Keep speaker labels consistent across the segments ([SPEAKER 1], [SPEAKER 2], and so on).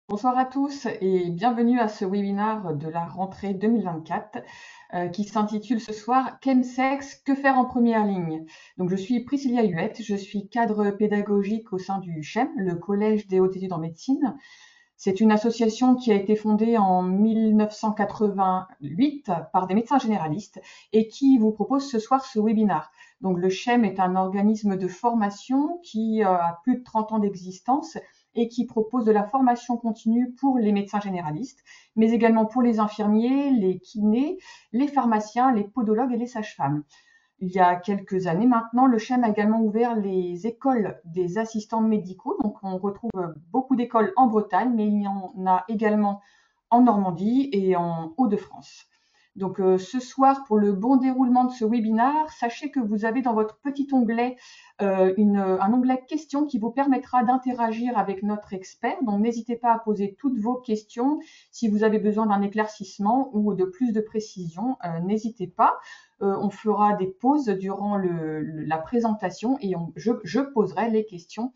[SPEAKER 1] Bonsoir à tous et bienvenue à ce webinaire de la rentrée 2024 qui s'intitule ce soir Chemsex, que faire en première ligne? Donc je suis Priscilla Huette, je suis cadre pédagogique au sein du CHEM, le Collège des hautes études en médecine. C'est une association qui a été fondée en 1988 par des médecins généralistes et qui vous propose ce soir ce webinaire. Donc le CHEM est un organisme de formation qui a plus de 30 ans d'existence et qui propose de la formation continue pour les médecins généralistes, mais également pour les infirmiers, les kinés, les pharmaciens, les podologues et les sages-femmes. Il y a quelques années maintenant, le CHEM a également ouvert les écoles des assistants médicaux. Donc, on retrouve beaucoup d'écoles en Bretagne, mais il y en a également en Normandie et en Hauts-de-France. Donc, ce soir, pour le bon déroulement de ce webinaire, sachez que vous avez dans votre petit onglet un onglet questions qui vous permettra d'interagir avec notre expert. Donc, n'hésitez pas à poser toutes vos questions. Si vous avez besoin d'un éclaircissement ou de plus de précision, n'hésitez pas. On fera des pauses durant la présentation et je poserai les questions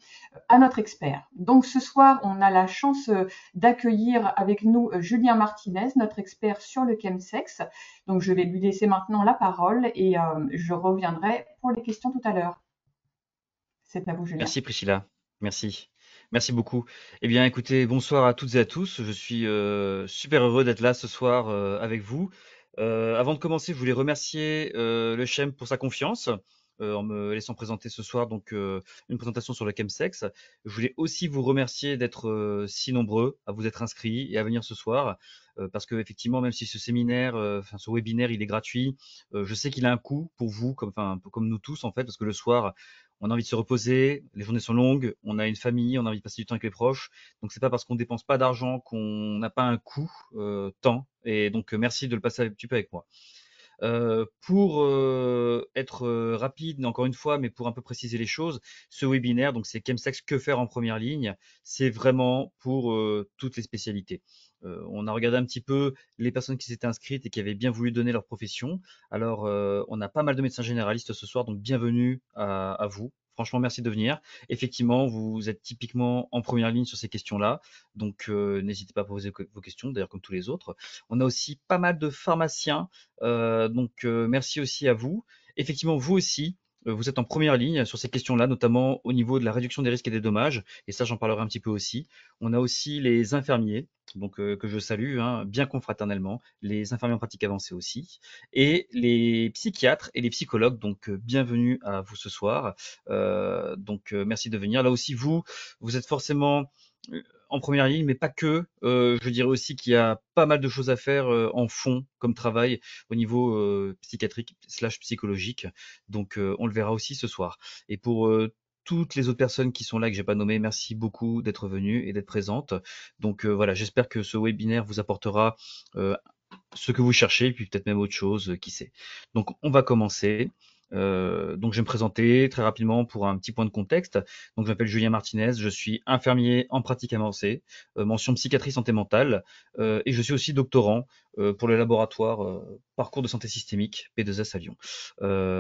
[SPEAKER 1] à notre expert. Donc ce soir, on a la chance d'accueillir avec nous Julien Martinez, notre expert sur le chemsex. Donc je vais lui laisser maintenant la parole et je reviendrai pour les questions tout à l'heure. C'est à vous, Julien.
[SPEAKER 2] Merci Priscilla, merci. Merci beaucoup. Eh bien, écoutez, bonsoir à toutes et à tous. Je suis super heureux d'être là ce soir avec vous. Avant de commencer, je voulais remercier le CHEM pour sa confiance en me laissant présenter ce soir donc une présentation sur le chemsex. Je voulais aussi vous remercier d'être si nombreux à vous être inscrits et à venir ce soir parce que effectivement, même si ce séminaire, enfin ce webinaire, il est gratuit, je sais qu'il a un coût pour vous, comme nous tous en fait, parce que le soir on a envie de se reposer, les journées sont longues, on a une famille, on a envie de passer du temps avec les proches. Donc c'est pas parce qu'on dépense pas d'argent qu'on n'a pas un coût temps. Et donc merci de le passer un petit peu avec moi. Pour être rapide, encore une fois, mais pour un peu préciser les choses, ce webinaire, donc c'est Chemsex, que faire en première ligne, c'est vraiment pour toutes les spécialités. On a regardé un petit peu les personnes qui s'étaient inscrites et qui avaient bien voulu donner leur profession. Alors, on a pas mal de médecins généralistes ce soir, donc bienvenue à vous. Franchement, merci de venir. Effectivement, vous êtes typiquement en première ligne sur ces questions-là, donc n'hésitez pas à poser vos questions, d'ailleurs comme tous les autres. On a aussi pas mal de pharmaciens merci aussi à vous. Effectivement, vous aussi, vous êtes en première ligne sur ces questions-là, notamment au niveau de la réduction des risques et des dommages. Et ça, j'en parlerai un petit peu aussi. On a aussi les infirmiers, donc que je salue, hein, bien confraternellement, les infirmiers en pratique avancée aussi, et les psychiatres et les psychologues. Donc, bienvenue à vous ce soir. Merci de venir. Là aussi, vous êtes forcément en première ligne, mais pas que. Je dirais aussi qu'il y a pas mal de choses à faire en fond comme travail au niveau psychiatrique slash psychologique. Donc, on le verra aussi ce soir. Et pour toutes les autres personnes qui sont là que j'ai pas nommées, merci beaucoup d'être venues et d'être présentes. Donc voilà, j'espère que ce webinaire vous apportera euh, ce que vous cherchez, puis peut-être même autre chose, qui sait. Donc on va commencer. Donc je vais me présenter très rapidement pour un petit point de contexte. Donc je m'appelle Julien Martinez, je suis infirmier en pratique avancée, mention psychiatrie santé mentale, et je suis aussi doctorant pour le laboratoire parcours de santé systémique P2S à Lyon.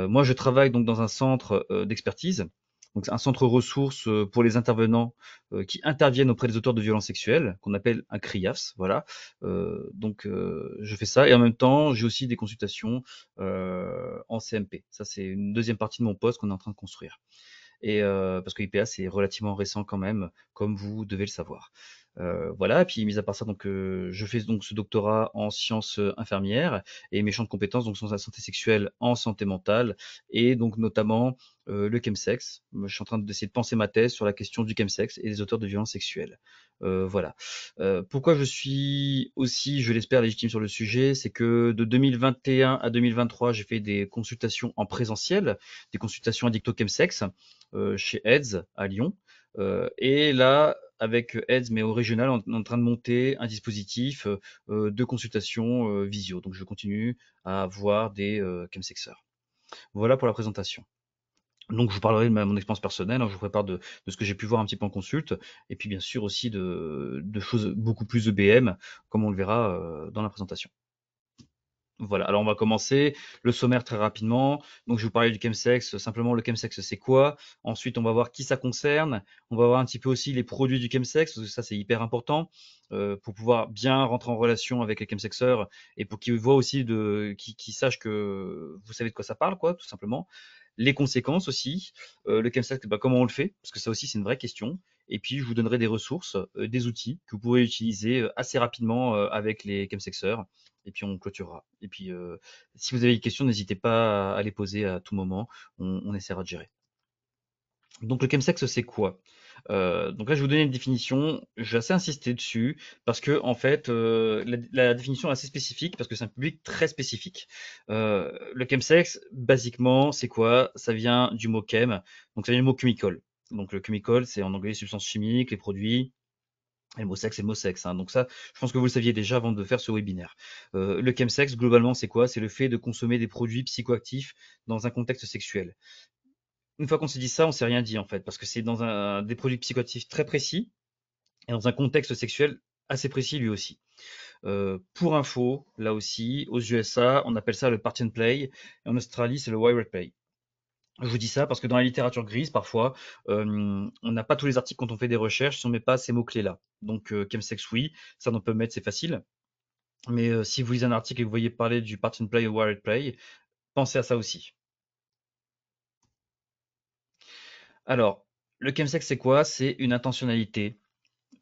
[SPEAKER 2] Moi je travaille donc dans un centre d'expertise. Donc, c'est un centre ressources pour les intervenants qui interviennent auprès des auteurs de violences sexuelles, qu'on appelle un CRIAFS. Voilà. Je fais ça et en même temps, j'ai aussi des consultations en CMP. Ça, c'est une deuxième partie de mon poste qu'on est en train de construire. Et parce que IPA, c'est relativement récent quand même, comme vous devez le savoir. Voilà, et puis mis à part ça, donc je fais donc ce doctorat en sciences infirmières et mes champs de compétences donc sont la santé sexuelle en santé mentale et donc notamment le chemsex. Je suis en train d'essayer de penser ma thèse sur la question du chemsex et des auteurs de violences sexuelles. Voilà. Pourquoi je suis aussi, je l'espère, légitime sur le sujet, c'est que de 2021 à 2023, j'ai fait des consultations en présentiel, des consultations addicto chemsex chez AIDS à Lyon. Et là, avec AIDS, mais au régional, on est en train de monter un dispositif de consultation visio. Donc, je continue à voir des chemsexeurs. Voilà pour la présentation. Donc, je vous parlerai de mon expérience personnelle, hein, je vous prépare de ce que j'ai pu voir un petit peu en consulte, et puis bien sûr aussi de choses beaucoup plus EBM, comme on le verra dans la présentation. Voilà, alors on va commencer le sommaire très rapidement. Donc je vais vous parler du chemsex. Simplement, le chemsex, c'est quoi? Ensuite, on va voir qui ça concerne. On va voir un petit peu aussi les produits du chemsex, parce que ça, c'est hyper important pour pouvoir bien rentrer en relation avec les chemsexeurs et pour qu'ils voient aussi qu'ils sachent que vous savez de quoi ça parle, quoi, tout simplement. Les conséquences aussi, le chemsex, bah, comment on le fait? Parce que ça aussi, c'est une vraie question. Et puis, je vous donnerai des ressources, des outils que vous pourrez utiliser assez rapidement avec les chemsexeurs et puis on clôturera. Et puis, si vous avez des questions, n'hésitez pas à les poser à tout moment. On essaiera de gérer. Donc le chemsex, c'est quoi? Donc là, je vais vous donner une définition. Je vais assez insister dessus parce que en fait, la définition est assez spécifique parce que c'est un public très spécifique. Le chemsex, basiquement, c'est quoi? Ça vient du mot chem, donc ça vient du mot chemical. Donc le chemical, c'est en anglais les substances chimiques, les produits. Et le mot sexe, c'est le mot sexe, hein. Donc ça, je pense que vous le saviez déjà avant de faire ce webinaire. Le chemsex, globalement, c'est quoi? C'est le fait de consommer des produits psychoactifs dans un contexte sexuel. Une fois qu'on s'est dit ça, on s'est rien dit en fait, parce que c'est dans des produits psychoactifs très précis et dans un contexte sexuel assez précis lui aussi. Pour info, là aussi, aux USA, on appelle ça le party and play, et en Australie, c'est le wireless play. Je vous dis ça parce que dans la littérature grise, parfois, on n'a pas tous les articles quand on fait des recherches si on met pas ces mots-clés-là. Donc, chemsex, oui, ça on peut mettre, c'est facile. Mais si vous lisez un article et que vous voyez parler du part and play ou wired play, pensez à ça aussi. Alors, le chemsex, c'est quoi? C'est une intentionnalité,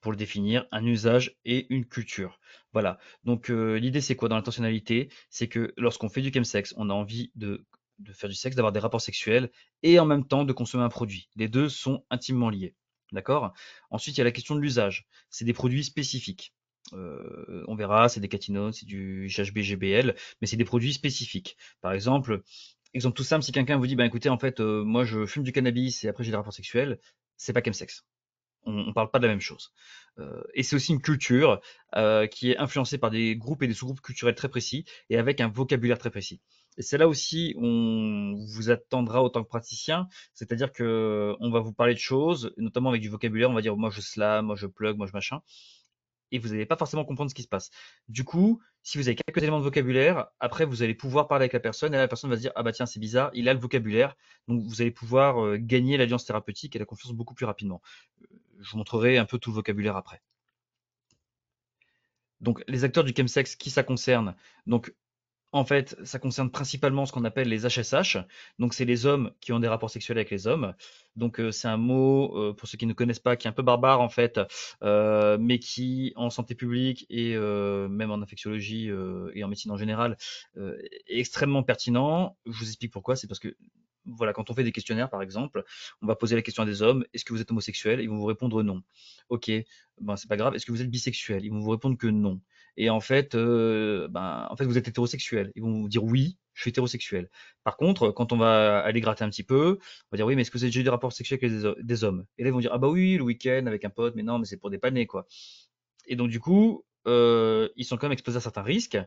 [SPEAKER 2] pour le définir, un usage et une culture. Voilà. Donc, l'idée, c'est quoi dans l'intentionnalité? C'est que lorsqu'on fait du chemsex, on a envie de faire du sexe, d'avoir des rapports sexuels et en même temps de consommer un produit. Les deux sont intimement liés. D'accord? Ensuite, il y a la question de l'usage. C'est des produits spécifiques. On verra, c'est des catinones, c'est du GHB, GBL, mais c'est des produits spécifiques. Par exemple, exemple tout simple, si quelqu'un vous dit, bah écoutez, en fait, moi je fume du cannabis et après j'ai des rapports sexuels, c'est pas chemsex. On parle pas de la même chose. Et c'est aussi une culture qui est influencée par des groupes et des sous-groupes culturels très précis et avec un vocabulaire très précis. Et c'est là aussi où on vous attendra autant que praticien, c'est-à-dire que on va vous parler de choses, notamment avec du vocabulaire, on va dire moi je slam, moi je plug, moi je machin, et vous n'allez pas forcément comprendre ce qui se passe. Du coup, si vous avez quelques éléments de vocabulaire, après vous allez pouvoir parler avec la personne et la personne va se dire ah bah tiens c'est bizarre, il a le vocabulaire, donc vous allez pouvoir gagner l'alliance thérapeutique et la confiance beaucoup plus rapidement. Je vous montrerai un peu tout le vocabulaire après. Donc les acteurs du chemsex, qui ça concerne? Donc en fait, ça concerne principalement ce qu'on appelle les HSH. Donc, c'est les hommes qui ont des rapports sexuels avec les hommes. Donc, c'est un mot, pour ceux qui ne connaissent pas, qui est un peu barbare en fait, mais qui, en santé publique et même en infectiologie et en médecine en général, est extrêmement pertinent. Je vous explique pourquoi. C'est parce que, voilà, quand on fait des questionnaires, par exemple, on va poser la question à des hommes, est-ce que vous êtes homosexuel? Ils vont vous répondre non. Ok, ben c'est pas grave. Est-ce que vous êtes bisexuel? Ils vont vous répondre que non. Et en fait, vous êtes hétérosexuel. Ils vont vous dire oui, je suis hétérosexuel. Par contre, quand on va aller gratter un petit peu, on va dire oui, mais est-ce que vous avez déjà eu des rapports sexuels avec des hommes? Et là, ils vont dire ah bah oui, le week-end avec un pote, mais non, mais c'est pour dépanner quoi. Et donc du coup, ils sont quand même exposés à certains risques,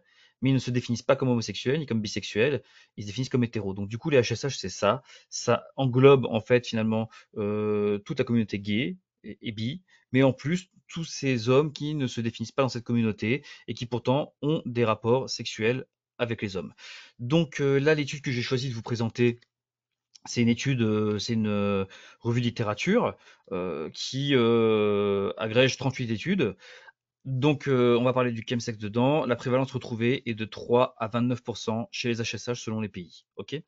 [SPEAKER 2] mais ils ne se définissent pas comme homosexuels ni comme bisexuels, ils se définissent comme hétéros. Donc du coup, les HSH, c'est ça. Ça englobe en fait finalement toute la communauté gay et bi, mais en plus tous ces hommes qui ne se définissent pas dans cette communauté et qui pourtant ont des rapports sexuels avec les hommes. Donc là, l'étude que j'ai choisi de vous présenter, c'est une étude, c'est une revue de littérature qui agrège 38 études. Donc, on va parler du chemsex dedans. La prévalence retrouvée est de 3 à 29% chez les HSH selon les pays. Ok.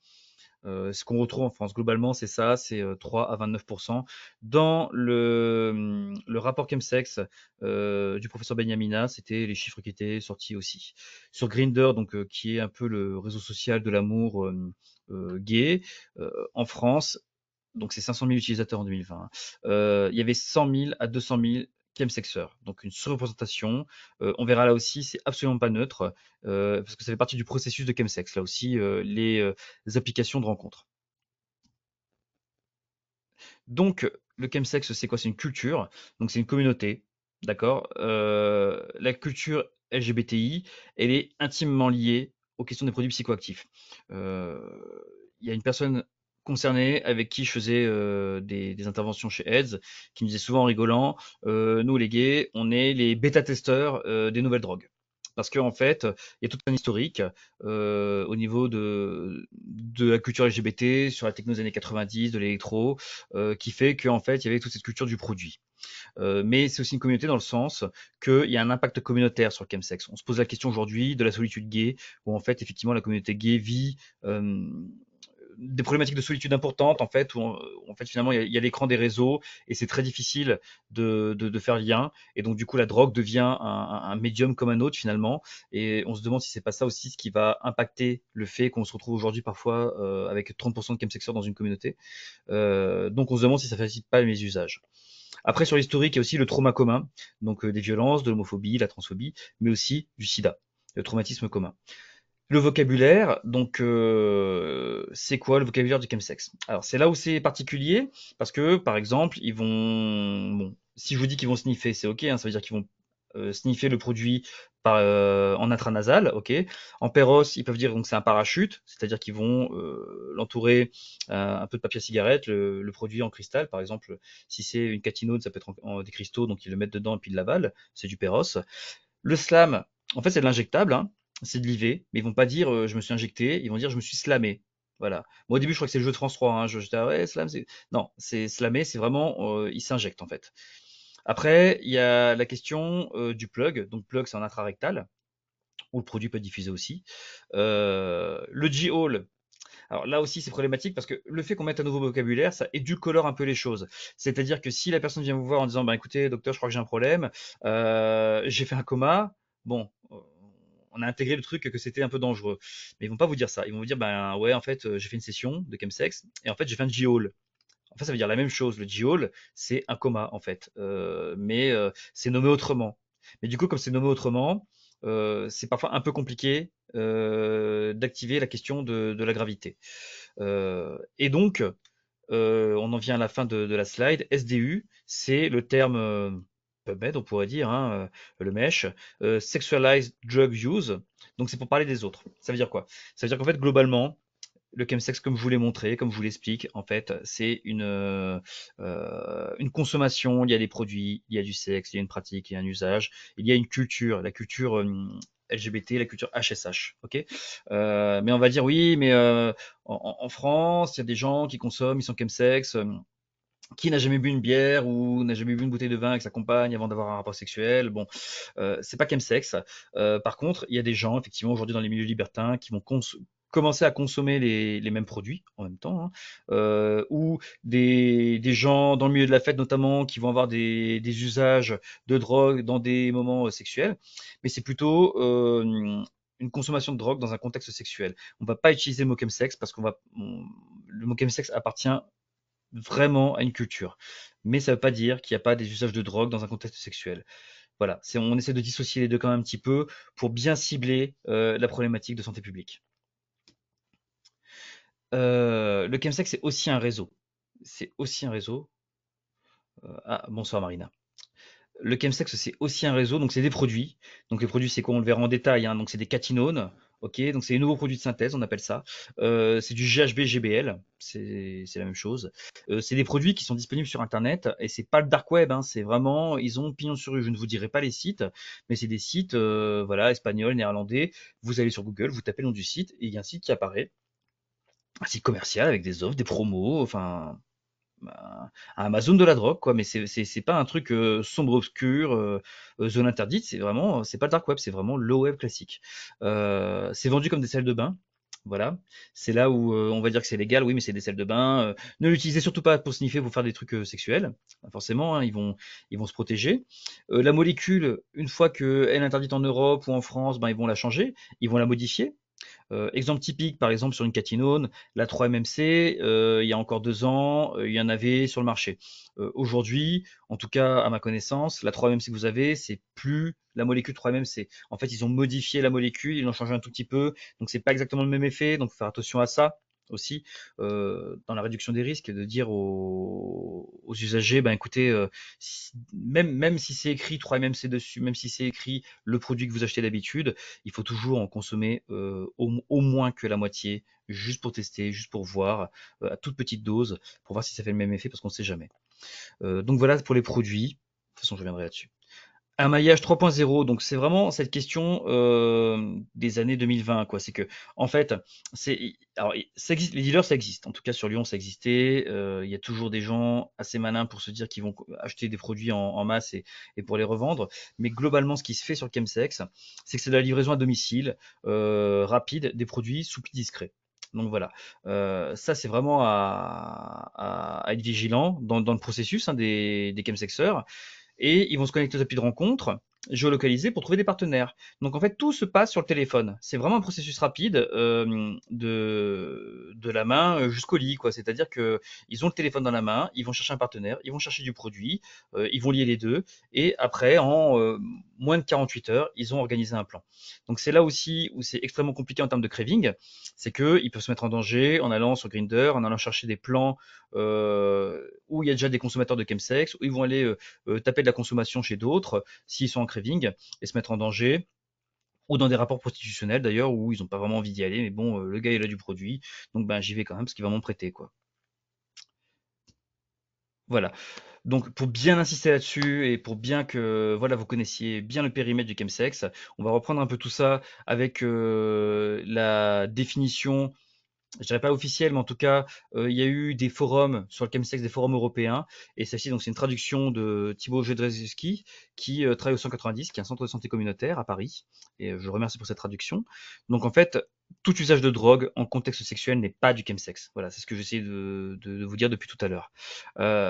[SPEAKER 2] Ce qu'on retrouve en France globalement, c'est ça, c'est 3 à 29%. Dans le rapport chemsex du professeur Benyamina, c'était les chiffres qui étaient sortis aussi. Sur Grindr, donc qui est un peu le réseau social de l'amour gay, en France, donc c'est 500 000 utilisateurs en 2020, il y avait 100 000 à 200 000 chemsexeurs, donc une surreprésentation. On verra là aussi, c'est absolument pas neutre, parce que ça fait partie du processus de chemsex, là aussi, les applications de rencontres. Donc, le chemsex, c'est quoi? C'est une culture, donc c'est une communauté, d'accord? La culture LGBTI, elle est intimement liée aux questions des produits psychoactifs. Euh, Il y a une personne concernée avec qui je faisais des interventions chez AIDS, qui me disait souvent en rigolant, nous les gays, on est les bêta-testeurs des nouvelles drogues. parce qu'en fait, il y a tout un historique au niveau de la culture LGBT, sur la techno des années 90, de l'électro, qui fait qu'en fait, il y avait toute cette culture du produit. Mais c'est aussi une communauté dans le sens qu'il y a un impact communautaire sur le chemsex. On se pose la question aujourd'hui de la solitude gay, où en fait, effectivement, la communauté gay vit des problématiques de solitude importantes, en fait, où en fait, finalement, il y a l'écran des réseaux et c'est très difficile de faire lien. Et donc, du coup, la drogue devient un médium comme un autre, finalement. Et on se demande si c'est pas ça aussi ce qui va impacter le fait qu'on se retrouve aujourd'hui parfois avec 30% de chemsexeurs dans une communauté. Donc, on se demande si ça facilite pas les usages. Après, sur l'historique, il y a aussi le trauma commun, donc des violences, de l'homophobie, la transphobie, mais aussi du sida, le traumatisme commun. Le vocabulaire, donc c'est quoi le vocabulaire du chemsex? Alors c'est là où c'est particulier, parce que par exemple, ils vont, bon, si je vous dis qu'ils vont sniffer, c'est ok, hein, ça veut dire qu'ils vont sniffer le produit en intranasal, ok. En péros, ils peuvent dire donc c'est un parachute, c'est-à-dire qu'ils vont l'entourer un peu de papier à cigarette, le produit en cristal, par exemple, si c'est une catinone, ça peut être des cristaux, donc ils le mettent dedans et puis ils l'avalent, c'est du péros. Le slam, en fait, c'est de l'injectable, hein, c'est de l'IV, mais ils vont pas dire je me suis injecté, ils vont dire je me suis slamé. Voilà. Moi, au début, je crois que c'est le jeu de France 3. Hein. J'étais ouais, slam, c'est. Non, c'est slamé, c'est vraiment il s'injecte en fait. Après, il y a la question du plug. Donc, plug, c'est en intrarectal, où le produit peut être diffusé aussi. Le G-Hall. Alors là aussi, c'est problématique parce que le fait qu'on mette un nouveau vocabulaire, ça édulcore un peu les choses. C'est-à-dire que si la personne vient vous voir en disant, bah, écoutez, docteur, je crois que j'ai un problème, j'ai fait un coma, bon, on a intégré le truc que c'était un peu dangereux. Mais ils vont pas vous dire ça. Ils vont vous dire, ben ouais, en fait, j'ai fait une session de chemsex et en fait, j'ai fait un G-Hall. En fait, ça veut dire la même chose. Le G-Hall, c'est un coma, en fait. Mais c'est nommé autrement. Mais du coup, comme c'est nommé autrement, c'est parfois un peu compliqué d'activer la question de la gravité. Et donc, on en vient à la fin de la slide. SDU, c'est le terme PubMed, on pourrait dire, hein, le MESH, Sexualized Drug Use. Donc, c'est pour parler des autres. Ça veut dire quoi? Ça veut dire qu'en fait, globalement, le chemsex, comme je vous l'ai montré, comme je vous l'explique, en fait, c'est une consommation. Il y a des produits, il y a du sexe, il y a une pratique, il y a un usage, il y a une culture, la culture LGBT, la culture HSH. Ok. Mais on va dire oui, mais en France, il y a des gens qui consomment, ils sont chemsex. Qui n'a jamais bu une bière ou n'a jamais bu une bouteille de vin avec sa compagne avant d'avoir un rapport sexuel? Bon, c'est pas chemsex. Par contre, il y a des gens, effectivement, aujourd'hui dans les milieux libertins qui vont commencer à consommer les mêmes produits en même temps, hein, ou des gens dans le milieu de la fête notamment qui vont avoir des usages de drogue dans des moments sexuels, mais c'est plutôt une consommation de drogue dans un contexte sexuel. On va pas utiliser le mot chemsex parce le mot chemsex appartient vraiment à une culture. Mais ça ne veut pas dire qu'il n'y a pas des usages de drogue dans un contexte sexuel. Voilà, on essaie de dissocier les deux quand même un petit peu pour bien cibler la problématique de santé publique. Le chemsex, c'est aussi un réseau. C'est aussi un réseau. Ah, bonsoir Marina. Le chemsex, c'est aussi un réseau, donc c'est des produits. Donc les produits, c'est quoi? On le verra en détail, hein. Donc c'est des catinones, ok. Donc c'est les nouveaux produits de synthèse, on appelle ça. C'est du GHB, GBL, c'est la même chose. C'est des produits qui sont disponibles sur Internet et c'est pas le dark web, hein. C'est vraiment, ils ont pignon sur rue. Je ne vous dirai pas les sites, mais c'est des sites, voilà, espagnols, néerlandais. Vous allez sur Google, vous tapez le nom du site et il y a un site qui apparaît, un site commercial avec des offres, des promos, enfin bah, Amazon de la drogue, quoi. Mais c'est pas un truc sombre, obscur, zone interdite. C'est vraiment, c'est pas le dark web, c'est vraiment le web classique. C'est vendu comme des salles de bain. Voilà, c'est là où on va dire que c'est légal, oui, mais c'est des salles de bain. Ne l'utilisez surtout pas pour sniffer, pour faire des trucs sexuels. Forcément, hein, ils vont se protéger. La molécule, une fois qu'elle est interdite en Europe ou en France, ben, ils vont la changer, ils vont la modifier. Exemple typique, par exemple, sur une catinone, la 3-MMC, il y a encore 2 ans, il y en avait sur le marché. Aujourd'hui, en tout cas à ma connaissance, la 3-MMC que vous avez, c'est plus la molécule 3-MMC. En fait, ils ont modifié la molécule, ils l'ont changé un tout petit peu, donc c'est pas exactement le même effet, donc faut faire attention à ça aussi dans la réduction des risques, de dire aux usagers, ben écoutez, même si c'est écrit 3-MMC dessus, même si c'est écrit le produit que vous achetez d'habitude, il faut toujours en consommer au moins que la moitié, juste pour tester, juste pour voir, à toute petite dose, pour voir si ça fait le même effet, parce qu'on ne sait jamais. Donc voilà pour les produits. De toute façon, je reviendrai là-dessus. Un maillage 3.0, donc c'est vraiment cette question des années 2020, quoi. C'est que, en fait, alors, ça existe, les dealers, ça existe. En tout cas, sur Lyon, ça existait. Il y a toujours des gens assez malins pour se dire qu'ils vont acheter des produits en masse et pour les revendre. Mais globalement, ce qui se fait sur le chemsex, c'est que c'est de la livraison à domicile, rapide, des produits sous pli discret. Donc voilà. Ça, c'est vraiment à être vigilant dans le processus, hein, des chemsexeurs, et ils vont se connecter aux applis de rencontre géolocalisés pour trouver des partenaires. Donc en fait, tout se passe sur le téléphone. C'est vraiment un processus rapide de la main jusqu'au lit, quoi. C'est-à-dire que ils ont le téléphone dans la main, ils vont chercher un partenaire, ils vont chercher du produit, ils vont lier les deux, et après, en moins de 48 heures, ils ont organisé un plan. Donc c'est là aussi où c'est extrêmement compliqué en termes de craving, c'est qu'ils peuvent se mettre en danger en allant sur Grindr, en allant chercher des plans où il y a déjà des consommateurs de chemsex, où ils vont aller taper de la consommation chez d'autres s'ils sont en craving et se mettre en danger, ou dans des rapports prostitutionnels d'ailleurs où ils n'ont pas vraiment envie d'y aller, mais bon, le gars il a du produit, donc ben j'y vais quand même parce qu'il va m'en prêter, quoi. Voilà. Donc pour bien insister là-dessus et pour bien que voilà vous connaissiez bien le périmètre du chemsex, on va reprendre un peu tout ça avec la définition, je dirais pas officielle, mais en tout cas, il y a eu des forums sur le chemsex, des forums européens, et celle-ci, donc, c'est une traduction de Thibaut Jedrzejewski, qui travaille au 190, qui est un centre de santé communautaire à Paris, et je le remercie pour cette traduction. Donc, en fait, tout usage de drogue en contexte sexuel n'est pas du chemsex. Voilà, c'est ce que j'essaie de vous dire depuis tout à l'heure.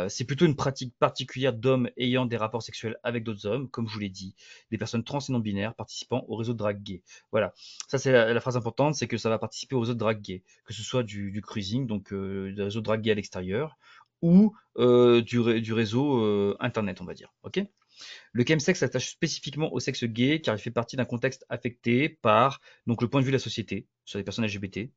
[SPEAKER 2] C'est plutôt une pratique particulière d'hommes ayant des rapports sexuels avec d'autres hommes, comme je vous l'ai dit, des personnes trans et non binaires participant au réseau de drague gay. Voilà, ça c'est la phrase importante, c'est que ça va participer au réseau de drague gay, que ce soit du cruising, donc des réseaux de drague gay à l'extérieur, ou du réseau internet, on va dire. Ok. Le chemsex s'attache spécifiquement au sexe gay car il fait partie d'un contexte affecté par donc le point de vue de la société sur les personnes LGBT,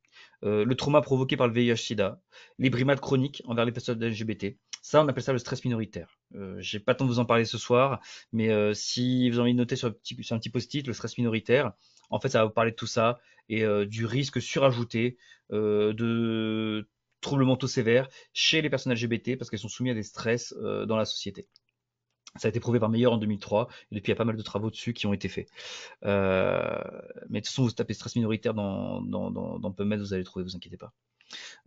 [SPEAKER 2] le trauma provoqué par le VIH/SIDA, les brimades chroniques envers les personnes LGBT. Ça, on appelle ça le stress minoritaire. J'ai pas le temps de vous en parler ce soir, mais si vous avez envie de noter sur un petit post-it le stress minoritaire, en fait, ça va vous parler de tout ça et du risque surajouté de troubles mentaux sévères chez les personnes LGBT parce qu'elles sont soumises à des stress dans la société. Ça a été prouvé par Meyer en 2003, et depuis il y a pas mal de travaux dessus qui ont été faits. Euh, mais de toute façon, vous tapez stress minoritaire dans PubMed, vous allez le trouver, vous inquiétez pas.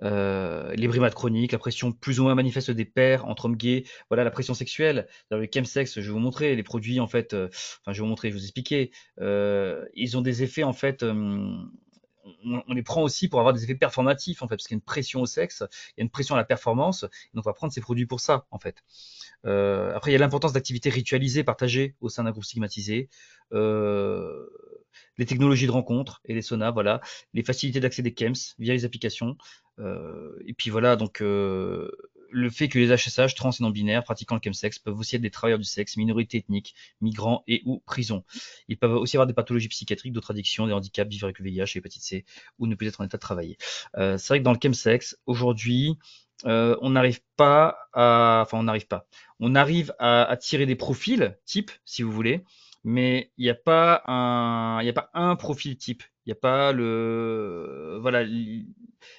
[SPEAKER 2] Les brimades chroniques, la pression plus ou moins manifeste des pairs entre hommes gays, voilà la pression sexuelle. Dans le chemsex, je vais vous montrer les produits en fait, enfin je vais vous montrer, je vais vous expliquer. Ils ont des effets en fait. On les prend aussi pour avoir des effets performatifs en fait, parce qu'il y a une pression au sexe, il y a une pression à la performance, donc on va prendre ces produits pour ça en fait. Après, il y a l'importance d'activités ritualisées, partagées au sein d'un groupe stigmatisé. Euh, les technologies de rencontre et les saunas, voilà. Les facilités d'accès des KEMS via les applications. Et puis voilà, donc le fait que les HSH, trans et non-binaires, pratiquant le chemsex, peuvent aussi être des travailleurs du sexe, minorités ethniques, migrants et ou prison. Ils peuvent aussi avoir des pathologies psychiatriques, d'autres addictions, des handicaps, vivre avec le VIH, l'hépatite C, ou ne plus être en état de travailler. C'est vrai que dans le chemsex, aujourd'hui, on n'arrive pas à, enfin on n'arrive pas, on arrive à tirer des profils type, si vous voulez, mais il n'y a pas un profil type. Il n'y a pas voilà,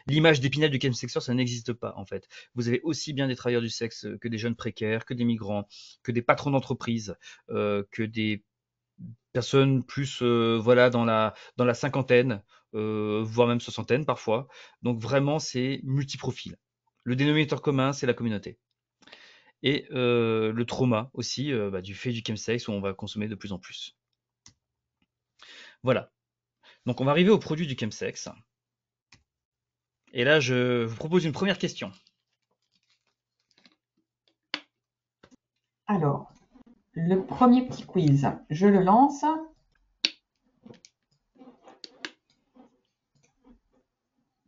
[SPEAKER 2] l'image d'épinal du chemsexeur, ça n'existe pas en fait. Vous avez aussi bien des travailleurs du sexe que des jeunes précaires, que des migrants, que des patrons d'entreprise, que des personnes plus voilà dans la cinquantaine, voire même soixantaine parfois. Donc vraiment, c'est multiprofil. Le dénominateur commun, c'est la communauté. Et le trauma aussi, du fait du chemsex où on va consommer de plus en plus. Voilà. Donc on va arriver au produit du chemsex. Et là, je vous propose une première question.
[SPEAKER 1] Alors, le premier petit quiz, je le lance.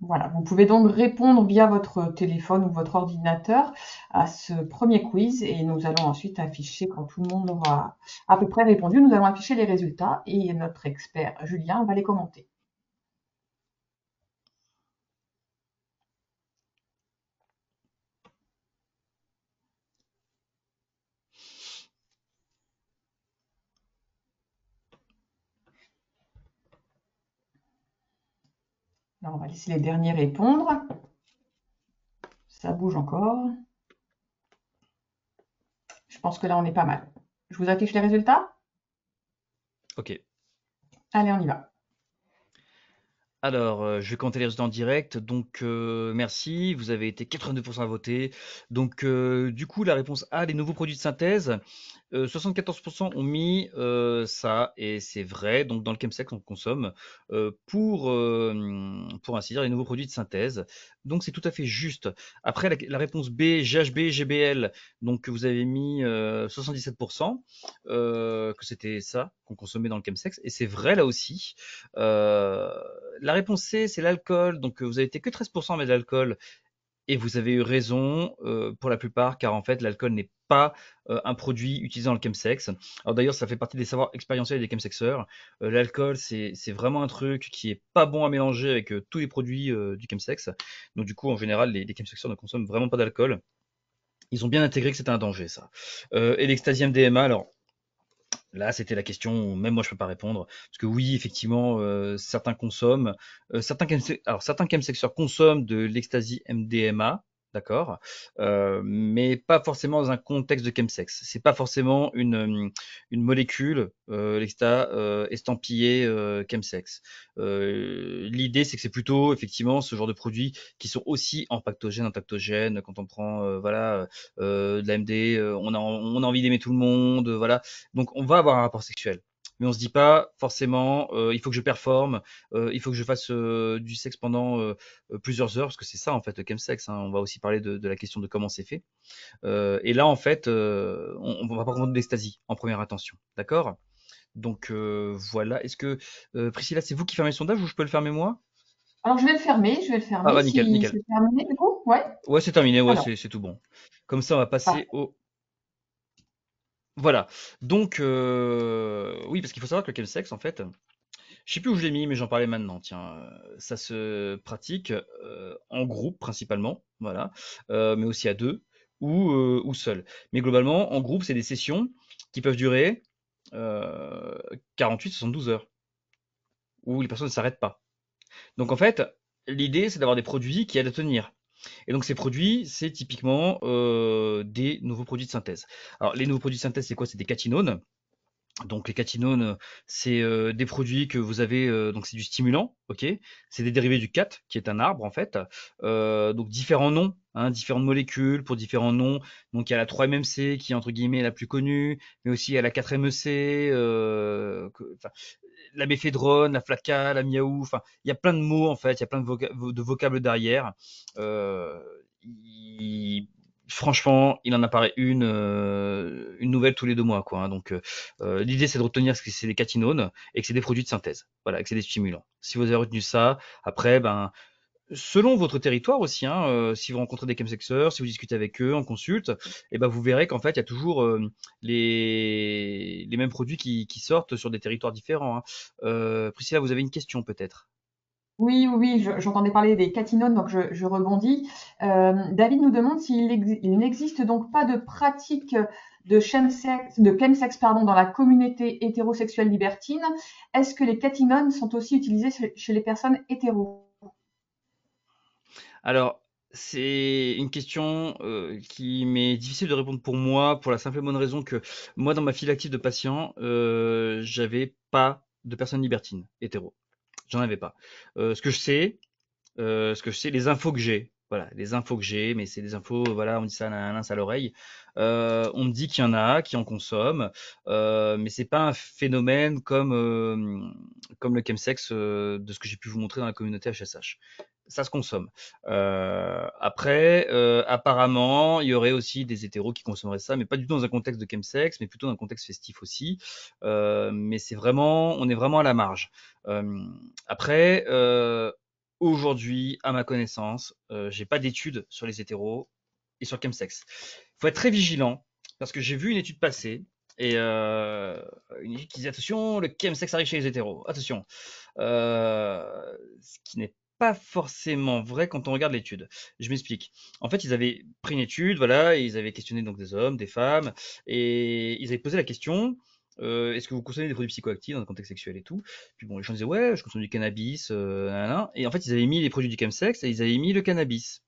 [SPEAKER 1] Voilà, vous pouvez donc répondre via votre téléphone ou votre ordinateur à ce premier quiz et nous allons ensuite afficher, quand tout le monde aura à peu près répondu, nous allons afficher les résultats et notre expert Julien va les commenter. Alors, on va laisser les derniers répondre. Ça bouge encore. Je pense que là, on est pas mal. Je vous affiche les résultats?
[SPEAKER 2] Ok.
[SPEAKER 1] Allez, on y va.
[SPEAKER 2] Alors, je vais compter les résultats en direct. Donc, merci. Vous avez été 82% à voter. Donc, du coup, la réponse A, les nouveaux produits de synthèse. 74% ont mis ça, et c'est vrai. Donc, dans le chemsex, on consomme pour ainsi dire, les nouveaux produits de synthèse. Donc, c'est tout à fait juste. Après, la réponse B, GHB, GBL. Donc, vous avez mis 77% que c'était ça qu'on consommait dans le chemsex. Et c'est vrai là aussi. Euh, la réponse C, c'est l'alcool. Donc, vous avez été que 13% à mettre de l'alcool. Et vous avez eu raison pour la plupart, car en fait, l'alcool n'est pas un produit utilisé dans le chemsex. Alors d'ailleurs, ça fait partie des savoirs expérientiels des chemsexeurs. L'alcool, c'est vraiment un truc qui est pas bon à mélanger avec tous les produits du chemsex. Donc du coup, en général, les chemsexeurs ne consomment vraiment pas d'alcool. Ils ont bien intégré que c'était un danger, ça. Et l'ecstasy MDMA, alors là, c'était la question où même moi je peux pas répondre. Parce que oui, effectivement, certains consomment, certains chemsexeurs consomment de l'ecstasy MDMA, d'accord, mais pas forcément dans un contexte de chemsex. C'est pas forcément une molécule, l'exta, estampillée chemsex. L'idée, c'est que c'est plutôt effectivement ce genre de produits qui sont aussi empactogènes, intactogènes. Quand on prend, voilà, de la MD, on a envie d'aimer tout le monde, voilà, donc on va avoir un rapport sexuel. Mais on se dit pas forcément, il faut que je performe, il faut que je fasse du sexe pendant plusieurs heures, parce que c'est ça en fait le chemsex, hein. On va aussi parler de la question de comment c'est fait. Et là en fait, on va pas prendre d'ecstasy en première intention, d'accord. Donc voilà. Est-ce que Priscilla, c'est vous qui fermez le sondage ou je peux le fermer moi?
[SPEAKER 1] Alors, je vais le
[SPEAKER 2] Ah
[SPEAKER 1] fermer
[SPEAKER 2] bah nickel,
[SPEAKER 1] si
[SPEAKER 2] nickel.
[SPEAKER 1] c'est terminé, du coup. Ouais.
[SPEAKER 2] Ouais, c'est terminé, ouais,
[SPEAKER 1] Alors,
[SPEAKER 2] c'est tout bon. Comme ça, on va passer
[SPEAKER 1] parfait.
[SPEAKER 2] au. Voilà. Donc, oui, parce qu'il faut savoir que le chemsex, en fait, je sais plus où je l'ai mis, mais j'en parlais maintenant. Tiens, ça se pratique en groupe principalement, voilà, mais aussi à deux ou seul. Mais globalement, en groupe, c'est des sessions qui peuvent durer 48-72 heures, où les personnes ne s'arrêtent pas. Donc en fait, l'idée, c'est d'avoir des produits qui aident à tenir. Et donc ces produits, c'est typiquement des nouveaux produits de synthèse. Alors les nouveaux produits de synthèse, c'est quoi? C'est des catinones. Donc les catinones, c'est des produits que vous avez, donc c'est du stimulant, ok. C'est des dérivés du cat, qui est un arbre en fait. Donc différents noms, hein, différentes molécules pour différents noms. Donc il y a la 3-MMC qui est entre guillemets la plus connue, mais aussi il y a la 4-MEC, enfin, la méphédrone, la flaca, la miaou. Enfin, il y a plein de mots en fait, il y a plein de vocables derrière. Euh, il- Franchement, il en apparaît une nouvelle tous les 2 mois, quoi, hein. Donc, l'idée, c'est de retenir ce que c'est des catinones et que c'est des produits de synthèse. Voilà, que c'est des stimulants. Si vous avez retenu ça, après, ben, selon votre territoire aussi, hein, si vous rencontrez des chemsexeurs, si vous discutez avec eux en consulte, et ben vous verrez qu'en fait, il y a toujours les mêmes produits qui sortent sur des territoires différents, hein. Priscilla, vous avez une question peut-être?
[SPEAKER 1] Oui, oui, oui, j'entendais parler des catinones, donc je rebondis. David nous demande il n'existe donc pas de pratique de chemsex, pardon, dans la communauté hétérosexuelle libertine. Est-ce que les catinones sont aussi utilisées chez les personnes hétéros?
[SPEAKER 2] Alors, c'est une question qui m'est difficile de répondre pour moi, pour la simple et bonne raison que moi, dans ma file active de patients, j'avais pas de personnes libertines hétéro. J'en avais pas. Ce que je sais, les infos que j'ai, voilà, les infos que j'ai, mais c'est des infos, voilà, on dit ça nanana, ça à l'oreille. On me dit qu'il y en a qui en consomment, mais c'est pas un phénomène comme le chemsex de ce que j'ai pu vous montrer dans la communauté HSH. Ça se consomme. Après, apparemment, il y aurait aussi des hétéros qui consommeraient ça, mais pas du tout dans un contexte de chemsex, mais plutôt dans un contexte festif aussi. Mais on est vraiment à la marge. Euh, Après, aujourd'hui, à ma connaissance, j'ai pas d'études sur les hétéros et sur le chemsex. Il faut être très vigilant parce que j'ai vu une étude passer et une étude qui disait attention, le chemsex arrive chez les hétéros. Attention. Ce qui n'est pas forcément vrai quand on regarde l'étude. Je m'explique. En fait, ils avaient pris une étude, voilà, et ils avaient questionné donc des hommes, des femmes, et ils avaient posé la question est-ce que vous consommez des produits psychoactifs dans le contexte sexuel et tout. Puis bon, les gens disaient ouais, je consomme du cannabis, nanana. Et en fait, ils avaient mis les produits du chemsex et ils avaient mis le cannabis,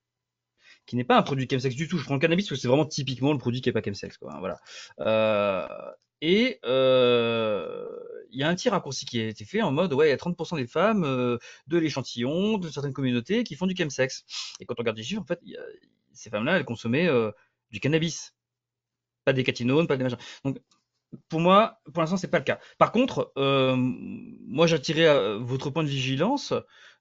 [SPEAKER 2] qui n'est pas un produit chemsex du tout. Je prends le cannabis parce que c'est vraiment typiquement le produit qui est pas chemsex, quoi, hein, voilà. Euh, et il y a un petit raccourci qui a été fait en mode, ouais, il y a 30% des femmes de l'échantillon, de certaines communautés qui font du chemsex. Et quand on regarde les chiffres, en fait, ces femmes-là, elles consommaient du cannabis, pas des catinones, pas des machins. Donc, pour moi, pour l'instant, c'est pas le cas. Par contre, moi, j'attirais votre point de vigilance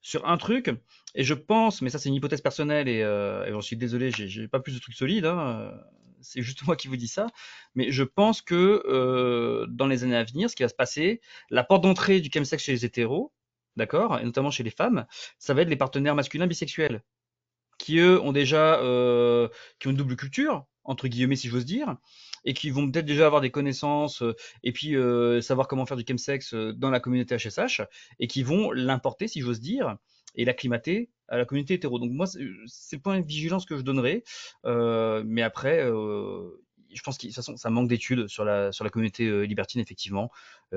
[SPEAKER 2] sur un truc, et je pense, mais ça, c'est une hypothèse personnelle, et j'en suis désolé, j'ai pas plus de trucs solides, hein, c'est juste moi qui vous dis ça, mais je pense que dans les années à venir, ce qui va se passer, la porte d'entrée du chemsex chez les hétéros, d'accord, et notamment chez les femmes, ça va être les partenaires masculins bisexuels qui eux ont déjà qui ont une double culture entre guillemets si j'ose dire et qui vont peut-être déjà avoir des connaissances et puis savoir comment faire du chemsex dans la communauté HSH et qui vont l'importer si j'ose dire et l'acclimater à la communauté hétéro. Donc moi c'est le point de vigilance que je donnerais, mais après je pense que de toute façon ça manque d'études sur la communauté libertine effectivement,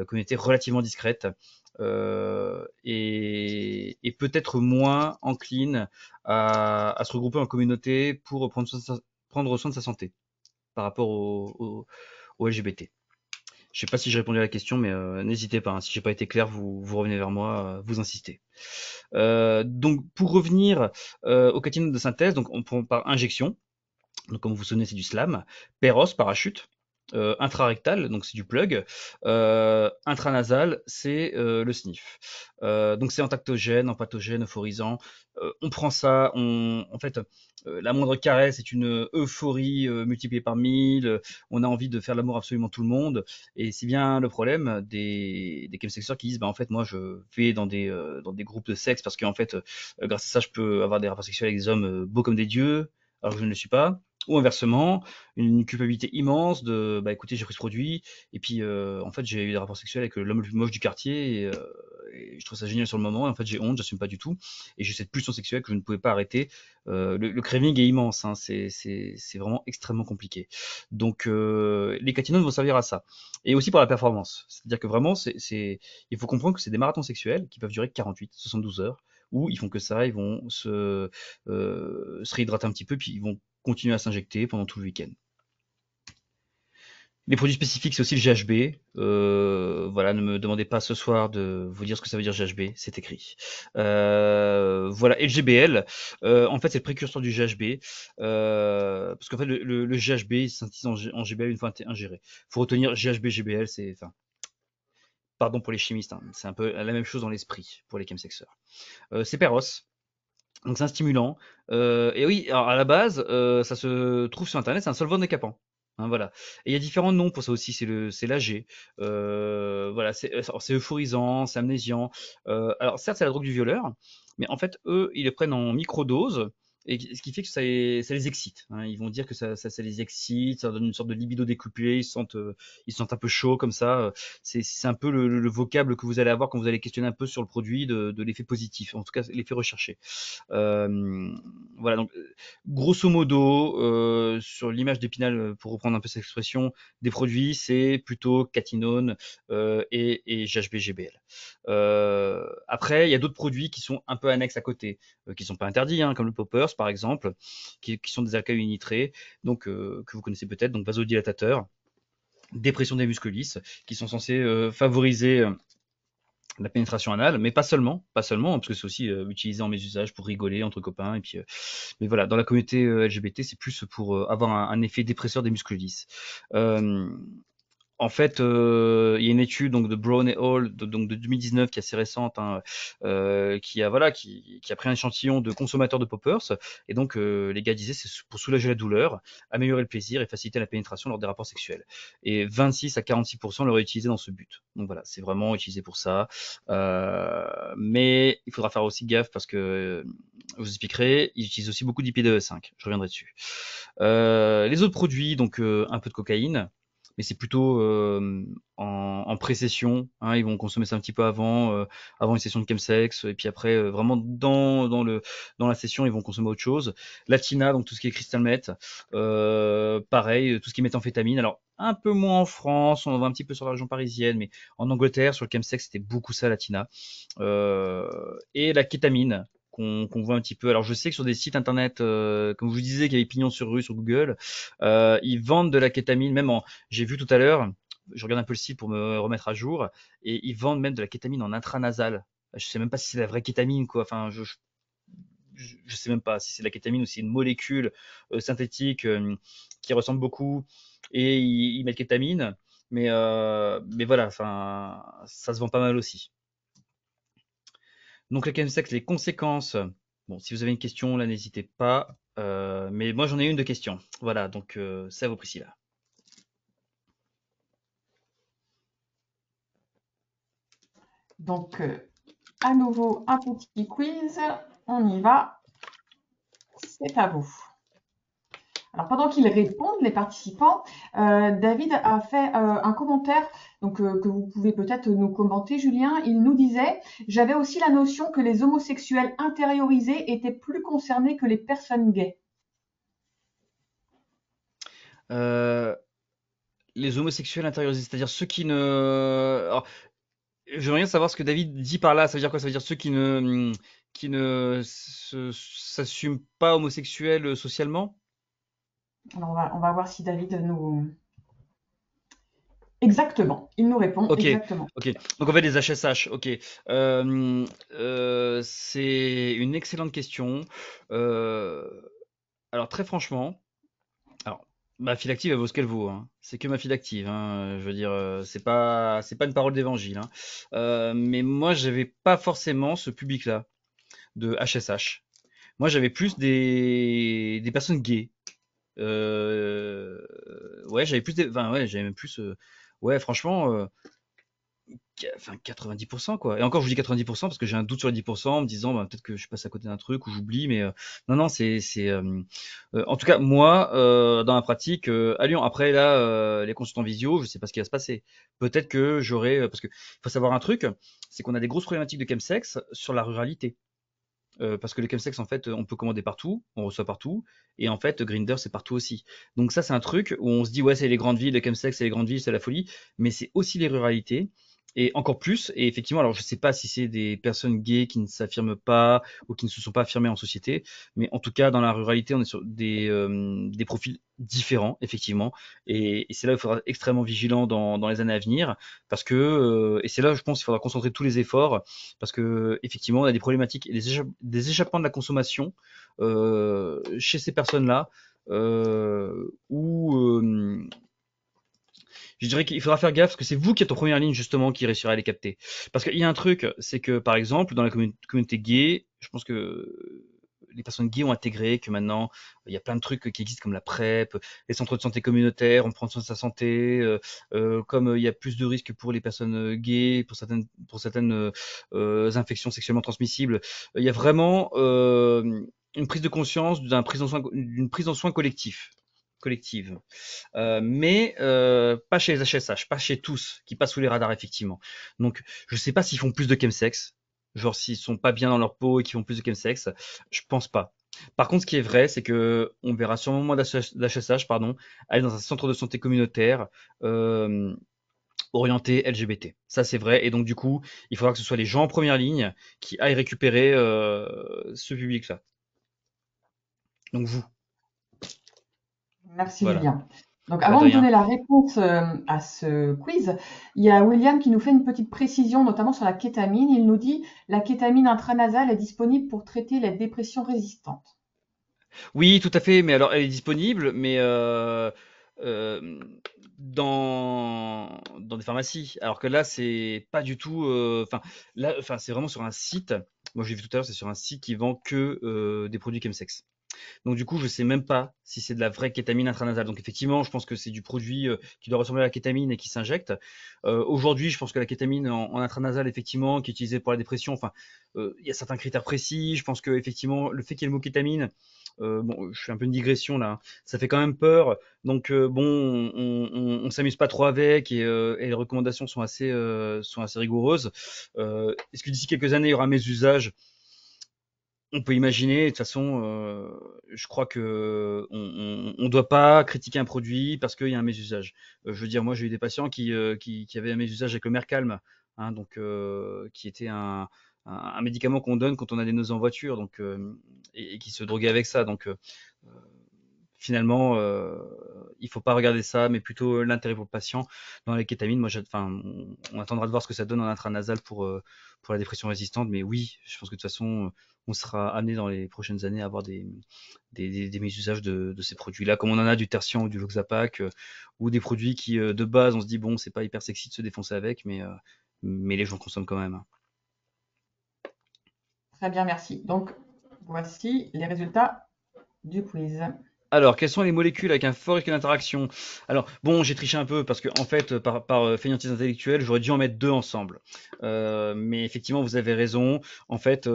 [SPEAKER 2] communauté relativement discrète et peut-être moins encline à se regrouper en communauté pour prendre soin de sa santé par rapport au LGBT. Je sais pas si j'ai répondu à la question, mais n'hésitez pas, hein, si j'ai pas été clair, vous revenez vers moi, vous insistez. Donc pour revenir au catinone de synthèse, donc on prend par injection, donc comme vous vous souvenez c'est du slam, péros, parachute, intrarectal, donc c'est du plug, intranasal, c'est le sniff. Donc c'est entactogène, empathogène, euphorisant. On prend ça, en fait, la moindre caresse est une euphorie multipliée par 1000. On a envie de faire l'amour absolument tout le monde, et c'est bien le problème des chemsexeurs qui disent, bah en fait moi je vais dans des groupes de sexe parce qu'en fait grâce à ça je peux avoir des rapports sexuels avec des hommes beaux comme des dieux, alors que je ne le suis pas. Ou inversement, une culpabilité immense de bah écoutez j'ai pris ce produit et puis en fait j'ai eu des rapports sexuels avec l'homme le plus moche du quartier et je trouve ça génial sur le moment et en fait j'ai honte, j'assume pas du tout et j'ai cette pulsion sexuelle que je ne pouvais pas arrêter. Le craving est immense, hein, c'est vraiment extrêmement compliqué. Donc les catinones vont servir à ça et aussi pour la performance, c'est-à-dire que vraiment il faut comprendre que c'est des marathons sexuels qui peuvent durer 48, 72 heures où ils font que ça, ils vont se réhydrater un petit peu puis ils vont continuer à s'injecter pendant tout le week-end. Les produits spécifiques, c'est aussi le GHB. Voilà, ne me demandez pas ce soir de vous dire ce que ça veut dire GHB, c'est écrit. Voilà, et le GBL, en fait, c'est le précurseur du GHB, parce qu'en fait, le GHB, il synthétise en GBL une fois ingéré. Il faut retenir GHB, GBL, c'est, enfin, pardon pour les chimistes, hein, c'est un peu la même chose dans l'esprit pour les chemsexeurs. C'est Peros, donc c'est un stimulant. Et oui, alors à la base, ça se trouve sur internet, c'est un solvant décapant. Hein, voilà. Et il y a différents noms pour ça aussi, c'est l'AG. Voilà, c'est euphorisant, c'est amnésiant. Alors certes, c'est la drogue du violeur, mais en fait, eux, ils le prennent en microdose. Et ce qui fait que ça les excite. Hein. Ils vont dire que ça les excite, ça donne une sorte de libido décuplé, ils se sentent un peu chauds comme ça. C'est un peu le vocable que vous allez avoir quand vous allez questionner un peu sur le produit de l'effet positif, en tout cas l'effet recherché. Euh, voilà, donc grosso modo, sur l'image d'Épinal, pour reprendre un peu cette expression, des produits, c'est plutôt catinone et GHB-GBL. Après, il y a d'autres produits qui sont un peu annexes à côté, qui ne sont pas interdits, hein, comme le poppers par exemple, qui sont des alcaïdes nitrés, donc que vous connaissez peut-être, donc vasodilatateurs, dépression des muscles lisses, qui sont censés favoriser la pénétration anale, mais pas seulement, parce que c'est aussi utilisé en mes usages pour rigoler entre copains. Et puis, mais voilà, dans la communauté LGBT, c'est plus pour avoir un effet dépresseur des muscles lisses. Euh, En fait, il y a une étude donc de Brown et Hall donc de 2019 qui est assez récente, hein, qui a pris un échantillon de consommateurs de poppers et donc les gars disaient c'est pour soulager la douleur, améliorer le plaisir et faciliter la pénétration lors des rapports sexuels. Et 26 à 46% l'auraient utilisé dans ce but. Donc voilà, c'est vraiment utilisé pour ça. Mais il faudra faire aussi gaffe parce que je vous expliquerai, ils utilisent aussi beaucoup d'IPDE5. Je reviendrai dessus. Les autres produits, donc un peu de cocaïne mais c'est plutôt en pré-session. Hein, ils vont consommer ça un petit peu avant une session de chemsex, et puis après, vraiment dans la session, ils vont consommer autre chose. Latina, donc tout ce qui est crystal meth, pareil, tout ce qui est méthamphétamine. Alors un peu moins en France, on en voit un petit peu sur la région parisienne, mais en Angleterre, sur le chemsex, c'était beaucoup ça, Latina. Et la kétamine, qu'on voit un petit peu. Alors je sais que sur des sites internet, comme je vous disais, qu'il y avait pignon sur rue sur Google, ils vendent de la kétamine, j'ai vu tout à l'heure, je regarde un peu le site pour me remettre à jour, et ils vendent même de la kétamine en intranasal. Je sais même pas si c'est la vraie kétamine, quoi. Enfin, je sais même pas si c'est de la kétamine ou si c'est une molécule synthétique qui ressemble beaucoup, et ils mettent kétamine. Mais voilà, enfin, ça se vend pas mal aussi. Donc, le chemsex, les conséquences. Bon, si vous avez une question, là, n'hésitez pas. Mais moi, j'en ai une de question. Voilà, donc ça vaut Priscilla.
[SPEAKER 1] Donc, à nouveau, un petit quiz. On y va. C'est à vous. Alors, pendant qu'ils répondent, les participants, David a fait un commentaire donc, que vous pouvez peut-être nous commenter, Julien. Il nous disait: j'avais aussi la notion que les homosexuels intériorisés étaient plus concernés que les personnes gays.
[SPEAKER 2] Euh, les homosexuels intériorisés, c'est-à-dire ceux qui ne. Alors, j'aimerais bien savoir ce que David dit par là. Ça veut dire quoi? Ça veut dire ceux qui ne s'assument pas homosexuels socialement?
[SPEAKER 1] Alors, on va voir si David nous. Exactement. Il nous répond
[SPEAKER 2] Ok,
[SPEAKER 1] exactement.
[SPEAKER 2] ok. Donc en fait, les HSH, ok. C'est une excellente question. Euh, alors très franchement, alors ma fille active elle vaut ce qu'elle vaut, hein. C'est que ma fille active, hein. Je veux dire, c'est pas une parole d'évangile, hein. Mais moi, j'avais pas forcément ce public-là de HSH. Moi, j'avais plus des personnes gays. Ouais, j'avais plus enfin ouais, j'avais même plus. Ouais, franchement. Enfin 90% quoi. Et encore, je vous dis 90% parce que j'ai un doute sur les 10% en me disant bah, peut-être que je passe à côté d'un truc ou j'oublie, mais non, non, en tout cas, moi, dans la pratique, à Lyon, après là, les consultants visio, je sais pas ce qui va se passer. Peut-être que j'aurai, parce que faut savoir un truc, c'est qu'on a des grosses problématiques de chemsex sur la ruralité. Parce que le chemsex, en fait, on peut commander partout, on reçoit partout, et en fait, Grindr, c'est partout aussi. Donc ça, c'est un truc où on se dit, ouais, c'est les grandes villes, le chemsex, c'est les grandes villes, c'est la folie, mais c'est aussi les ruralités, et encore plus, et effectivement, alors je sais pas si c'est des personnes gays qui ne s'affirment pas, ou qui ne se sont pas affirmées en société, mais en tout cas, dans la ruralité, on est sur des profils différents, effectivement, et c'est là où il faudra être extrêmement vigilant dans les années à venir, parce que, et c'est là, je pense, qu'il faudra concentrer tous les efforts, parce que effectivement, on a des problématiques et des échappements de la consommation chez ces personnes-là, où je dirais qu'il faudra faire gaffe parce que c'est vous qui êtes en première ligne justement qui réussirez à les capter. Parce qu'il y a un truc, c'est que par exemple dans la communauté gay, je pense que les personnes gays ont intégré que maintenant il y a plein de trucs qui existent comme la PrEP, les centres de santé communautaires, on prend soin de sa santé, comme il y a plus de risques pour les personnes gays, pour certaines infections sexuellement transmissibles, il y a vraiment une prise de conscience d'une prise en soin collective. Mais pas chez les HSH, pas chez tous, qui passent sous les radars, effectivement. Donc, je sais pas s'ils font plus de chemsex, genre s'ils sont pas bien dans leur peau et qu'ils font plus de chemsex, je pense pas. Par contre, ce qui est vrai, c'est que on verra sûrement moins d'HSH, pardon, aller dans un centre de santé communautaire orienté LGBT. Ça, c'est vrai. Et donc, du coup, il faudra que ce soit les gens en première ligne qui aillent récupérer ce public-là. Donc, vous,
[SPEAKER 1] Merci,
[SPEAKER 2] voilà.
[SPEAKER 1] Julien. Donc,
[SPEAKER 2] Bah, de
[SPEAKER 1] avant de
[SPEAKER 2] rien.
[SPEAKER 1] donner la réponse à ce quiz, il y a William qui nous fait une petite précision, notamment sur la kétamine. Il nous dit: la kétamine intranasale est disponible pour traiter les dépressions résistantes.
[SPEAKER 2] Oui, tout à fait, mais alors elle est disponible, mais euh, dans des pharmacies. Alors que là, c'est pas du tout. Enfin, là, enfin, c'est vraiment sur un site. Moi, je l'ai vu tout à l'heure, c'est sur un site qui vend que des produits chemsex. Donc du coup, je sais même pas si c'est de la vraie kétamine intranasale. Donc effectivement, je pense que c'est du produit qui doit ressembler à la kétamine et qui s'injecte. Aujourd'hui, je pense que la kétamine en intranasale, effectivement, qui est utilisée pour la dépression, enfin, il y a certains critères précis. Je pense que effectivement, le fait qu'il y ait le mot kétamine, bon, je fais un peu une digression là, hein, ça fait quand même peur. Donc bon, on s'amuse pas trop avec et les recommandations sont assez rigoureuses. Est-ce que d'ici quelques années, il y aura mes usages? On peut imaginer, de toute façon, je crois que on doit pas critiquer un produit parce qu'il y a un mésusage. Je veux dire, moi, j'ai eu des patients qui avaient un mésusage avec le Mercalm, hein, donc qui était un médicament qu'on donne quand on a des nausées en voiture, donc et qui se droguait avec ça. Donc, finalement, il faut pas regarder ça, mais plutôt l'intérêt pour le patient. Dans les kétamines, enfin, on attendra de voir ce que ça donne en intranasal pour la dépression résistante, mais oui, je pense que de toute façon, on sera amené dans les prochaines années à avoir des mésusages de ces produits-là, comme on en a du Tertian ou du Loxapac, ou des produits qui, de base, on se dit, bon, c'est pas hyper sexy de se défoncer avec, mais les gens consomment quand même, hein.
[SPEAKER 1] Très bien, merci. Donc, voici les résultats du quiz.
[SPEAKER 2] Alors, quelles sont les molécules avec un fort risque d'interaction? Alors, bon, j'ai triché un peu parce que, en fait, par fainéantise intellectuelle, j'aurais dû en mettre deux ensemble. Mais effectivement, vous avez raison. En fait,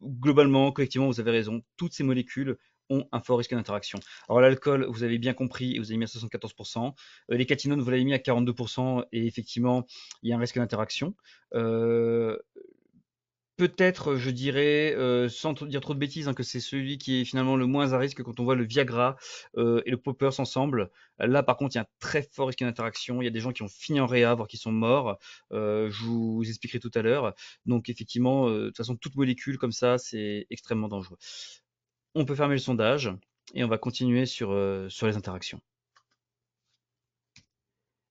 [SPEAKER 2] globalement, collectivement, vous avez raison. Toutes ces molécules ont un fort risque d'interaction. Alors, l'alcool, vous avez bien compris et vous avez mis à 74%. Les catinones, vous l'avez mis à 42% et effectivement, il y a un risque d'interaction. Euh, Peut-être, je dirais, sans dire trop de bêtises, hein, que c'est celui qui est finalement le moins à risque quand on voit le Viagra et le Poppers ensemble. Là, par contre, il y a un très fort risque d'interaction. Il y a des gens qui ont fini en réa, voire qui sont morts. Je vous expliquerai tout à l'heure. Donc, effectivement, de toute façon, toute molécule comme ça, c'est extrêmement dangereux. On peut fermer le sondage et on va continuer sur les interactions.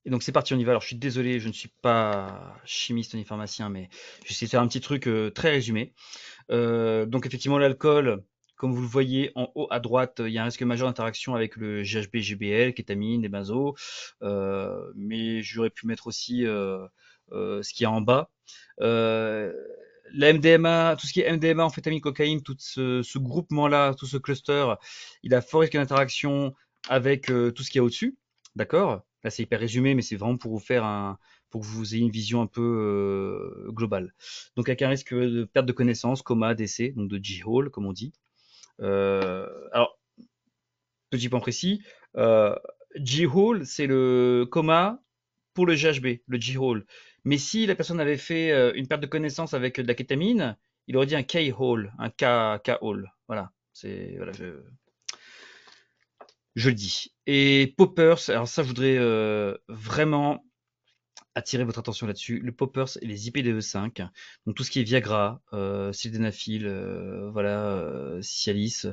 [SPEAKER 2] Et donc c'est parti, on y va. Alors je suis désolé, je ne suis pas chimiste ni pharmacien, mais je vais essayer de faire un petit truc très résumé. Donc effectivement, l'alcool, comme vous le voyez en haut à droite, il y a un risque majeur d'interaction avec le GHB, GBL, kétamine, les benzos. Mais j'aurais pu mettre aussi ce qu'il y a en bas. Euh, la MDMA, tout ce qui est MDMA, amphétamine, cocaïne, tout ce groupement-là, tout ce cluster, il a fort risque d'interaction avec tout ce qu'il y a au-dessus. D'accord? Là, c'est hyper résumé, mais c'est vraiment pour vous faire pour que vous ayez une vision un peu globale. Donc avec un risque de perte de connaissance, coma, décès, donc de G-Hall, comme on dit. Alors, petit point précis, euh, G-Hall, c'est le coma pour le GHB, le G-Hall. Mais si la personne avait fait une perte de connaissance avec de la kétamine, il aurait dit un K-Hall, un K-Hall. Voilà, voilà, je le dis. Et Poppers, alors ça, je voudrais vraiment attirer votre attention là-dessus. Le poppers et les IPDE5, donc tout ce qui est Viagra, sildenafil, voilà, Cialis.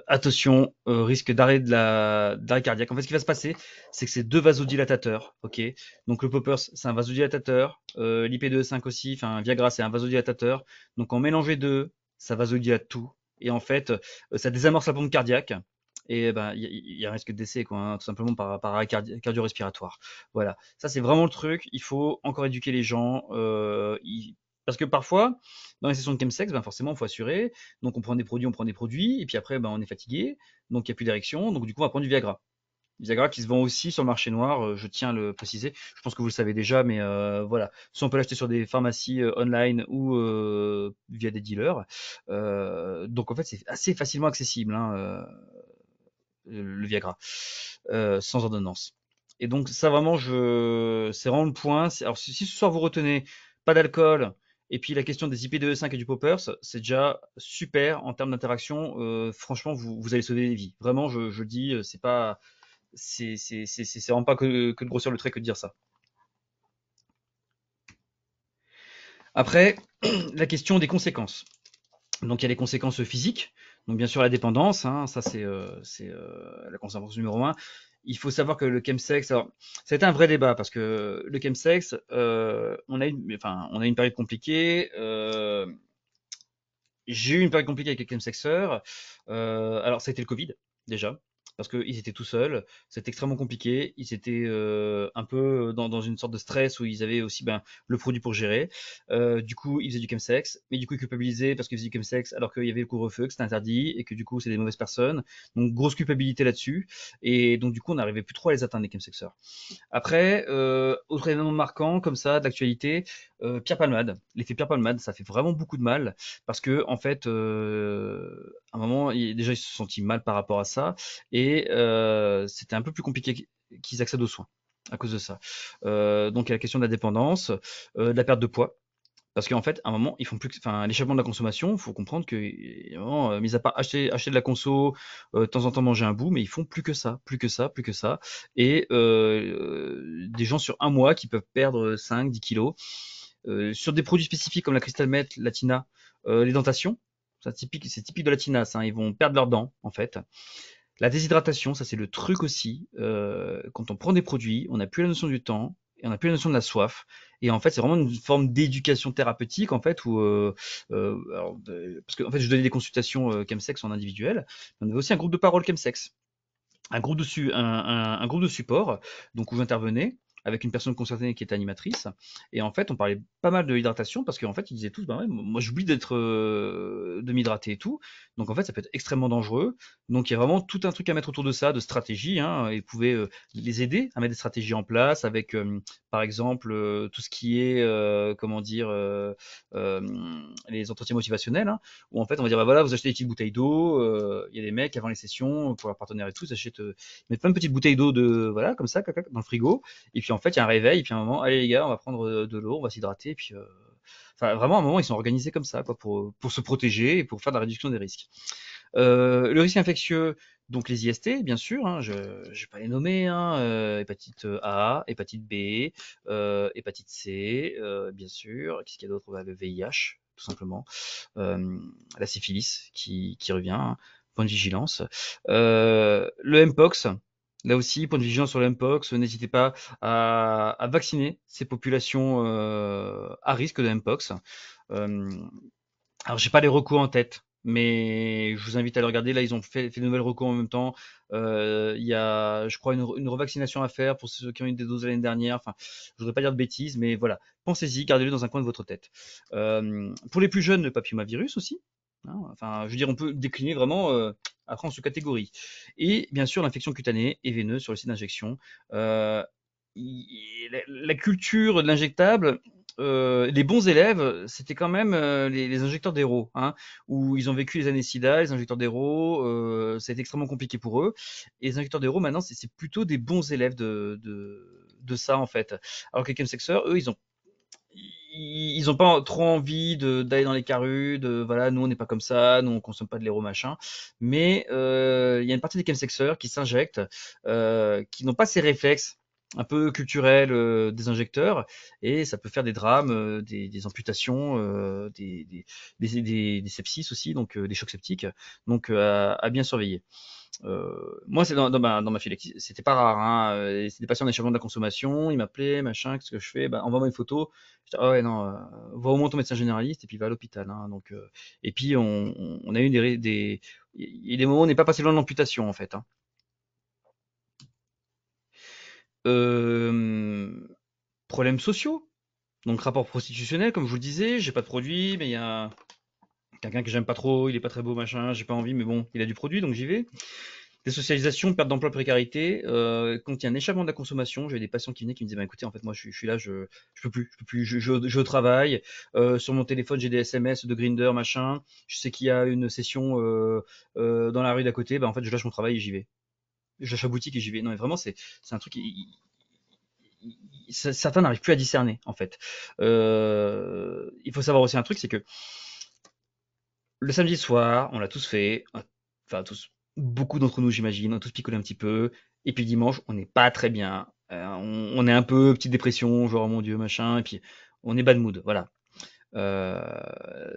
[SPEAKER 2] Attention, risque d'arrêt cardiaque. En fait, ce qui va se passer, c'est que c'est deux vasodilatateurs, ok. Donc le poppers, c'est un vasodilatateur, l'IP2/5 aussi, enfin Viagra, c'est un vasodilatateur. Donc en mélanger deux, ça vasodilate tout, et en fait, ça désamorce la pompe cardiaque. Et ben, il y a un risque de décès, quoi, hein, tout simplement par arrêt cardio-respiratoire. Voilà, ça c'est vraiment le truc. Il faut encore éduquer les gens. Parce que parfois, dans les sessions de chemsex, ben forcément, il faut assurer. Donc on prend des produits, et puis après, ben, on est fatigué, donc il n'y a plus d'érection, donc du coup, on va prendre du Viagra. Du Viagra qui se vend aussi sur le marché noir, je tiens à le préciser. Je pense que vous le savez déjà, mais voilà. Soit on peut l'acheter sur des pharmacies online ou via des dealers. Donc en fait, c'est assez facilement accessible, hein, le Viagra, sans ordonnance. Et donc ça vraiment, c'est vraiment le point. Alors si ce soir vous retenez pas d'alcool et puis la question des IP2E5 et du poppers, c'est déjà super en termes d'interaction. Franchement, vous allez sauver des vies. Vraiment, je dis, c'est pas, c'est vraiment pas que de grossir le trait que de dire ça. Après, la question des conséquences. Donc il y a les conséquences physiques. Donc bien sûr la dépendance, hein, ça c'est la conséquence numéro un. Il faut savoir que le chemsex, alors ça a été un vrai débat parce que le chemsex, on a une période compliquée. J'ai eu une période compliquée avec les chemsexeurs. Alors ça a été le Covid déjà. Parce qu'ils étaient tout seuls, c'était extrêmement compliqué. Ils étaient un peu dans une sorte de stress où ils avaient aussi ben, le produit pour gérer. Du coup, ils faisaient du chemsex, mais du coup, ils culpabilisaient parce qu'ils faisaient du chemsex alors qu'il y avait le couvre-feu, que c'était interdit et que du coup, c'est des mauvaises personnes. Donc, grosse culpabilité là-dessus. Et donc, du coup, on n'arrivait plus trop à les atteindre, les chemsexeurs. Après, autre événement marquant comme ça d'actualité, Pierre Palmade. L'effet Pierre Palmade, ça fait vraiment beaucoup de mal parce que en fait, à un moment, déjà ils se sont sentis mal par rapport à ça et c'était un peu plus compliqué qu'ils accèdent aux soins à cause de ça. Donc il y a la question de la dépendance, de la perte de poids. Parce qu'en fait, à un moment, ils font plus, enfin, l'échappement de la consommation, il faut comprendre que, mis à part acheter de la conso, de temps en temps manger un bout, mais ils font plus que ça, plus que ça, plus que ça. Et des gens sur un mois qui peuvent perdre 5, 10 kilos sur des produits spécifiques comme la Crystal Meth, Latina, les dentations. C'est typique de la tinasse, hein. Ils vont perdre leurs dents, en fait. La déshydratation, ça c'est le truc aussi. Quand on prend des produits, on n'a plus la notion du temps et on n'a plus la notion de la soif. Et en fait, c'est vraiment une forme d'éducation thérapeutique en fait où parce que en fait, je donnais des consultations chemsex en individuel. On avait aussi un groupe de parole chemsex, un groupe de support, donc où j'intervenais avec une personne concernée qui était animatrice. Et en fait, on parlait pas mal de hydratation parce qu'en fait, ils disaient tous, bah ouais, moi j'oublie de m'hydrater et tout. Donc en fait, ça peut être extrêmement dangereux. Donc il y a vraiment tout un truc à mettre autour de ça, de stratégie, hein, et vous pouvez les aider à mettre des stratégies en place avec, par exemple, tout ce qui est, comment dire, euh, les entretiens motivationnels, hein, où en fait, on va dire, bah voilà, vous achetez des petites bouteilles d'eau, il y a des mecs avant les sessions, pour leurs partenaires et tout, ils achètent, ils mettent plein de petites bouteilles d'eau voilà, comme ça, dans le frigo, et puis en fait, il y a un réveil, et puis à un moment, allez les gars, on va prendre de l'eau, on va s'hydrater, et puis, enfin, vraiment, à un moment, ils sont organisés comme ça, quoi, pour se protéger et pour faire de la réduction des risques. Le risque infectieux, donc les IST, bien sûr, hein, je ne vais pas les nommer, hein, hépatite A, hépatite B, hépatite C, bien sûr. Qu'est-ce qu'il y a d'autre? Le VIH, tout simplement. La syphilis qui revient, hein, point de vigilance. Le Mpox, là aussi, point de vigilance sur le Mpox. N'hésitez pas à vacciner ces populations à risque de Mpox. Alors, j'ai pas les recos en tête, mais je vous invite à le regarder. Là, ils ont fait de nouvelles recos en même temps. Il y a, je crois, une revaccination à faire pour ceux qui ont eu des doses l'année dernière. Enfin, je voudrais pas dire de bêtises, mais voilà. Pensez-y, gardez-le dans un coin de votre tête. Pour les plus jeunes, le papillomavirus aussi, hein. Enfin, je veux dire, on peut décliner vraiment après en sous-catégories. Et bien sûr, l'infection cutanée et veineuse sur le site d'injection. Euh, la culture de l'injectable, les bons élèves, c'était quand même les injecteurs d'héros, hein, où ils ont vécu les années SIDA, les injecteurs d'héros, ça a été extrêmement compliqué pour eux. Et les injecteurs d'héros, maintenant, c'est plutôt des bons élèves de ça, en fait. Alors que les chemsexeurs, eux, ils ont pas trop envie d'aller dans les caruds, voilà, nous on n'est pas comme ça, nous on consomme pas de l'héros machin. Mais il y a une partie des chemsexeurs qui s'injectent, qui n'ont pas ces réflexes un peu culturels des injecteurs, et ça peut faire des drames, des amputations, des sepsis aussi, donc des chocs septiques, donc à bien surveiller. Moi, c'est dans ma file, c'était pas rare, hein. C'est des patients d'échappement de la consommation, ils m'appelaient, machin, qu'est-ce que je fais? Bah, envoie-moi une photo. Je dis, ah ouais, non, va au moins ton médecin généraliste et puis va à l'hôpital, hein. Donc, et puis, on a eu il y a des moments où on n'est pas passé loin de l'amputation, en fait, hein. Euh, Problèmes sociaux. Donc, rapport prostitutionnel, comme je vous le disais, j'ai pas de produit, mais il y a quelqu'un que j'aime pas trop, il est pas très beau, machin, j'ai pas envie, mais bon, il a du produit, donc j'y vais. Désocialisation, perte d'emploi, précarité. Quand il y a un échappement de la consommation, j'avais des patients qui venaient qui me disaient bah, écoutez, en fait, moi, je suis là, je peux plus, je travaille. Sur mon téléphone, j'ai des SMS de Grindr, machin. Je sais qu'il y a une session dans la rue d'à côté. Bah, en fait, je lâche mon travail et j'y vais. Je lâche la boutique et j'y vais. Non, mais vraiment, c'est un truc. Certains n'arrivent plus à discerner, en fait. Il faut savoir aussi un truc c'est que le samedi soir, on l'a tous fait, enfin tous, beaucoup d'entre nous j'imagine, on a tous picolé un petit peu, et puis le dimanche, on n'est pas très bien, on est un peu petite dépression, genre oh mon Dieu, machin, et puis on est bad mood, voilà.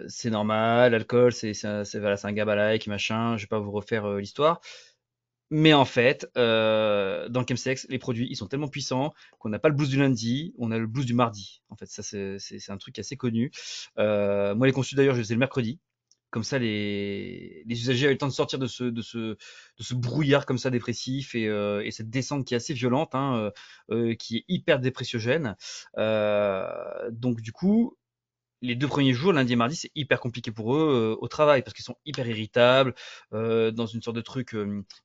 [SPEAKER 2] C'est normal, l'alcool, voilà, c'est un gabalike, machin, je vais pas vous refaire l'histoire. Mais en fait, dans le chemsex, les produits, ils sont tellement puissants qu'on n'a pas le blues du lundi, on a le blues du mardi. En fait, ça, c'est un truc assez connu. Moi, les consults d'ailleurs, je les faisais le mercredi. Comme ça, les usagers avaient le temps de sortir de ce brouillard comme ça dépressif et cette descente qui est assez violente, hein, qui est hyper dépressiogène. Donc du coup, les 2 premiers jours, lundi et mardi, c'est hyper compliqué pour eux au travail parce qu'ils sont hyper irritables, dans une sorte de truc,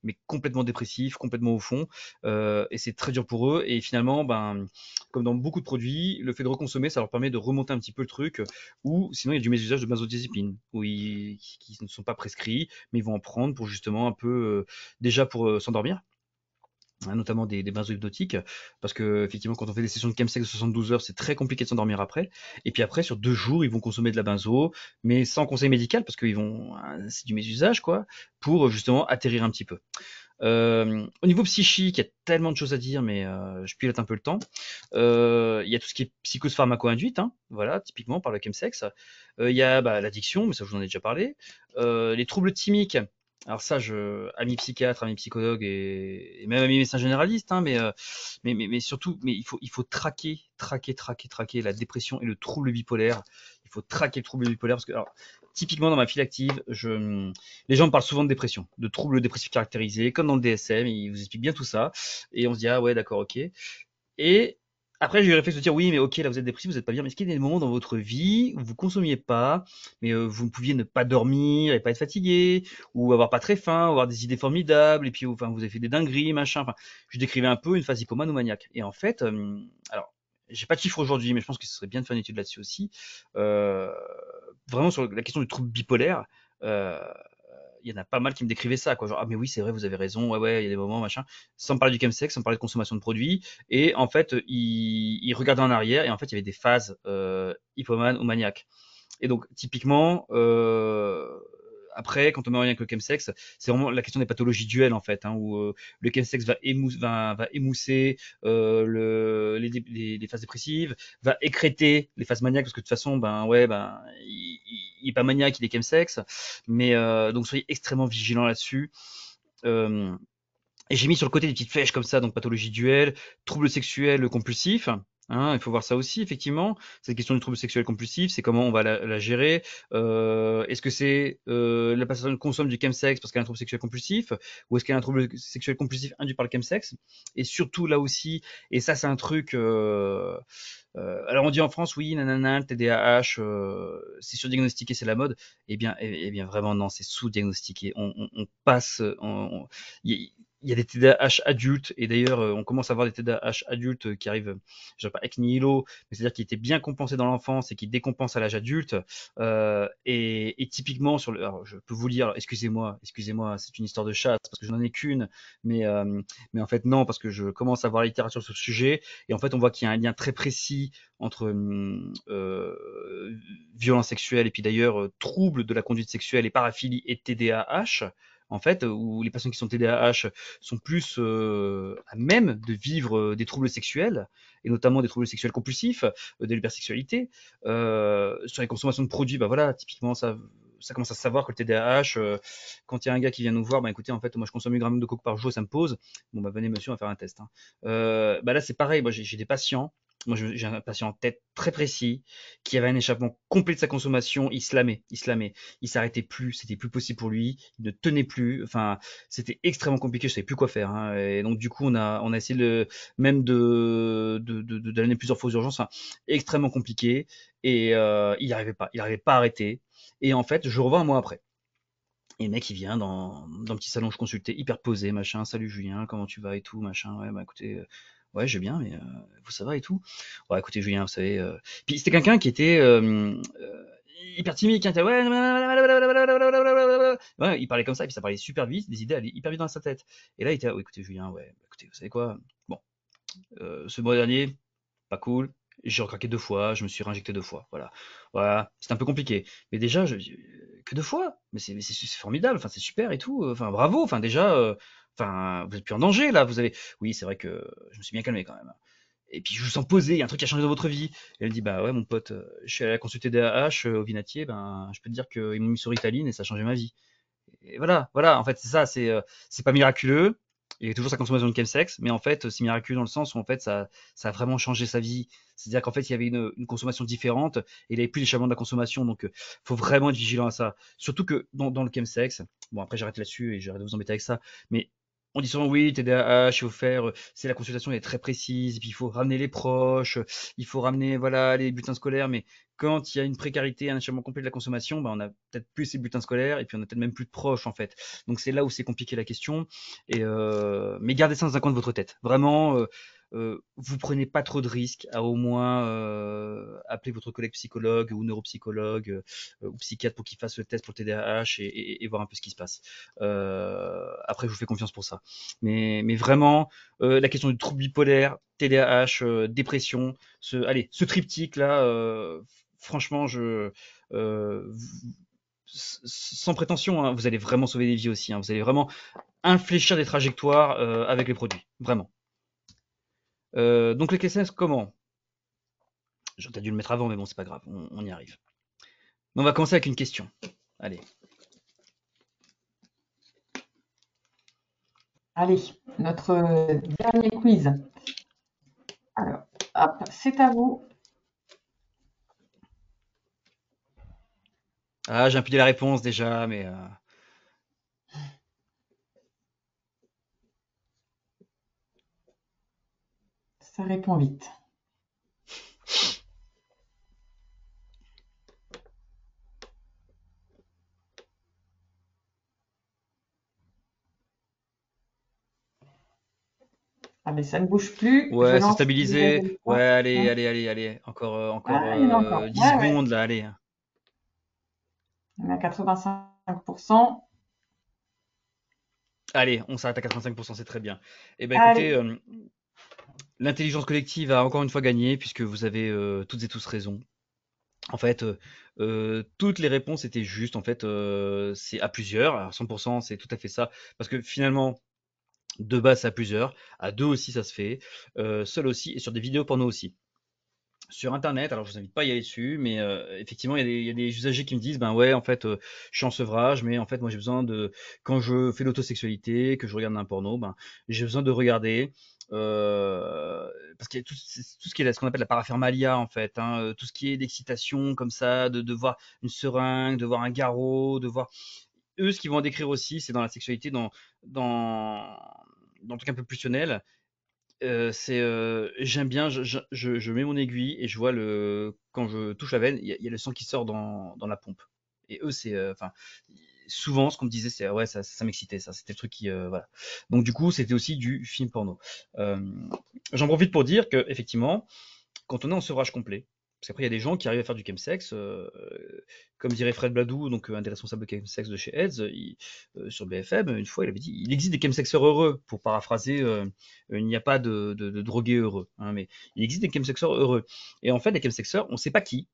[SPEAKER 2] mais complètement dépressif, complètement au fond, et c'est très dur pour eux. Et finalement, ben, comme dans beaucoup de produits, le fait de reconsommer, ça leur permet de remonter un petit peu le truc. Ou sinon, il y a du mésusage de benzodiazépines, qui ne sont pas prescrits, mais ils vont en prendre pour justement un peu, déjà pour s'endormir, hein, notamment des benzohypnotiques, parce que effectivement, quand on fait des sessions de chemsex de 72 heures, c'est très compliqué de s'endormir après. Et puis après, sur 2 jours, ils vont consommer de la benzo, mais sans conseil médical, parce qu'ils vont, c'est du mésusage, quoi, pour justement atterrir un petit peu. Au niveau psychique, il y a tellement de choses à dire, mais je pilote un peu le temps. Il y a tout ce qui est psychose pharmaco-induite, hein, voilà, typiquement par le chemsex. Il y a l'addiction, mais ça je vous en ai déjà parlé. Les troubles thymiques. Alors ça, ami psychiatre, ami psychologue et même ami médecin généraliste, hein, mais surtout, mais il faut traquer la dépression et le trouble bipolaire. Il faut traquer le trouble bipolaire parce que, alors, typiquement dans ma file active, les gens me parlent souvent de dépression, de troubles dépressifs caractérisés, comme dans le DSM, ils vous expliquent bien tout ça. Et on se dit, ah ouais, d'accord, ok. Et après, j'ai eu le réflexe de dire, oui, mais ok, là vous êtes dépressif, vous n'êtes pas bien, mais est-ce qu'il y a des moments dans votre vie où vous consommiez pas, mais vous ne pouviez ne pas dormir et pas être fatigué, ou avoir pas très faim, ou avoir des idées formidables, et puis enfin, vous avez fait des dingueries, machin. Enfin, je décrivais un peu une phase hypomane ou maniaque. Et en fait, alors, j'ai pas de chiffres aujourd'hui, mais je pense que ce serait bien de faire une étude là-dessus aussi. Euh, Vraiment sur la question du trouble bipolaire, euh, il y en a pas mal qui me décrivaient ça, quoi. Genre, ah, mais oui, c'est vrai, vous avez raison, ouais, il y a des moments, machin. Sans parler du chemsex, sans parler de consommation de produits. Et en fait, il regardait en arrière, et en fait, il y avait des phases hypomane ou maniaque. Et donc, typiquement, après, quand on met en lien avec le chemsex, c'est vraiment la question des pathologies duelles, en fait, hein, où le chemsex va émousser les phases dépressives, va écréter les phases maniaques, parce que de toute façon, il est pas maniaque, il est chemsex. Mais donc, soyez extrêmement vigilants là-dessus. Euh, et j'ai mis sur le côté des petites flèches comme ça, donc pathologie duel, troubles sexuels compulsifs. Hein, il faut voir ça aussi, effectivement. Cette question du trouble sexuel compulsif, c'est comment on va la gérer. Est-ce que c'est la personne consomme du chemsex parce qu'elle a un trouble sexuel compulsif, ou est-ce qu'elle a un trouble sexuel compulsif induit par le chemsex? Et surtout là aussi, et ça c'est un truc. Alors on dit en France, oui, nanana, le TDAH, c'est surdiagnostiqué, c'est la mode. Eh bien vraiment non, c'est sous-diagnostiqué. On passe, il y a des TDAH adultes, et d'ailleurs, on commence à avoir des TDAH adultes qui arrivent, je ne dirais pas ex nihilo, mais c'est-à-dire qui étaient bien compensés dans l'enfance et qui décompensent à l'âge adulte. Et typiquement, alors, je peux vous lire, alors, excusez-moi, c'est une histoire de chasse, parce que je n'en ai qu'une, mais en fait, non, parce que je commence à voir la littérature sur ce sujet, et en fait, on voit qu'il y a un lien très précis entre violence sexuelle et puis d'ailleurs troubles de la conduite sexuelle et paraphilie et TDAH, en fait, où les personnes qui sont TDAH sont plus à même de vivre des troubles sexuels, et notamment des troubles sexuels compulsifs, de l'hypersexualité. Sur les consommations de produits, bah voilà, typiquement ça commence à savoir que le TDAH, quand il y a un gars qui vient nous voir, bah écoutez, en fait, moi je consomme 1 gramme de coke par jour, ça me pose. Bon, bah venez monsieur, on va faire un test, hein. Bah là, c'est pareil, moi j'ai des patients. Moi, j'ai un patient en tête très précis qui avait un échappement complet de sa consommation. Il se il s'arrêtait plus, c'était plus possible pour lui, il ne tenait plus. Enfin, c'était extrêmement compliqué, je savais plus quoi faire, hein. Et donc, du coup, on a essayé même de l'amener plusieurs fois aux urgences. Enfin, extrêmement compliqué. Et il arrivait pas à arrêter. Et en fait, je revois un mois après. Et le mec, il vient dans le petit salon, je consultais, hyper posé, machin. Salut Julien, comment tu vas et tout, machin. Ouais, bah écoutez, ouais, je vais bien, mais vous, ça va et tout. Ouais, écoutez, Julien, vous savez. Puis c'était quelqu'un qui était hyper timide, qui était, ouais, ouais, il parlait comme ça, et puis ça parlait super vite, des idées allaient hyper vite dans sa tête. Et là, il était, ouais, écoutez, Julien, ouais, bah, écoutez, vous savez quoi? Bon, ce mois dernier, pas cool. J'ai recraqué 2 fois, je me suis réinjecté 2 fois. Voilà. Voilà. C'était un peu compliqué. Mais déjà, que 2 fois? Mais c'est formidable, enfin, c'est super et tout. Enfin, bravo. Enfin, déjà, enfin, vous êtes plus en danger là. Vous avez. Oui, c'est vrai que je me suis bien calmé quand même. Et puis je vous sens posé, il y a un truc qui a changé dans votre vie. Et elle me dit, bah ouais, mon pote, je suis allé consulter DAH au Vinatier, ben je peux te dire qu'ils m'ont mis sur Ritaline et ça a changé ma vie. Et voilà, en fait, c'est ça, c'est pas miraculeux. Il y a toujours sa consommation de chemsex, mais en fait, c'est miraculeux dans le sens où en fait, ça a vraiment changé sa vie. C'est-à-dire qu'en fait, il y avait une consommation différente et il n'avait plus l'échappement de la consommation. Donc, faut vraiment être vigilant à ça. Surtout que dans le chemsex, bon, après, j'arrête là-dessus et j'arrête de vous embêter avec ça, mais on dit souvent oui, TDAH, il faut faire, c'est la consultation est très précise, et puis il faut ramener les proches, il faut ramener voilà les bulletins scolaires, mais quand il y a une précarité, un échappement complet de la consommation, bah, on a peut-être plus ces bulletins scolaires et puis on a peut-être même plus de proches en fait. Donc c'est là où c'est compliqué la question. Mais gardez ça dans un coin de votre tête. Vraiment, vous prenez pas trop de risques à au moins appeler votre collègue psychologue ou neuropsychologue ou psychiatre pour qu'il fasse le test pour le TDAH et voir un peu ce qui se passe. Après, je vous fais confiance pour ça. Mais vraiment, la question du trouble bipolaire, TDAH, dépression, ce triptyque là, franchement, sans prétention, hein, vous allez vraiment sauver des vies aussi, hein. Vous allez vraiment infléchir des trajectoires avec les produits, vraiment. Donc les KSS, comment? J'aurais peut-être dû le mettre avant, mais bon, c'est pas grave, on y arrive. On va commencer avec une question. Allez.
[SPEAKER 1] Allez, notre dernier quiz. Alors, hop, c'est à vous.
[SPEAKER 2] Ah, j'ai imprimé la réponse déjà, mais
[SPEAKER 1] Ça répond vite. Allez, ça ne bouge plus. Je
[SPEAKER 2] ouais, c'est
[SPEAKER 1] lance les
[SPEAKER 2] stabilisé. Ouais,
[SPEAKER 1] résultats.
[SPEAKER 2] allez,
[SPEAKER 1] Hein.
[SPEAKER 2] allez, allez, allez. Encore
[SPEAKER 1] Ah, il y en a encore.
[SPEAKER 2] 10
[SPEAKER 1] Ouais, ouais.
[SPEAKER 2] secondes là, allez.
[SPEAKER 1] On est à 85%.
[SPEAKER 2] Allez, on s'arrête à 85%, c'est très bien. Eh ben écoutez,
[SPEAKER 1] Allez,
[SPEAKER 2] l'intelligence collective a encore une fois gagné, puisque vous avez toutes et tous raison. En fait, toutes les réponses étaient justes. En fait, c'est à plusieurs. Alors 100%, c'est tout à fait ça. Parce que finalement, de base, c'est à plusieurs. À deux aussi, ça se fait. Seul aussi, et sur des vidéos porno aussi. Sur internet, alors je vous invite pas à y aller dessus, mais effectivement, il y a des usagers qui me disent, ben ouais, en fait, je suis en sevrage, mais en fait, moi j'ai besoin de, quand je fais l'autosexualité, que je regarde un porno, ben j'ai besoin de regarder, parce qu'il y a tout ce qui est ce qu'on appelle la paraphernalia en fait, hein, tout ce qui est d'excitation comme ça, de voir une seringue, de voir un garrot, de voir eux, ce qu'ils vont en décrire aussi, c'est dans la sexualité, dans dans le truc un peu pulsionnel, c'est, j'aime bien, je mets mon aiguille et je vois le quand je touche la veine, il y a le sang qui sort dans la pompe et eux, c'est, enfin, souvent ce qu'on me disait, c'est: «Ouais, ça m'excitait ça, c'était le truc qui, voilà». Donc du coup, c'était aussi du film porno. J'en profite pour dire qu'effectivement, quand on est en sevrage complet, parce qu'après il y a des gens qui arrivent à faire du chemsex, comme dirait Fred Bladou, donc un des responsables de chemsex de chez Heads, sur BFM, une fois il avait dit: «Il existe des chemsexeurs heureux», pour paraphraser, il n'y a pas de drogués heureux, hein, mais il existe des chemsexeurs heureux. Et en fait, les chemsexeurs, on ne sait pas qui.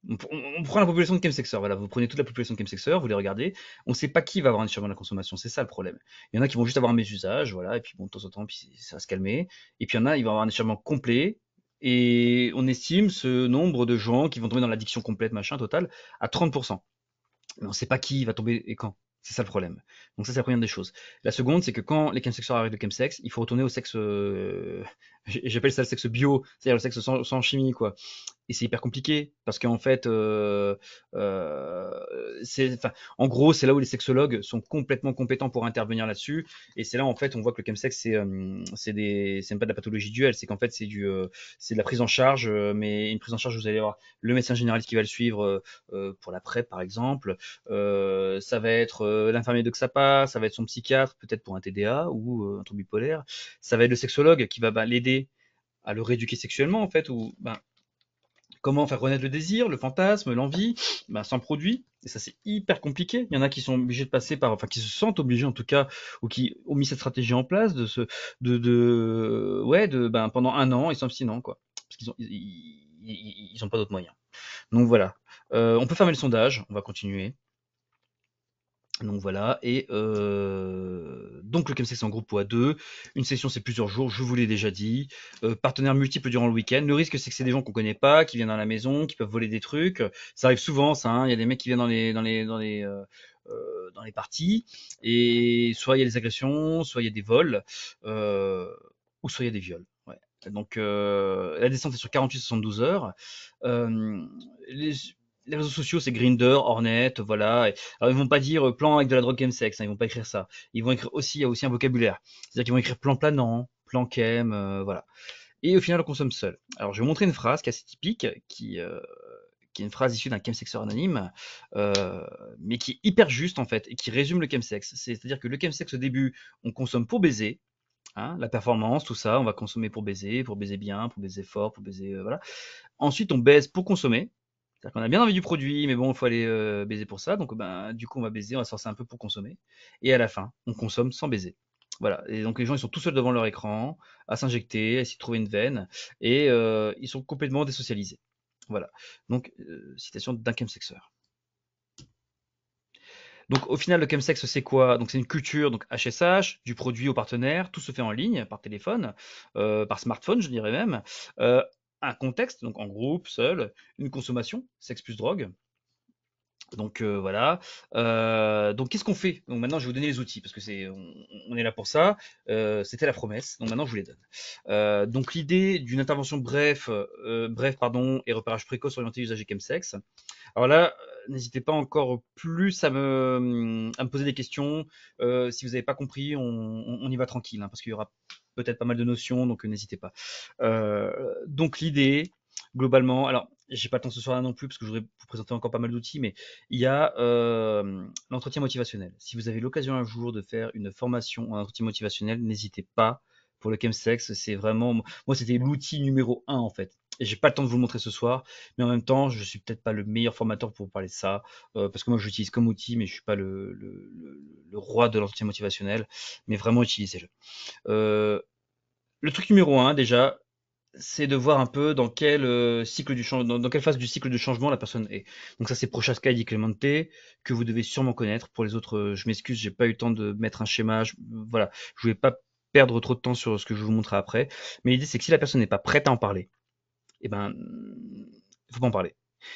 [SPEAKER 2] On prend la population de chemsexeurs, voilà, vous prenez toute la population de chemsexeurs, vous les regardez, on ne sait pas qui va avoir un déchirement de la consommation, c'est ça le problème. Il y en a qui vont juste avoir un mésusage, voilà, et puis bon, de temps en temps, puis ça va se calmer. Et puis il y en a, ils vont avoir un déchirement complet, et on estime ce nombre de gens qui vont tomber dans l'addiction complète, machin, total, à 30%. Mais on ne sait pas qui va tomber et quand. C'est ça le problème. Donc ça, c'est la première des choses. La seconde, c'est que quand les chemsexeurs arrêtent le chemsex, il faut retourner au sexe, j'appelle ça le sexe bio, c'est-à-dire le sexe sans chimie, quoi. Et c'est hyper compliqué parce qu'en fait, enfin, en gros, c'est là où les sexologues sont complètement compétents pour intervenir là-dessus. Et c'est là, en fait, on voit que le chemsex, c'est même pas de la pathologie duelle, c'est qu'en fait, c'est de la prise en charge, mais une prise en charge, vous allez avoir le médecin généraliste qui va le suivre pour la PrEP, par exemple. Ça va être l'infirmier de XAPA, ça va être son psychiatre, peut-être pour un TDA ou un trouble bipolaire. Ça va être le sexologue qui va l'aider à le rééduquer sexuellement, en fait, ou ben, comment faire renaître le désir, le fantasme, l'envie, ben, sans produit. Et ça, c'est hyper compliqué. Il y en a qui sont obligés de passer par, enfin, qui se sentent obligés en tout cas, ou qui ont mis cette stratégie en place ouais, ben, pendant un an, ils sont abstinents, quoi. Parce ils ont pas d'autres moyens. Donc voilà. On peut fermer le sondage. On va continuer. Donc voilà, et donc le chemsex en groupe ou à deux. Une session c'est plusieurs jours, je vous l'ai déjà dit. Partenaires multiples durant le week-end. Le risque c'est que c'est des gens qu'on connaît pas, qui viennent dans la maison, qui peuvent voler des trucs. Ça arrive souvent, ça, hein. Il y a des mecs qui viennent dans les parties, et soit il y a des agressions, soit il y a des vols, ou soit il y a des viols. Ouais. Donc la descente est sur 48-72 heures. Euh, les, les réseaux sociaux, c'est Grindr, Hornet, voilà. Alors, ils vont pas dire plan avec de la drogue chemsex, hein, ils vont pas écrire ça. Ils vont écrire aussi, il y a aussi un vocabulaire. C'est-à-dire qu'ils vont écrire plan planant, plan chem, voilà. Et au final, on consomme seul. Alors, je vais vous montrer une phrase qui est assez typique, qui est une phrase issue d'un chemsexeur anonyme, mais qui est hyper juste en fait, et qui résume le chemsex. C'est-à-dire que le chemsex au début, on consomme pour baiser, hein, la performance, tout ça, on va consommer pour baiser bien, pour baiser fort, pour baiser, voilà. Ensuite, on baise pour consommer. C'est-à-dire qu'on a bien envie du produit, mais bon, il faut aller baiser pour ça. Donc, ben, du coup, on va baiser, on va se forcer un peu pour consommer. Et à la fin, on consomme sans baiser. Voilà. Et donc, les gens, ils sont tout seuls devant leur écran, à s'injecter, à essayer de trouver une veine. Et ils sont complètement désocialisés. Voilà. Donc, citation d'un chemsexeur. Donc au final, le chemsex, c'est quoi? Donc c'est une culture, donc HSH, du produit au partenaire, tout se fait en ligne, par téléphone, par smartphone, je dirais même. Euh, un contexte, donc en groupe, seul, une consommation, sexe plus drogue. Donc voilà. Donc qu'est-ce qu'on fait? Donc maintenant, je vais vous donner les outils parce que on est là pour ça. C'était la promesse. Donc maintenant, je vous les donne. Donc l'idée d'une intervention bref, pardon, et repérage précoce orienté usage et chemsex. Alors là, n'hésitez pas encore plus à me poser des questions. Si vous n'avez pas compris, on y va tranquille, hein, parce qu'il y aura peut-être pas mal de notions, donc n'hésitez pas. Donc l'idée, globalement, alors j'ai pas le temps ce soir-là non plus, parce que je voudrais vous présenter encore pas mal d'outils, mais il y a l'entretien motivationnel. Si vous avez l'occasion un jour de faire une formation en entretien motivationnel, n'hésitez pas. Pour le chemsex, c'est vraiment, moi c'était l'outil numéro un en fait. Et j'ai pas le temps de vous le montrer ce soir, mais en même temps, je suis peut-être pas le meilleur formateur pour vous parler de ça, parce que moi, je l'utilise comme outil, mais je suis pas le roi de l'entretien motivationnel, mais vraiment utilisez-le. Le truc numéro un, déjà, c'est de voir un peu dans quel cycle du dans quelle phase du cycle de changement la personne est. Donc ça, c'est Prochaska et Di Clemente, que vous devez sûrement connaître. Pour les autres, je m'excuse, j'ai pas eu le temps de mettre un schéma. Voilà, je voulais pas perdre trop de temps sur ce que je vais vous montrer après. Mais l'idée, c'est que si la personne n'est pas prête à en parler, eh ben, faut pas en parler.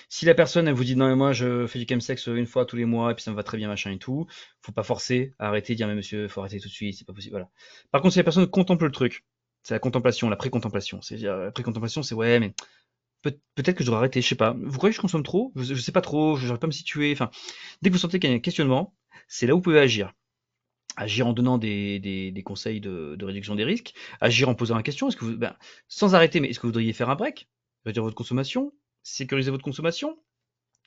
[SPEAKER 2] Si la personne, elle vous dit non, mais moi, je fais du chemsex une fois tous les mois, et puis ça me va très bien, machin et tout, faut pas forcer à arrêter, dire, mais monsieur, faut arrêter tout de suite, c'est pas possible, voilà. Par contre, si la personne contemple le truc, c'est la contemplation, la pré-contemplation. C'est-à-dire, la pré-contemplation, c'est ouais, mais peut-être que je dois arrêter, je sais pas. Vous croyez que je consomme trop? Je sais pas trop, je n'arrive pas à me situer. Enfin, dès que vous sentez qu'il y a un questionnement, c'est là où vous pouvez agir. Agir en donnant des conseils de réduction des risques, agir en posant la question, est-ce que vous, ben, sans arrêter, mais est-ce que vous voudriez faire un break, réduire votre consommation, sécuriser votre consommation,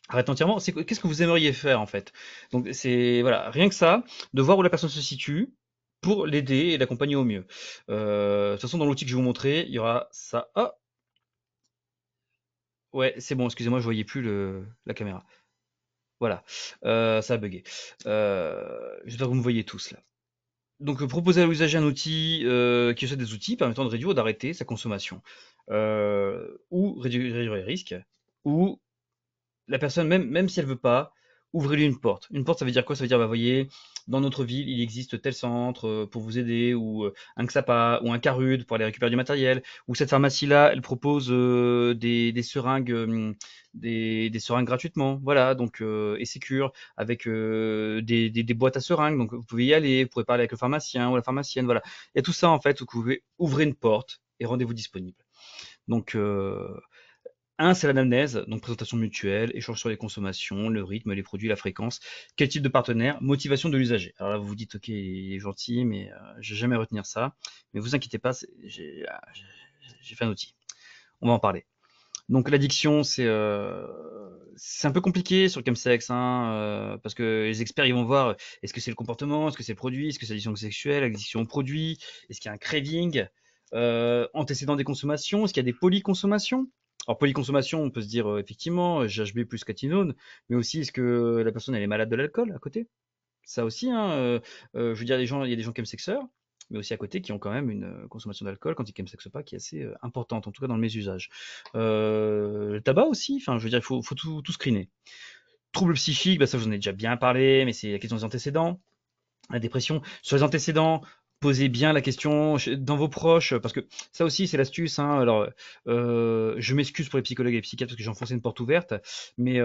[SPEAKER 2] arrêter entièrement, qu'est-ce que vous aimeriez faire en fait? Donc c'est voilà, rien que ça, de voir où la personne se situe pour l'aider et l'accompagner au mieux. De toute façon, dans l'outil que je vais vous montrer, il y aura ça. Ah, ouais, c'est bon, excusez-moi, je voyais plus la caméra. Voilà, ça a bugué. J'espère que vous me voyez tous là. Donc, proposer à l'usager un outil qui possède des outils permettant de réduire ou d'arrêter sa consommation, ou réduire les risques, ou la personne, même si elle veut pas, ouvrez-lui une porte. Une porte, ça veut dire quoi? Ça veut dire, bah, voyez, dans notre ville, il existe tel centre pour vous aider, ou un XAPA, ou un CARUD pour aller récupérer du matériel, ou cette pharmacie-là, elle propose des seringues, des seringues gratuitement, voilà, donc et sécure, avec des boîtes à seringues, donc vous pouvez y aller, vous pouvez parler avec le pharmacien ou la pharmacienne, voilà. Il y a tout ça en fait, où vous pouvez ouvrir une porte et rendez-vous disponible. Donc, un, c'est l'anamnèse, donc présentation mutuelle, échange sur les consommations, le rythme, les produits, la fréquence, quel type de partenaire, motivation de l'usager. Alors là, vous vous dites, ok, il est gentil, mais je vais jamais retenir ça. Mais vous inquiétez pas, j'ai fait un outil. On va en parler. Donc l'addiction, c'est un peu compliqué sur le chemsex, hein, parce que les experts ils vont voir, est-ce que c'est le comportement, est-ce que c'est le produit, est-ce que c'est l'addiction sexuelle, l'addiction au produit, est-ce qu'il y a un craving, antécédent des consommations, est-ce qu'il y a des polyconsommations? Alors polyconsommation, on peut se dire effectivement GHB plus catinone, mais aussi est-ce que la personne elle est malade de l'alcool à côté? Ça aussi, hein, je veux dire, il y a des gens qui aiment sexeurs, mais aussi à côté qui ont quand même une consommation d'alcool quand ils aiment sexe pas qui est assez importante, en tout cas dans le mésusage. Le tabac aussi, enfin, je veux dire, faut tout screener. Troubles psychiques, bah ça j'en ai déjà bien parlé, mais c'est la question des antécédents, la dépression. Sur les antécédents, posez bien la question dans vos proches, parce que ça aussi c'est l'astuce. Hein. Alors, je m'excuse pour les psychologues et les psychiatres parce que j'ai enfoncé une porte ouverte, mais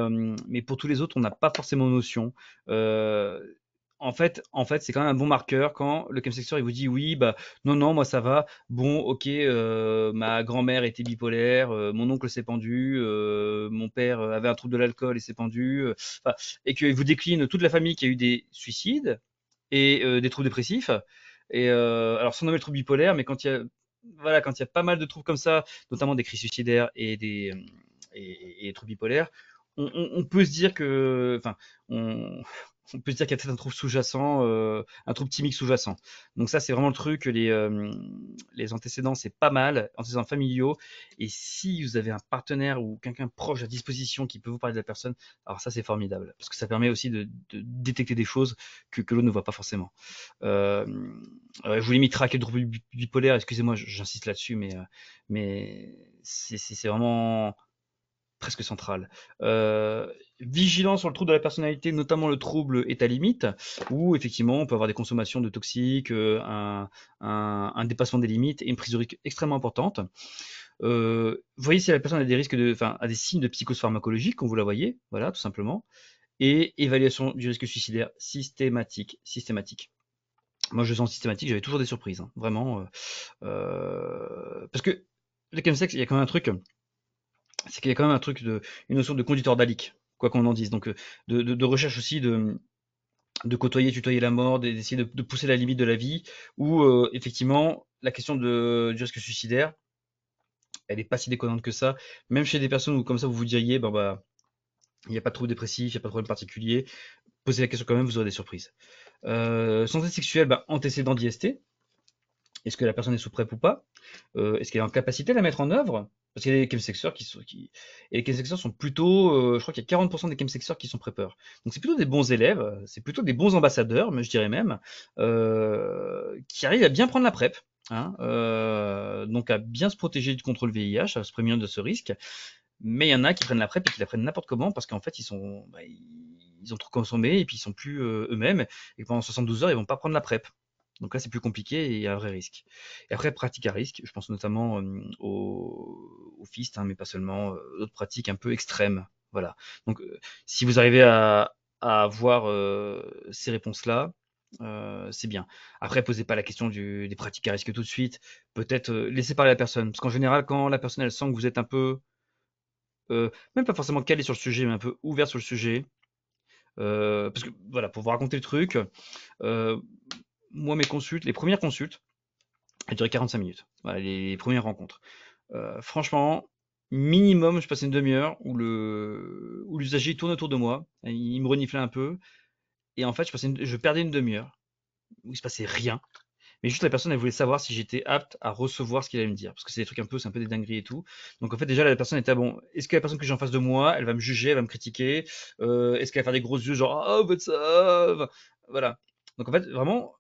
[SPEAKER 2] pour tous les autres, on n'a pas forcément notion. Euh, en fait, c'est quand même un bon marqueur quand le chemsexeur il vous dit oui, bah non, non, moi ça va. Bon, ok, ma grand-mère était bipolaire, mon oncle s'est pendu, mon père avait un trouble de l'alcool et s'est pendu, enfin, et qu'il vous décline toute la famille qui a eu des suicides et des troubles dépressifs. Et alors sans nommer le trouble bipolaire, mais quand il y a voilà, quand il y a pas mal de troubles comme ça, notamment des crises suicidaires et des troubles bipolaires, on peut se dire que, enfin, on, on peut se dire qu'il y a peut-être un trouble sous-jacent, un trouble thymique sous-jacent. Donc ça, c'est vraiment le truc. Les antécédents, c'est pas mal, antécédents familiaux. Et si vous avez un partenaire ou quelqu'un proche à disposition qui peut vous parler de la personne, alors ça, c'est formidable, parce que ça permet aussi de détecter des choses que l'autre ne voit pas forcément. Euh, je vous limite traquer le trouble bipolaire, excusez-moi, j'insiste là-dessus, mais c'est vraiment presque central. Vigilant sur le trouble de la personnalité, notamment le trouble état limite, où effectivement on peut avoir des consommations de toxiques, un dépassement des limites et une prise de risque extrêmement importante. Vous voyez si la personne a des risques a des signes de psychose pharmacologique, quand vous la voyez, voilà, tout simplement. Et évaluation du risque suicidaire systématique. Moi, je sens systématique, j'avais toujours des surprises, hein, vraiment. Parce que le chemsex, il y a quand même un truc, c'est qu'il y a quand même une notion de conducteur d'alic, quoi qu'on en dise. Donc, de recherche aussi de côtoyer, tutoyer la mort, d'essayer de pousser la limite de la vie, où effectivement, la question du risque suicidaire, elle n'est pas si déconnante que ça. Même chez des personnes où, comme ça, vous vous diriez, il n'y a pas de trouble dépressif, il n'y a pas de problème particulier, posez la question quand même, vous aurez des surprises. Santé sexuelle, antécédent d'IST. Est-ce que la personne est sous PrEP ou pas? Est-ce qu'elle est en capacité de la mettre en œuvre? Parce qu'il y a des chemsexeurs et les chemsexeurs sont plutôt, je crois qu'il y a 40% des chemsexeurs qui sont prepeurs. Donc c'est plutôt des bons élèves, c'est plutôt des bons ambassadeurs, mais je dirais même, qui arrivent à bien prendre la PrEP, hein, donc à bien se protéger contre le VIH, à se prémunir de ce risque. Mais il y en a qui prennent la PrEP et qui la prennent n'importe comment parce qu'en fait ils ont trop consommé et puis ils sont plus eux-mêmes et pendant 72 heures ils vont pas prendre la PrEP. Donc là c'est plus compliqué et il y a un vrai risque. Et après pratique à risque, je pense notamment au FIST, hein, mais pas seulement, d'autres pratiques un peu extrêmes. Voilà. Donc si vous arrivez à avoir ces réponses-là, c'est bien. Après, posez pas la question des pratiques à risque tout de suite. Peut-être laissez parler la personne. Parce qu'en général, quand la personne elle sent que vous êtes un peu même pas forcément calé sur le sujet, mais un peu ouvert sur le sujet. Parce que voilà, pour vous raconter le truc, euh, moi les premières consultes, elles duraient 45 minutes. Voilà, les premières rencontres. Franchement, minimum, je passais une demi-heure où l'usager tourne autour de moi, il me reniflait un peu, et en fait, je perdais une demi-heure où il se passait rien. Mais juste la personne, elle voulait savoir si j'étais apte à recevoir ce qu'il allait me dire. Parce que c'est un peu des dingueries et tout. Donc en fait, déjà, la personne était, bon, est-ce que la personne que j'ai en face de moi, elle va me juger, elle va me critiquer est-ce qu'elle va faire des gros yeux, genre, oh, votre ça voilà. Donc en fait, vraiment,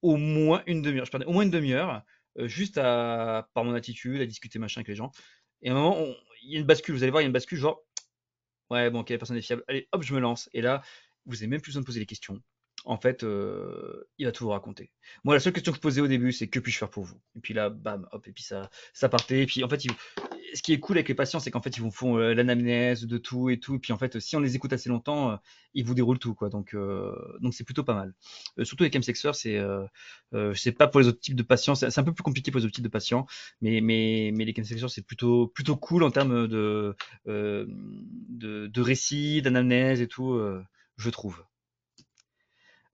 [SPEAKER 2] au moins une demi-heure. Je perdais au moins une demi-heure, juste par mon attitude, à discuter machin avec les gens. Et à un moment, il y a une bascule, vous allez voir, il y a une bascule, genre, ouais, bon, ok, la personne est fiable. Allez, hop, je me lance. Et là, vous n'avez même plus besoin de poser les questions. En fait, il va tout vous raconter. Moi, la seule question que je posais au début, c'est que puis-je faire pour vous? Et puis là, bam, hop, et puis ça partait. Et puis en fait, ce qui est cool avec les patients, c'est qu'en fait, ils vous font l'anamnèse de tout et tout. Et puis en fait, si on les écoute assez longtemps, ils vous déroulent tout, quoi. Donc c'est plutôt pas mal. Surtout les chemsexeurs, je sais pas pour les autres types de patients, c'est un peu plus compliqué pour les autres types de patients, mais les chemsexeurs, c'est plutôt cool en termes de récits, d'anamnèse et tout, je trouve.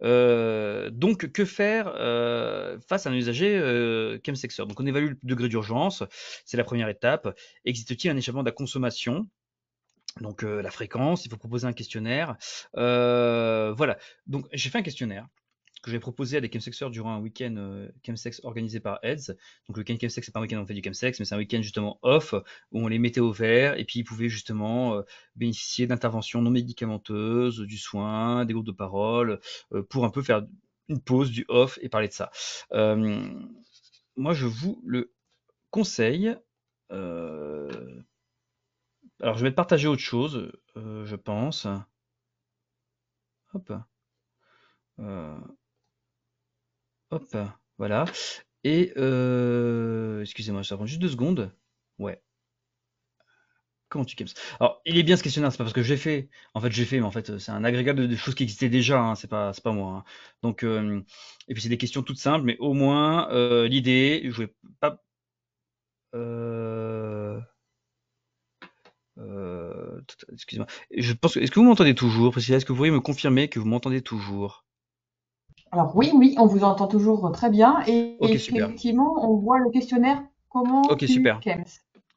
[SPEAKER 2] Donc, que faire face à un usager chemsexeur? Donc, on évalue le degré d'urgence, c'est la première étape. Existe-t-il un échappement de la consommation? Donc, la fréquence, il faut proposer un questionnaire. Voilà. Donc, j'ai fait un questionnaire que j'ai proposé à des chemsexeurs durant un week-end chemsex organisé par AIDS. Donc le week-end chemsex, c'est pas un week-end où on fait du chemsex, mais c'est un week-end justement off où on les mettait au vert et puis ils pouvaient justement bénéficier d'interventions non médicamenteuses, du soin, des groupes de parole, pour un peu faire une pause du off et parler de ça. Euh, Moi, je vous le conseille. Euh, alors, je vais te partager autre chose, je pense. Hop, euh, hop, voilà. Et excusez-moi, ça prend juste 2 secondes. Ouais, comment tu captes? Alors, il est bien ce questionnaire, c'est pas parce que j'ai fait. En fait, j'ai fait, mais en fait, c'est un agrégat de choses qui existaient déjà, hein, c'est pas moi, hein. Donc, et puis c'est des questions toutes simples, mais au moins, l'idée, je voulais pas. Euh, Excusez-moi. Je pense est-ce que vous m'entendez toujours, Priscilla? Est-ce que vous pourriez me confirmer que vous m'entendez toujours?
[SPEAKER 1] Alors oui, oui, on vous entend toujours très bien et
[SPEAKER 2] Ok, super.
[SPEAKER 1] effectivement, on voit le questionnaire comment
[SPEAKER 2] Ok,
[SPEAKER 1] tu
[SPEAKER 2] super.
[SPEAKER 1] KEMS.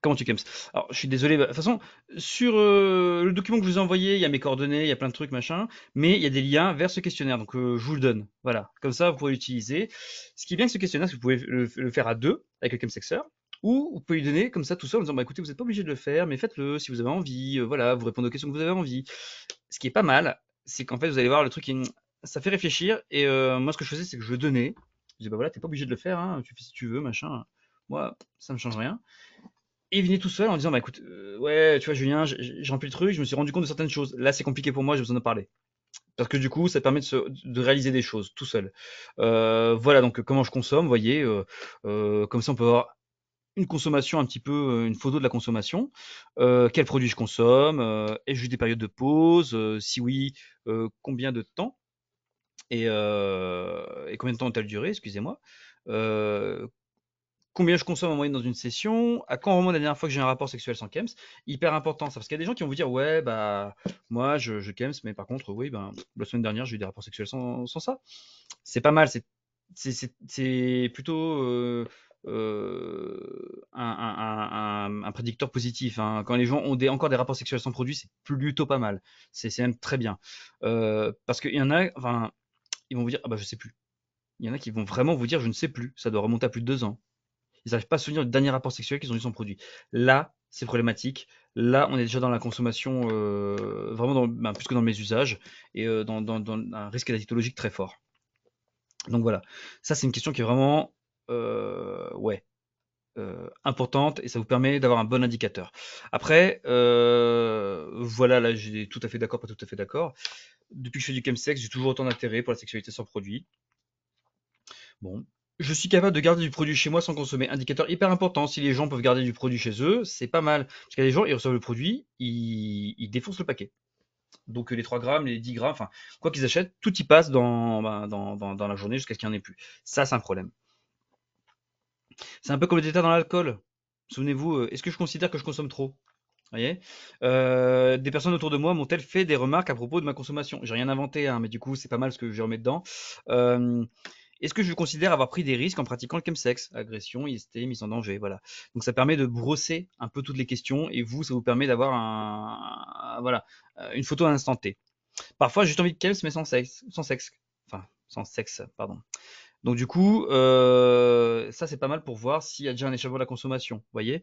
[SPEAKER 2] Comment tu KEMS? Alors, je suis désolé, de toute façon, sur le document que je vous ai envoyé, il y a mes coordonnées, il y a plein de trucs, machin, mais il y a des liens vers ce questionnaire, donc je vous le donne. Voilà, comme ça, vous pourrez l'utiliser. Ce qui est bien avec ce questionnaire, c'est que vous pouvez le faire à deux, avec le chemsexer, ou vous pouvez lui donner comme ça tout seul en disant, bah écoutez, vous n'êtes pas obligé de le faire, mais faites-le si vous avez envie, voilà, vous répondez aux questions que vous avez envie. Ce qui est pas mal, c'est qu'en fait, vous allez voir, ça fait réfléchir, et moi, ce que je faisais, c'est que je le donnais. Je disais, bah voilà, t'es pas obligé de le faire, hein, tu fais si tu veux, machin. Moi, ça me change rien. Et il venait tout seul en disant, bah écoute, ouais, tu vois, Julien, j'ai rempli le truc, je me suis rendu compte de certaines choses. Là, c'est compliqué pour moi, j'ai besoin de parler. Parce que du coup, ça permet de réaliser des choses tout seul. Voilà, donc comment je consomme, vous voyez, comme ça on peut avoir une consommation un petit peu, une photo de la consommation. Quels produits je consomme, ai-je eu des périodes de pause, si oui, combien de temps et combien de temps ont-elles duré, excusez-moi. Euh, Combien je consomme en moyenne dans une session, à quand remonte la dernière fois que j'ai un rapport sexuel sans KEMS, hyper important ça, parce qu'il y a des gens qui vont vous dire ouais bah moi je KEMS, mais par contre oui ben la semaine dernière j'ai eu des rapports sexuels sans ça. C'est pas mal, c'est plutôt un prédicteur positif, hein. Quand les gens ont encore des rapports sexuels sans produit, c'est plutôt pas mal. C'est même très bien. Parce qu'il y en a, enfin, ils vont vous dire ah bah je sais plus. Il y en a qui vont vraiment vous dire je ne sais plus. Ça doit remonter à plus de 2 ans. Ils n'arrivent pas à se souvenir du dernier rapport sexuel qu'ils ont eu sans produit. Là, c'est problématique. Là, on est déjà dans la consommation, vraiment plus que dans mes usages, et dans un risque addictologique très fort. Donc voilà, ça c'est une question qui est vraiment ouais, importante et ça vous permet d'avoir un bon indicateur. Après, voilà, là j'ai tout à fait d'accord, pas tout à fait d'accord. Depuis que je fais du chemsex, j'ai toujours autant d'intérêt pour la sexualité sans produit. Bon, je suis capable de garder du produit chez moi sans consommer. Indicateur hyper important. Si les gens peuvent garder du produit chez eux, c'est pas mal. Parce qu'il y a des gens, ils reçoivent le produit, ils défoncent le paquet. Donc les 3 grammes, les 10 grammes, enfin, quoi qu'ils achètent, tout y passe dans la journée jusqu'à ce qu'il n'y en ait plus. Ça, c'est un problème. C'est un peu comme le détail dans l'alcool. Souvenez-vous, est-ce que je considère que je consomme trop? Vous voyez. Des personnes autour de moi m'ont-elles fait des remarques à propos de ma consommation? J'ai rien inventé, hein, mais du coup, c'est pas mal ce que je remets dedans. Euh, Est-ce que je considère avoir pris des risques en pratiquant le chemsex? Agression, IST, mise en danger, voilà. Donc ça permet de brosser un peu toutes les questions et vous, ça vous permet d'avoir voilà, une photo à l'instant T. Parfois, j'ai juste envie de kems, mais sans sexe. Enfin, sans sexe, pardon. Donc du coup, ça c'est pas mal pour voir s'il y a déjà un échappement de la consommation. Vous voyez,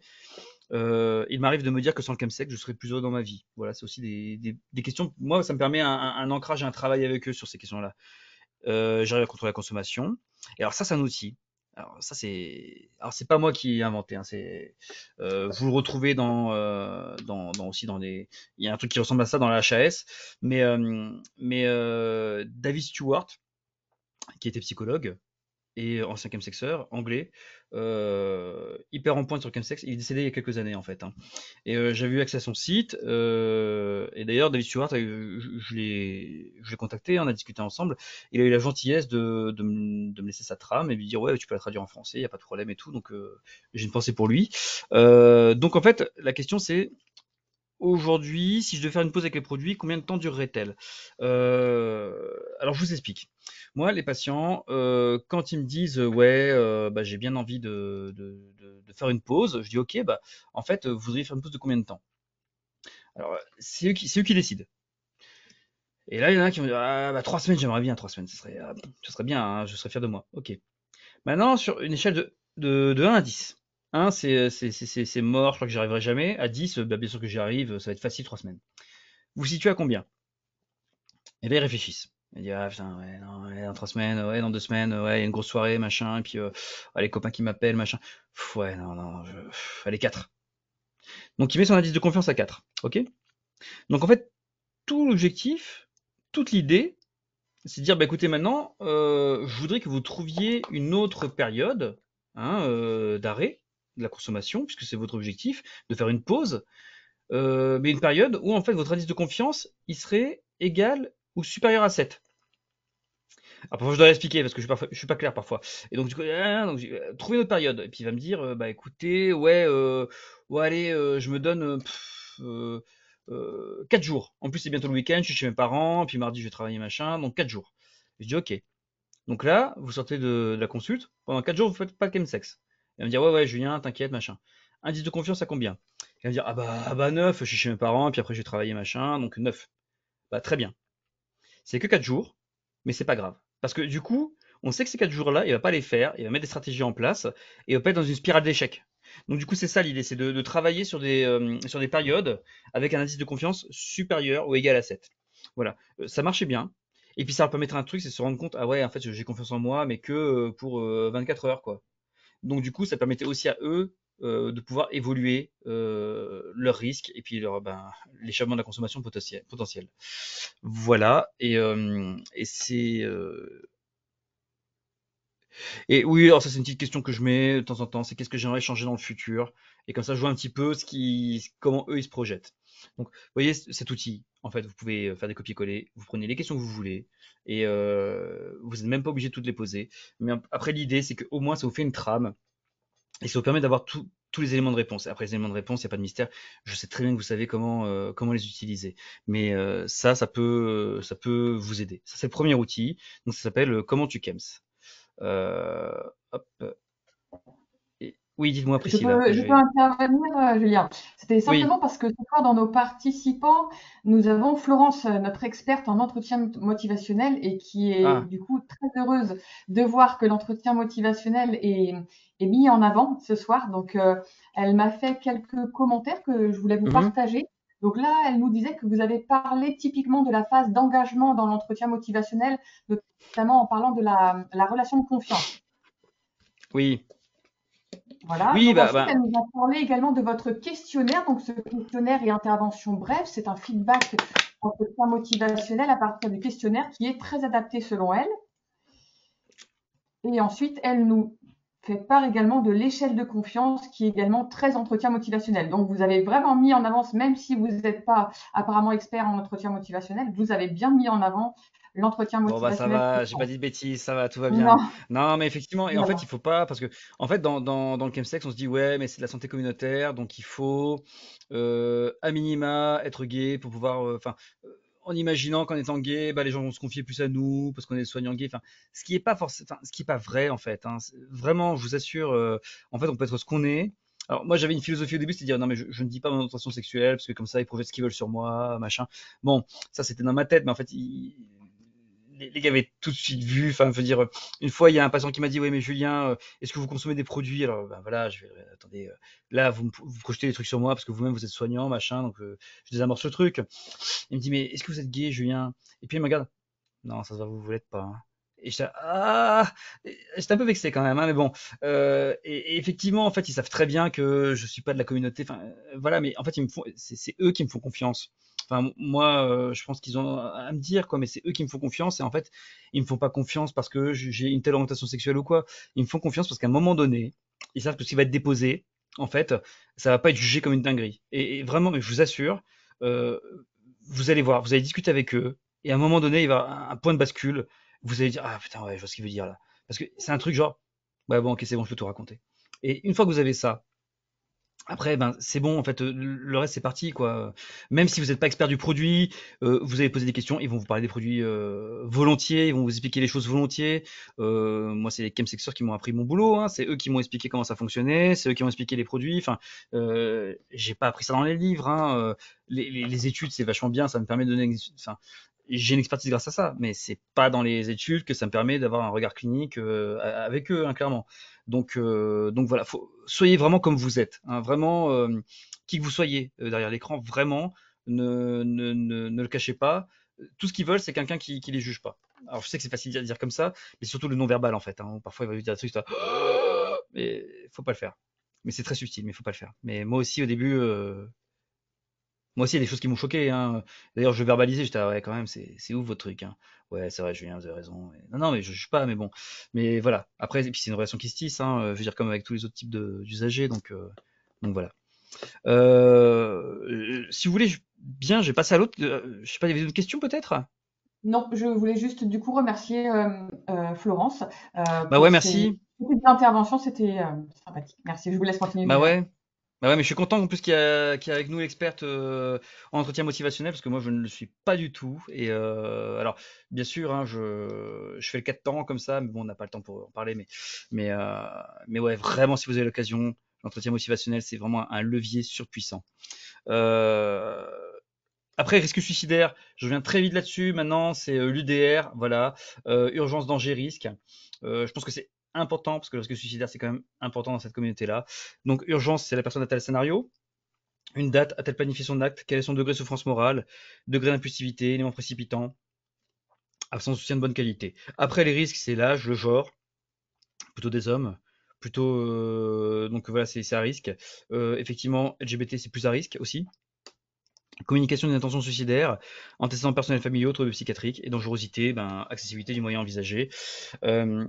[SPEAKER 2] il m'arrive de me dire que sans le chemsex, je serais plus heureux dans ma vie. Voilà, c'est aussi des questions. Moi, ça me permet un ancrage et un travail avec eux sur ces questions-là. J'arrive à contrôler la consommation. Et alors ça, c'est un outil. Alors c'est pas moi qui ai inventé, hein, vous le retrouvez aussi dans des, il y a un truc qui ressemble à ça dans la HAS, mais David Stewart, qui était psychologue, et ancien chemsexeur anglais, hyper en pointe sur le chemsex. Il est décédé il y a quelques années en fait, hein. Et j'avais eu accès à son site. Et d'ailleurs, David Stewart, je l'ai contacté, on a discuté ensemble. Il a eu la gentillesse de me laisser sa trame et lui dire ouais, tu peux la traduire en français, il n'y a pas de problème et tout. Donc j'ai une pensée pour lui. Donc en fait, la question c'est aujourd'hui, si je devais faire une pause avec les produits, combien de temps durerait-elle? Alors je vous explique. Moi, les patients, quand ils me disent ouais, bah, j'ai bien envie de faire une pause, je dis ok, bah en fait, vous voudriez faire une pause de combien de temps? Alors c'est eux qui décident. Et là, il y en a qui vont dire ah bah 3 semaines, j'aimerais bien 3 semaines, ce serait bien, hein, je serais fier de moi. Ok. Maintenant, sur une échelle de 1 à 10. 1, c'est mort, je crois que j'y arriverai jamais. À 10, bah, bien sûr que j'y arrive, ça va être facile 3 semaines. Vous vous situez à combien? Et là, ils réfléchissent. Ils disent, ah putain, ouais, non, ouais, dans 3 semaines, ouais, dans 2 semaines, ouais, il y a une grosse soirée, machin, et puis ah, les copains qui m'appellent, machin. Ouais, non, non, allez, 4. Donc, il met son indice de confiance à 4. Ok. Donc, en fait, tout l'objectif, toute l'idée, c'est de dire, bah écoutez, maintenant, je voudrais que vous trouviez une autre période, hein, d'arrêt de la consommation, puisque c'est votre objectif, de faire une pause, mais une période où, en fait, votre indice de confiance, il serait égal ou supérieur à 7. Alors parfois je dois l'expliquer parce que je suis pas clair parfois. Et donc du coup, trouver une autre période. Et puis il va me dire, bah écoutez, ouais, ouais allez, je me donne 4 jours. En plus c'est bientôt le week-end, je suis chez mes parents, puis mardi je vais travailler machin, donc 4 jours. Je dis ok. Donc là, vous sortez de la consulte, pendant 4 jours vous faites pas le chemsex. Il va me dire ouais ouais Julien, t'inquiète machin. Indice de confiance à combien? Il va me dire ah bah 9, je suis chez mes parents, puis après je vais travailler machin, donc 9. Bah très bien. C'est que 4 jours, mais c'est pas grave. Parce que du coup, on sait que ces 4 jours-là, il va pas les faire, il va mettre des stratégies en place, et il va pas être dans une spirale d'échecs. Donc du coup, c'est ça l'idée, c'est de travailler sur des périodes avec un indice de confiance supérieur ou égal à 7. Voilà. Ça marchait bien. Et puis ça leur permettra un truc, c'est de se rendre compte, ah ouais, en fait, j'ai confiance en moi, mais que pour 24 heures, quoi. Donc du coup, ça permettait aussi à eux de pouvoir évoluer leurs risques et puis l'échappement de la consommation potentielle. Voilà, et oui, alors ça c'est une petite question que je mets de temps en temps, c'est qu'est-ce que j'aimerais changer dans le futur? Et comme ça, je vois un petit peu comment eux ils se projettent. Donc, vous voyez cet outil, en fait, vous pouvez faire des copier-coller, vous prenez les questions que vous voulez, et vous n'êtes même pas obligé de toutes les poser. Mais après, l'idée, c'est qu'au moins, ça vous fait une trame, et ça vous permet d'avoir tous les éléments de réponse. Après, les éléments de réponse, il n'y a pas de mystère. Je sais très bien que vous savez comment les utiliser. Mais ça peut vous aider. Ça, c'est le premier outil. Donc, ça s'appelle Comment tu Kems. Hop. Oui, dites-moi Priscilla.
[SPEAKER 1] Je peux intervenir, Julien. C'était
[SPEAKER 2] Oui.
[SPEAKER 1] simplement parce que ce soir, dans nos participants, nous avons Florence, notre experte en entretien motivationnel et qui est
[SPEAKER 2] Ah.
[SPEAKER 1] du coup très heureuse de voir que l'entretien motivationnel est mis en avant ce soir. Donc, elle m'a fait quelques commentaires que je voulais vous
[SPEAKER 2] Mhm.
[SPEAKER 1] partager. Donc là, elle nous disait que vous avez parlé typiquement de la phase d'engagement dans l'entretien motivationnel, notamment en parlant de la relation de confiance.
[SPEAKER 2] Oui.
[SPEAKER 1] Voilà.
[SPEAKER 2] Oui,
[SPEAKER 1] Donc
[SPEAKER 2] bah,
[SPEAKER 1] ensuite,
[SPEAKER 2] bah.
[SPEAKER 1] elle nous a parlé également de votre questionnaire. Donc ce questionnaire et intervention brève, c'est un feedback entretien motivationnel à partir du questionnaire qui est très adapté selon elle. Et ensuite, elle nous fait part également de l'échelle de confiance qui est également très entretien motivationnel. Donc vous avez vraiment mis en avance, même si vous n'êtes pas apparemment expert en entretien motivationnel, vous avez bien mis en avant l'entretien
[SPEAKER 2] Bon, bah, ça
[SPEAKER 1] motivationnel ce
[SPEAKER 2] va, j'ai pas
[SPEAKER 1] soir.
[SPEAKER 2] dit de bêtises, ça va, tout va bien.
[SPEAKER 1] Non,
[SPEAKER 2] Non, mais effectivement, et en fait,
[SPEAKER 1] voilà.
[SPEAKER 2] il faut pas, parce que, en fait, dans le chemsex, on se dit, ouais, mais c'est de la santé communautaire, donc il faut, à minima, être gay pour pouvoir, en imaginant qu'en étant gay, bah, les gens vont se confier plus à nous, parce qu'on est soignants gays, ce qui est pas forcément, ce qui est pas vrai, en fait, hein. Vraiment, je vous assure, en fait, on peut être ce qu'on est. Alors, moi, j'avais une philosophie au début, c'est de dire, non, mais je ne dis pas mon orientation sexuelle, parce que comme ça, ils projettent ce qu'ils veulent sur moi, machin. Bon, ça, c'était dans ma tête, mais en fait, les gars avaient tout de suite vu. Enfin, je veux dire, une fois, il y a un patient qui m'a dit, oui, mais Julien, est-ce que vous consommez des produits? Alors, ben voilà, attendez, là, vous projetez des trucs sur moi parce que vous-même vous êtes soignant, machin, donc je désamorce le truc. Il me dit, mais est-ce que vous êtes gay, Julien? Et puis il me regarde, non, ça se voit, vous l'êtes pas, hein. Et j'étais un peu vexé quand même, hein, mais bon. Et effectivement, en fait, ils savent très bien que je suis pas de la communauté. Enfin, voilà, mais en fait, c'est eux qui me font confiance. Enfin, moi, je pense qu'ils ont à me dire, quoi, mais c'est eux qui me font confiance. Et en fait, ils me font pas confiance parce que j'ai une telle orientation sexuelle ou quoi. Ils me font confiance parce qu'à un moment donné, ils savent que ce qui va être déposé, en fait, ça va pas être jugé comme une dinguerie. Et vraiment, mais je vous assure, euh, vous allez voir, vous allez discuter avec eux, et à un moment donné, il va y avoir un point de bascule. Vous allez dire, ah putain, ouais, je vois ce qu'il veut dire là. Parce que c'est un truc genre, ouais, bon, ok, c'est bon, je peux tout raconter. Et une fois que vous avez ça, après, ben, c'est bon, en fait, le reste, c'est parti, quoi. Même si vous n'êtes pas expert du produit, vous allez poser des questions, ils vont vous parler des produits volontiers, ils vont vous expliquer les choses volontiers. Moi, c'est les chemsexeurs qui m'ont appris mon boulot, hein, c'est eux qui m'ont expliqué comment ça fonctionnait, c'est eux qui m'ont expliqué les produits. Enfin, j'ai pas appris ça dans les livres, hein. Les études, c'est vachement bien, ça me permet de donner. Enfin, j'ai une expertise grâce à ça, mais c'est pas dans les études que ça me permet d'avoir un regard clinique avec eux, hein, clairement. Donc voilà, soyez vraiment comme vous êtes, hein, vraiment, qui que vous soyez derrière l'écran, vraiment, ne le cachez pas. Tout ce qu'ils veulent, c'est quelqu'un qui les juge pas. Alors je sais que c'est facile à dire comme ça, mais surtout le non-verbal en fait, hein. Parfois il va lui dire des trucs, ça, mais faut pas le faire. Mais c'est très subtil, mais faut pas le faire. Mais moi aussi au début, moi aussi il y a des choses qui m'ont choqué, hein. D'ailleurs je verbalisais, j'étais ah ouais quand même, c'est ouf votre truc, hein. Ouais c'est vrai Julien, vous avez raison. Non non mais je juge pas, mais bon. Mais voilà. Après et puis c'est une relation qui se tisse, hein. Je veux dire comme avec tous les autres types d'usagers, donc voilà. Si vous voulez, bien, je vais passer à l'autre. Je sais pas, il y avait d'autres questions peut-être?
[SPEAKER 1] Non, je voulais juste du coup remercier Florence
[SPEAKER 2] Bah
[SPEAKER 1] pour
[SPEAKER 2] ouais,
[SPEAKER 1] ses
[SPEAKER 2] merci.
[SPEAKER 1] petites interventions, c'était sympathique. Merci, je vous laisse continuer,
[SPEAKER 2] Bah
[SPEAKER 1] Julien.
[SPEAKER 2] ouais. Bah ouais, mais je suis content en plus qu'il y a avec nous l'experte en entretien motivationnel parce que moi je ne le suis pas du tout. Et alors, bien sûr, hein, je fais le 4 temps comme ça, mais bon, on n'a pas le temps pour en parler. Mais, euh, mais ouais, vraiment, si vous avez l'occasion, l'entretien motivationnel, c'est vraiment un levier surpuissant. Euh, Après, risque suicidaire, je reviens très vite là-dessus. Maintenant, c'est l'UDR, voilà, urgence, danger, risque. Je pense que c'est important parce que le risque suicidaire, c'est quand même important dans cette communauté-là. Donc, urgence, c'est la personne à tel scénario. Une date, a-t-elle planifié son acte? Quel est son degré de souffrance morale? Degré d'impulsivité, élément précipitant, absence de soutien de bonne qualité. Après, les risques, c'est l'âge, le genre, plutôt des hommes, plutôt, donc voilà, c'est à risque. Effectivement, LGBT, c'est plus à risque aussi. Communication d'une intention suicidaire, antécédents personnels familiaux, troubles psychiatriques et dangerosité, ben, accessibilité du moyen envisagé. Euh,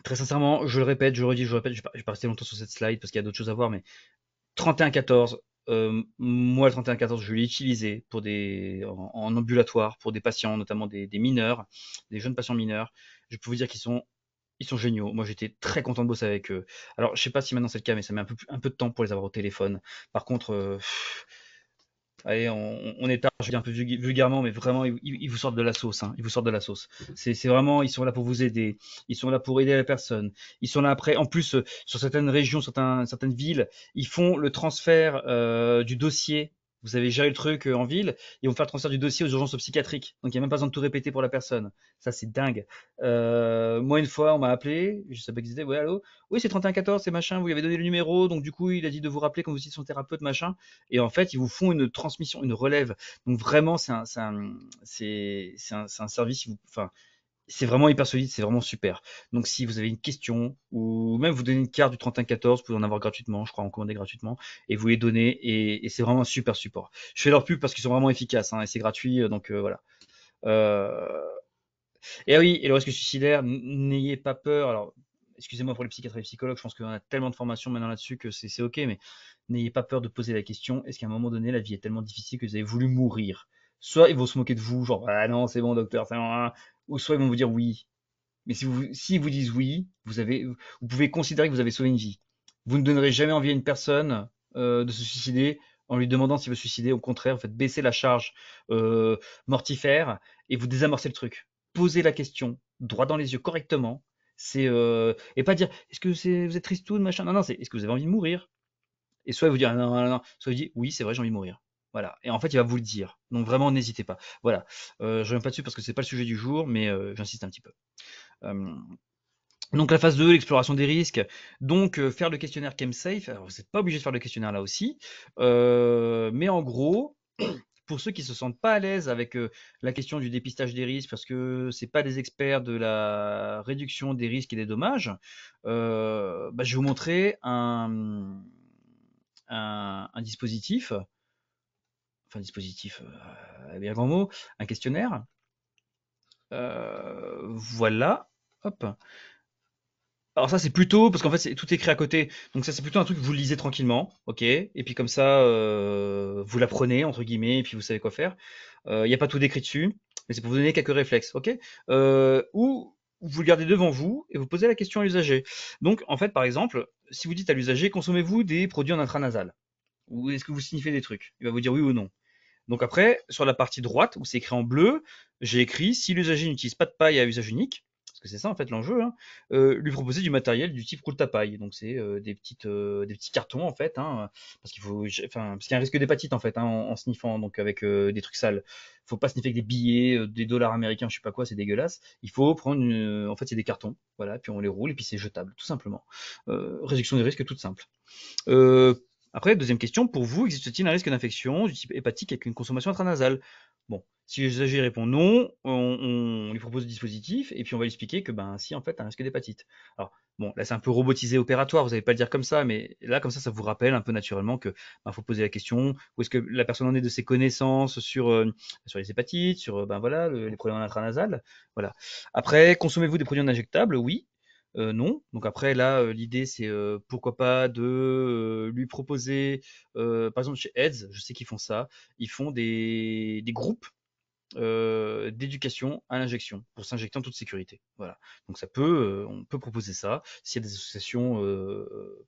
[SPEAKER 2] Très sincèrement, je le répète, je le redis, je le répète, je vais pas rester longtemps sur cette slide parce qu'il y a d'autres choses à voir, mais 3114, moi le 3114, je l'ai utilisé pour en ambulatoire pour des patients, notamment des mineurs, des jeunes patients mineurs. Je peux vous dire ils sont géniaux. Moi, j'étais très content de bosser avec eux. Alors, je sais pas si maintenant c'est le cas, mais ça met un peu de temps pour les avoir au téléphone. Par contre, allez, on étale, je dis un peu vulgairement, mais vraiment, ils vous sortent de la sauce. Hein. Ils vous sortent de la sauce. C'est vraiment, ils sont là pour vous aider. Ils sont là pour aider la personne. Ils sont là après. En plus, sur certaines régions, certaines villes, ils font le transfert du dossier. Vous avez géré le truc en ville, ils vont faire le transfert du dossier aux urgences psychiatriques. Donc, il n'y a même pas besoin de tout répéter pour la personne. Ça, c'est dingue. Moi, une fois, on m'a appelé. Je savais pas qui c'était. Ouais, allô? Oui, c'est 3114, c'est machin. Vous lui avez donné le numéro. Donc, du coup, il a dit de vous rappeler quand vous étiez son thérapeute, machin. Et en fait, ils vous font une transmission, une relève. Donc vraiment, c'est un service, enfin, c'est vraiment hyper solide, c'est vraiment super. Donc si vous avez une question, ou même vous donnez une carte du 3114, vous pouvez en avoir gratuitement, je crois, en commander gratuitement, et vous les donnez, et c'est vraiment un super support. Je fais leur pub parce qu'ils sont vraiment efficaces, hein, et c'est gratuit, donc voilà. Euh, et ah oui, et le risque suicidaire, n'ayez pas peur. Alors, excusez-moi pour les psychiatres et les psychologues, je pense qu'on a tellement de formations maintenant là-dessus que c'est ok, mais n'ayez pas peur de poser la question, est-ce qu'à un moment donné, la vie est tellement difficile que vous avez voulu mourir? Soit ils vont se moquer de vous, genre, ah non, c'est bon, docteur, c'est bon, ou soit ils vont vous dire oui. Mais si vous disent oui, vous pouvez considérer que vous avez sauvé une vie. Vous ne donnerez jamais envie à une personne de se suicider en lui demandant s'il veut se suicider. Au contraire, vous faites baisser la charge euh, mortifère et vous désamorcez le truc. Posez la question droit dans les yeux correctement. Et pas dire est-ce que vous êtes tristoun machin. Non non, c'est est-ce que vous avez envie de mourir. Et soit il vous dit ah, non, non, non, soit il dit oui c'est vrai j'ai envie de mourir. Voilà. Et en fait il va vous le dire. Donc vraiment n'hésitez pas. Voilà. Je reviens pas dessus parce que c'est pas le sujet du jour, mais j'insiste un petit peu. Euh, donc la phase 2, l'exploration des risques. Donc faire le questionnaire ChemSafe. Alors vous n'êtes pas obligé de faire le questionnaire là aussi. Mais en gros, pour ceux qui se sentent pas à l'aise avec la question du dépistage des risques, parce que c'est pas des experts de la réduction des risques et des dommages, bah, je vais vous montrer un dispositif, enfin dispositif, bien grand mot, un questionnaire. Voilà. Hop. Alors ça c'est plutôt parce qu'en fait c'est tout écrit à côté. Donc ça c'est plutôt un truc que vous lisez tranquillement, ok. Et puis comme ça vous l'apprenez entre guillemets et puis vous savez quoi faire. Il n'y a pas tout décrit dessus, mais c'est pour vous donner quelques réflexes, ok. Ou vous le gardez devant vous et vous posez la question à l'usager. Donc en fait par exemple, si vous dites à l'usager consommez-vous des produits en intranasal ou est-ce que vous signifiez des trucs, il va vous dire oui ou non. Donc après, sur la partie droite, où c'est écrit en bleu, j'ai écrit si l'usager n'utilise pas de paille à usage unique, parce que c'est ça en fait l'enjeu, hein, lui proposer du matériel du type roule ta paille. Donc c'est des petits cartons en fait, hein, parce parce qu'il y a un risque d'hépatite en fait, hein, en sniffant, donc avec des trucs sales. Faut pas sniffer avec des billets, des dollars américains, je sais pas quoi, c'est dégueulasse. Il faut prendre en fait c'est des cartons, voilà, puis on les roule et puis c'est jetable, tout simplement. Réduction des risques toute simple. Euh, Après, deuxième question, pour vous, existe-t-il un risque d'infection du type hépatique avec une consommation intranasale? Bon, si l'usager répond non, on lui propose le dispositif et puis on va lui expliquer que ben si en fait un risque d'hépatite. Alors bon, là c'est un peu robotisé opératoire, vous n'allez pas le dire comme ça, mais là comme ça vous rappelle un peu naturellement que ben, faut poser la question où est-ce que la personne en est de ses connaissances sur les hépatites, sur ben voilà les produits en intranasal, voilà. Après, consommez-vous des produits en injectables? Oui. Non. Donc après, là, l'idée, c'est pourquoi pas de lui proposer, par exemple, chez AIDS, je sais qu'ils font ça, ils font des groupes d'éducation à l'injection pour s'injecter en toute sécurité. Voilà. Donc on peut proposer ça s'il y a des associations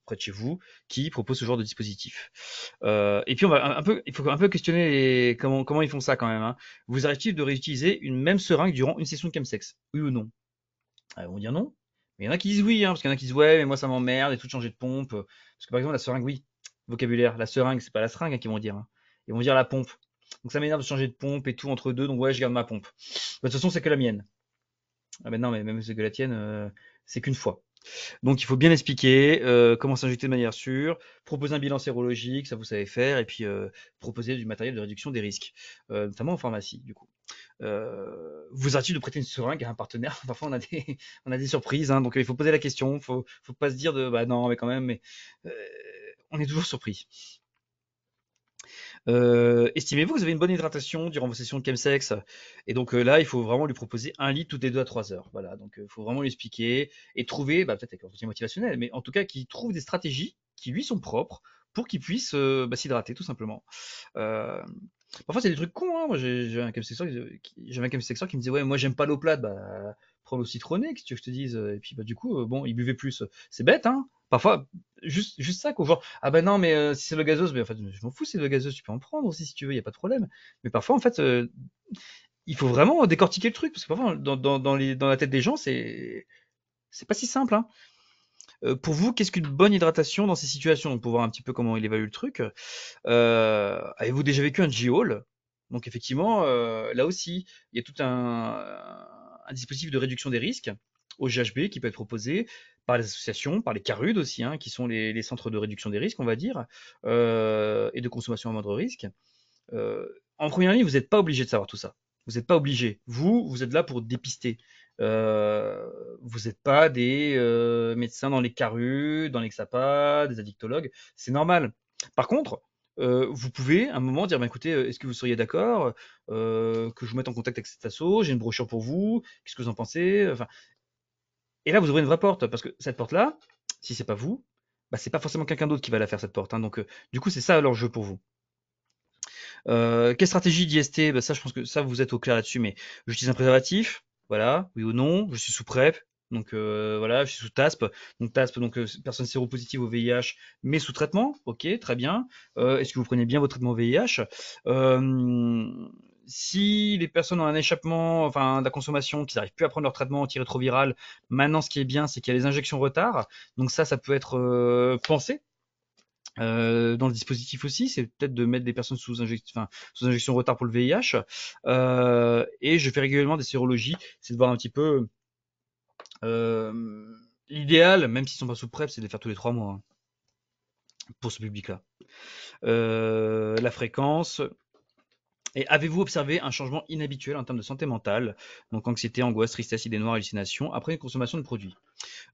[SPEAKER 2] près de chez vous qui proposent ce genre de dispositif. Et puis il faut un peu questionner comment ils font ça quand même. Hein. Vous arrive-t-il de réutiliser une même seringue durant une session de chemsex? Oui ou non? Ah, ils vont dire non. Mais il y en a qui disent oui, hein, parce qu'il y en a qui disent ouais, mais moi ça m'emmerde et tout de changer de pompe. Parce que par exemple, la seringue, oui, vocabulaire, la seringue, c'est pas la seringue hein, qu'ils vont dire. Hein. Ils vont dire la pompe. Donc ça m'énerve de changer de pompe et tout entre deux, donc ouais, je garde ma pompe. De toute façon, c'est que la mienne. Ah ben non, mais même si c'est que la tienne, c'est qu'une fois. Donc il faut bien expliquer comment s'injecter de manière sûre, proposer un bilan sérologique, ça vous savez faire, et puis proposer du matériel de réduction des risques, notamment en pharmacie du coup. vous arrive de prêter une seringue à un partenaire? Parfois, on a des surprises, hein, donc il faut poser la question. Faut pas se dire de, bah non, mais quand même, mais euh, on est toujours surpris. Estimez-vous que vous avez une bonne hydratation durant vos sessions de chemsex? Et donc là, il faut vraiment lui proposer 1 litre toutes les 2 à 3 heures. Voilà, donc il faut vraiment lui expliquer et trouver, bah, peut-être avec l'entretien motivationnel, mais en tout cas qu'il trouve des stratégies qui lui sont propres pour qu'il puisse bah, s'hydrater tout simplement. Euh, Parfois, c'est des trucs cons, hein. Moi, j'ai un chemsexeur j'avais un chemsexeur qui me disait ouais, moi j'aime pas l'eau plate, bah prends l'eau citronnée, qu'est-ce que tu veux que je te dise? Et puis bah du coup, bon, il buvait plus. C'est bête, hein. Parfois, juste ça, quoi. Genre, ah bah non, mais si c'est le gazeuse, mais en fait, je m'en fous, si c'est le gazeuse, tu peux en prendre aussi si tu veux, y a pas de problème. Mais parfois, en fait, il faut vraiment décortiquer le truc, parce que parfois, dans la tête des gens, c'est pas si simple, hein. Pour vous, qu'est-ce qu'une bonne hydratation dans ces situations? Donc, pour voir un petit peu comment il évalue le truc. Avez-vous déjà vécu un G-Haul? Donc effectivement, là aussi, il y a tout un dispositif de réduction des risques au GHB qui peut être proposé par les associations, par les CARUD aussi, hein, qui sont les centres de réduction des risques, on va dire, et de consommation à moindre risque. En première ligne, vous n'êtes pas obligé de savoir tout ça. Vous n'êtes pas obligé. Vous êtes là pour dépister. Euh, vous n'êtes pas des médecins dans les CARU, dans les XAPA, des addictologues. C'est normal. Par contre, vous pouvez à un moment dire bah, écoutez, est-ce que vous seriez d'accord que je vous mette en contact avec cet asso? J'ai une brochure pour vous. Qu'est-ce que vous en pensez? Enfin, et là, vous ouvrez une vraie porte parce que cette porte-là, si c'est pas vous, bah, c'est pas forcément quelqu'un d'autre qui va la faire cette porte, hein. Donc, du coup, c'est ça l'enjeu pour vous. Quelle stratégie d'IST? Bah, ça, je pense que ça, vous êtes au clair là-dessus, mais j'utilise un préservatif, voilà, oui ou non. Je suis sous PrEP, donc voilà, je suis sous TASP. Donc TASP, donc personne séropositive au VIH, mais sous traitement, ok, très bien. Est-ce que vous prenez bien votre traitement au VIH? Si les personnes ont un échappement, enfin de la consommation, qu'ils n'arrivent plus à prendre leur traitement antirétroviral, maintenant ce qui est bien, c'est qu'il y a les injections retard. Donc ça peut être pensé dans le dispositif aussi, c'est peut-être de mettre des personnes sous injection retard pour le VIH. Et je fais régulièrement des sérologies, c'est de voir un petit peu. L'idéal, même s'ils sont pas sous PrEP, c'est de les faire tous les 3 mois, hein, pour ce public-là. La fréquence. Et avez-vous observé un changement inhabituel en termes de santé mentale, donc anxiété, angoisse, tristesse, idées noires, hallucinations, après une consommation de produits?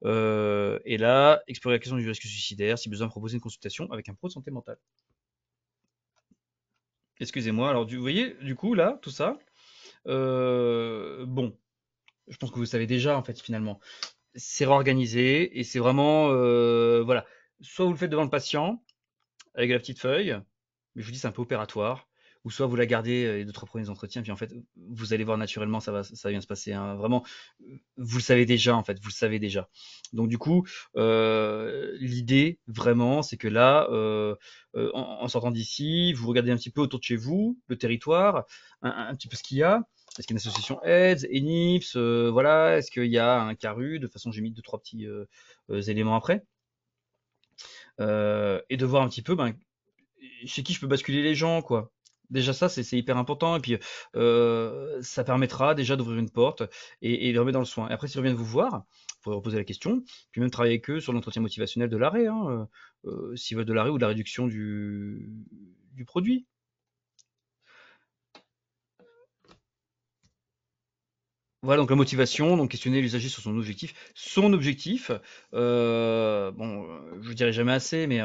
[SPEAKER 2] Et là, explorer la question du risque suicidaire, si besoin, proposer une consultation avec un pro de santé mentale. Excusez-moi. Alors, vous voyez, du coup, là, tout ça, bon, je pense que vous savez déjà, en fait, finalement. C'est réorganisé et c'est vraiment, voilà. Soit vous le faites devant le patient avec la petite feuille, mais je vous dis, c'est un peu opératoire. Ou soit vous la gardez les 2-3 premiers entretiens, puis en fait, vous allez voir naturellement, ça va bien se passer, hein. Vraiment, vous le savez déjà, en fait, vous le savez déjà. Donc du coup, l'idée, vraiment, c'est que là, en sortant d'ici, vous regardez un petit peu autour de chez vous, le territoire, un petit peu ce qu'il y a. Est-ce qu'il y a une association AIDS, ENIPS, voilà, est-ce qu'il y a un CARU? De toute façon, j'ai mis 2-3 petits éléments après. Et de voir un petit peu ben, chez qui je peux basculer les gens, quoi. Déjà ça, c'est hyper important. Et puis, ça permettra déjà d'ouvrir une porte et de remettre dans le soin. Et après, s'ils reviennent vous voir, vous pourrez reposer la question, puis même travailler avec eux sur l'entretien motivationnel de l'arrêt, hein, s'ils veulent de l'arrêt ou de la réduction du produit. Voilà, donc la motivation, donc questionner l'usager sur son objectif. Son objectif, bon, je dirais jamais assez, mais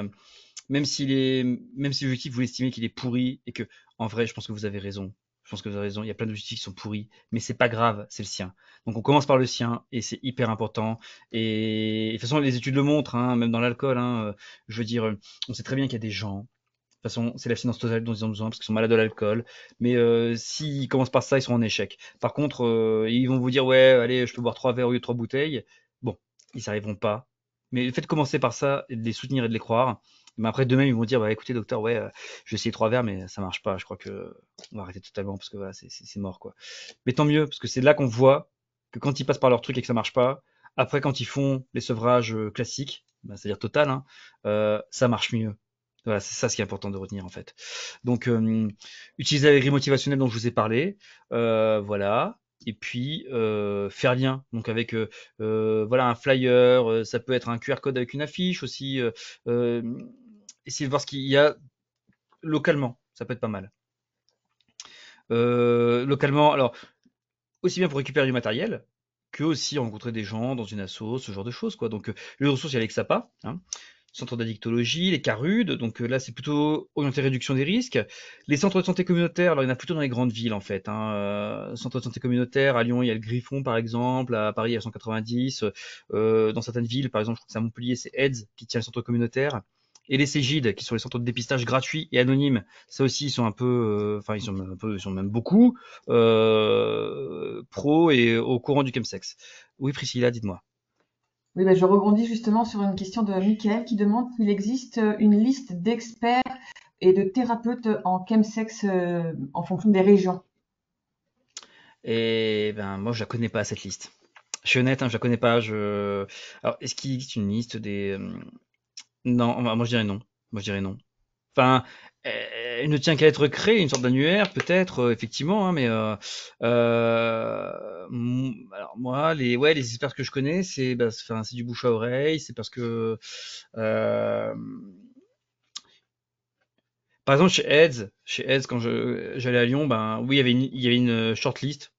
[SPEAKER 2] même si l'objectif vous l'estimez qu'il est pourri et que, en vrai, je pense que vous avez raison. Je pense que vous avez raison. Il y a plein d'objectifs qui sont pourris, mais c'est pas grave, c'est le sien. Donc on commence par le sien et c'est hyper important. Et de toute façon, les études le montrent, hein, même dans l'alcool, hein, je veux dire, on sait très bien qu'il y a des gens. De toute façon, c'est l'abstinence totale dont ils ont besoin parce qu'ils sont malades de l'alcool. Mais s'ils commencent par ça, ils seront en échec. Par contre, ils vont vous dire ouais, allez, je peux boire 3 verres au lieu de 3 bouteilles. Bon, ils n'y arriveront pas. Mais le fait de commencer par ça et de les soutenir et de les croire, mais après d'eux-mêmes ils vont dire bah écoutez docteur, ouais, je vais essayer 3 verres, mais ça marche pas. Je crois que on va arrêter totalement parce que voilà, c'est mort quoi. Mais tant mieux parce que c'est là qu'on voit que quand ils passent par leur truc et que ça marche pas, après quand ils font les sevrages classiques, bah, c'est-à-dire total, hein, ça marche mieux. Voilà, c'est ça ce qui est important de retenir en fait. Donc, utiliser la grille motivationnelle dont je vous ai parlé, voilà. Et puis faire lien, donc avec voilà un flyer, ça peut être un QR code avec une affiche aussi. Euh, Essayer de voir ce qu'il y a localement, ça peut être pas mal. Localement, alors aussi bien pour récupérer du matériel que aussi rencontrer des gens dans une asso, ce genre de choses, quoi. Donc, les ressources, il y a l'Exapa, hein, centre d'addictologie, les CARUD, donc là, c'est plutôt orienté réduction des risques. Les centres de santé communautaires, alors il y en a plutôt dans les grandes villes, en fait, hein. Centre de santé communautaire, à Lyon, il y a le Griffon, par exemple, à Paris, il y a 190, dans certaines villes, par exemple, je crois que c'est à Montpellier, c'est AIDS qui tient le centre communautaire. Et les CGID, qui sont les centres de dépistage gratuits et anonymes, ça aussi, ils sont un peu, enfin, ils sont même beaucoup pro et au courant du chemsex. Oui, Priscilla, dites-moi.
[SPEAKER 1] Oui, ben, je rebondis justement sur une question de Mickaël qui demande s'il existe une liste d'experts et de thérapeutes en chemsex en fonction des régions.
[SPEAKER 2] Et ben, moi, je la connais pas, cette liste. Je suis honnête, hein, je la connais pas. Alors, est-ce qu'il existe une liste des... Non, enfin, moi, je dirais non. Moi, je dirais non. Enfin, elle ne tient qu'à être créée, une sorte d'annuaire, peut-être, effectivement, hein, mais alors moi, ouais, les experts que je connais, c'est bah, enfin, c'est du bouche à oreille, c'est parce que euh, par exemple, chez Aids, quand j'allais à Lyon, ben oui, il y avait une shortlist.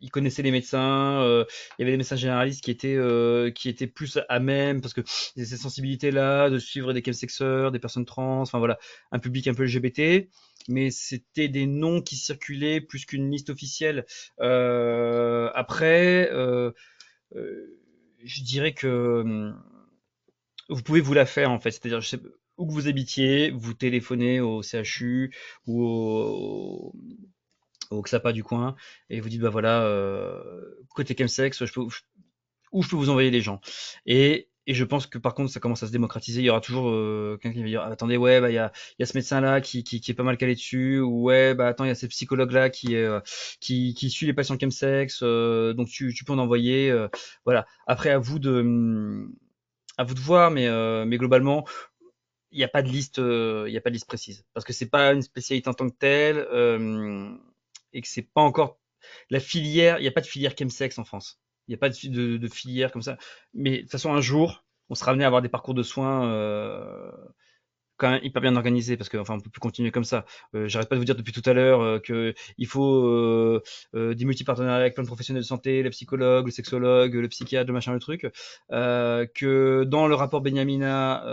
[SPEAKER 2] Ils connaissaient les médecins, il y avait des médecins généralistes qui étaient plus à même, parce que ils avaient cette sensibilité-là, de suivre des chemsexeurs, des personnes trans, enfin voilà, un public un peu LGBT. Mais c'était des noms qui circulaient plus qu'une liste officielle. Après, je dirais que vous pouvez vous la faire en fait. C'est-à-dire, je sais, où que vous habitiez, vous téléphonez au CHU ou au XAPA du coin et vous dites bah voilà, côté chemsex, où je peux vous envoyer les gens. Et je pense que par contre, ça commence à se démocratiser. Il y aura toujours quelqu'un qui va dire ah, attendez, ouais, bah il y a ce médecin-là qui est pas mal calé dessus, ou ouais, bah attends, il y a ce psychologue-là qui suit les patients chemsex, donc tu peux en envoyer. Voilà. Après, à vous de voir, mais globalement, il n'y a pas de liste, il y a pas de liste précise parce que c'est pas une spécialité en tant que telle et que c'est pas encore la filière. Il n'y a pas de filière chemsex en France. Il n'y a pas de filière comme ça. Mais de toute façon, un jour, on sera amené à avoir des parcours de soins quand même hyper bien organisé parce que enfin on peut plus continuer comme ça. J'arrête pas de vous dire depuis tout à l'heure que il faut des multipartenariats avec plein de professionnels de santé, les psychologues, le sexologue, le psychiatre, le machin, le truc. Que dans le rapport Benyamina,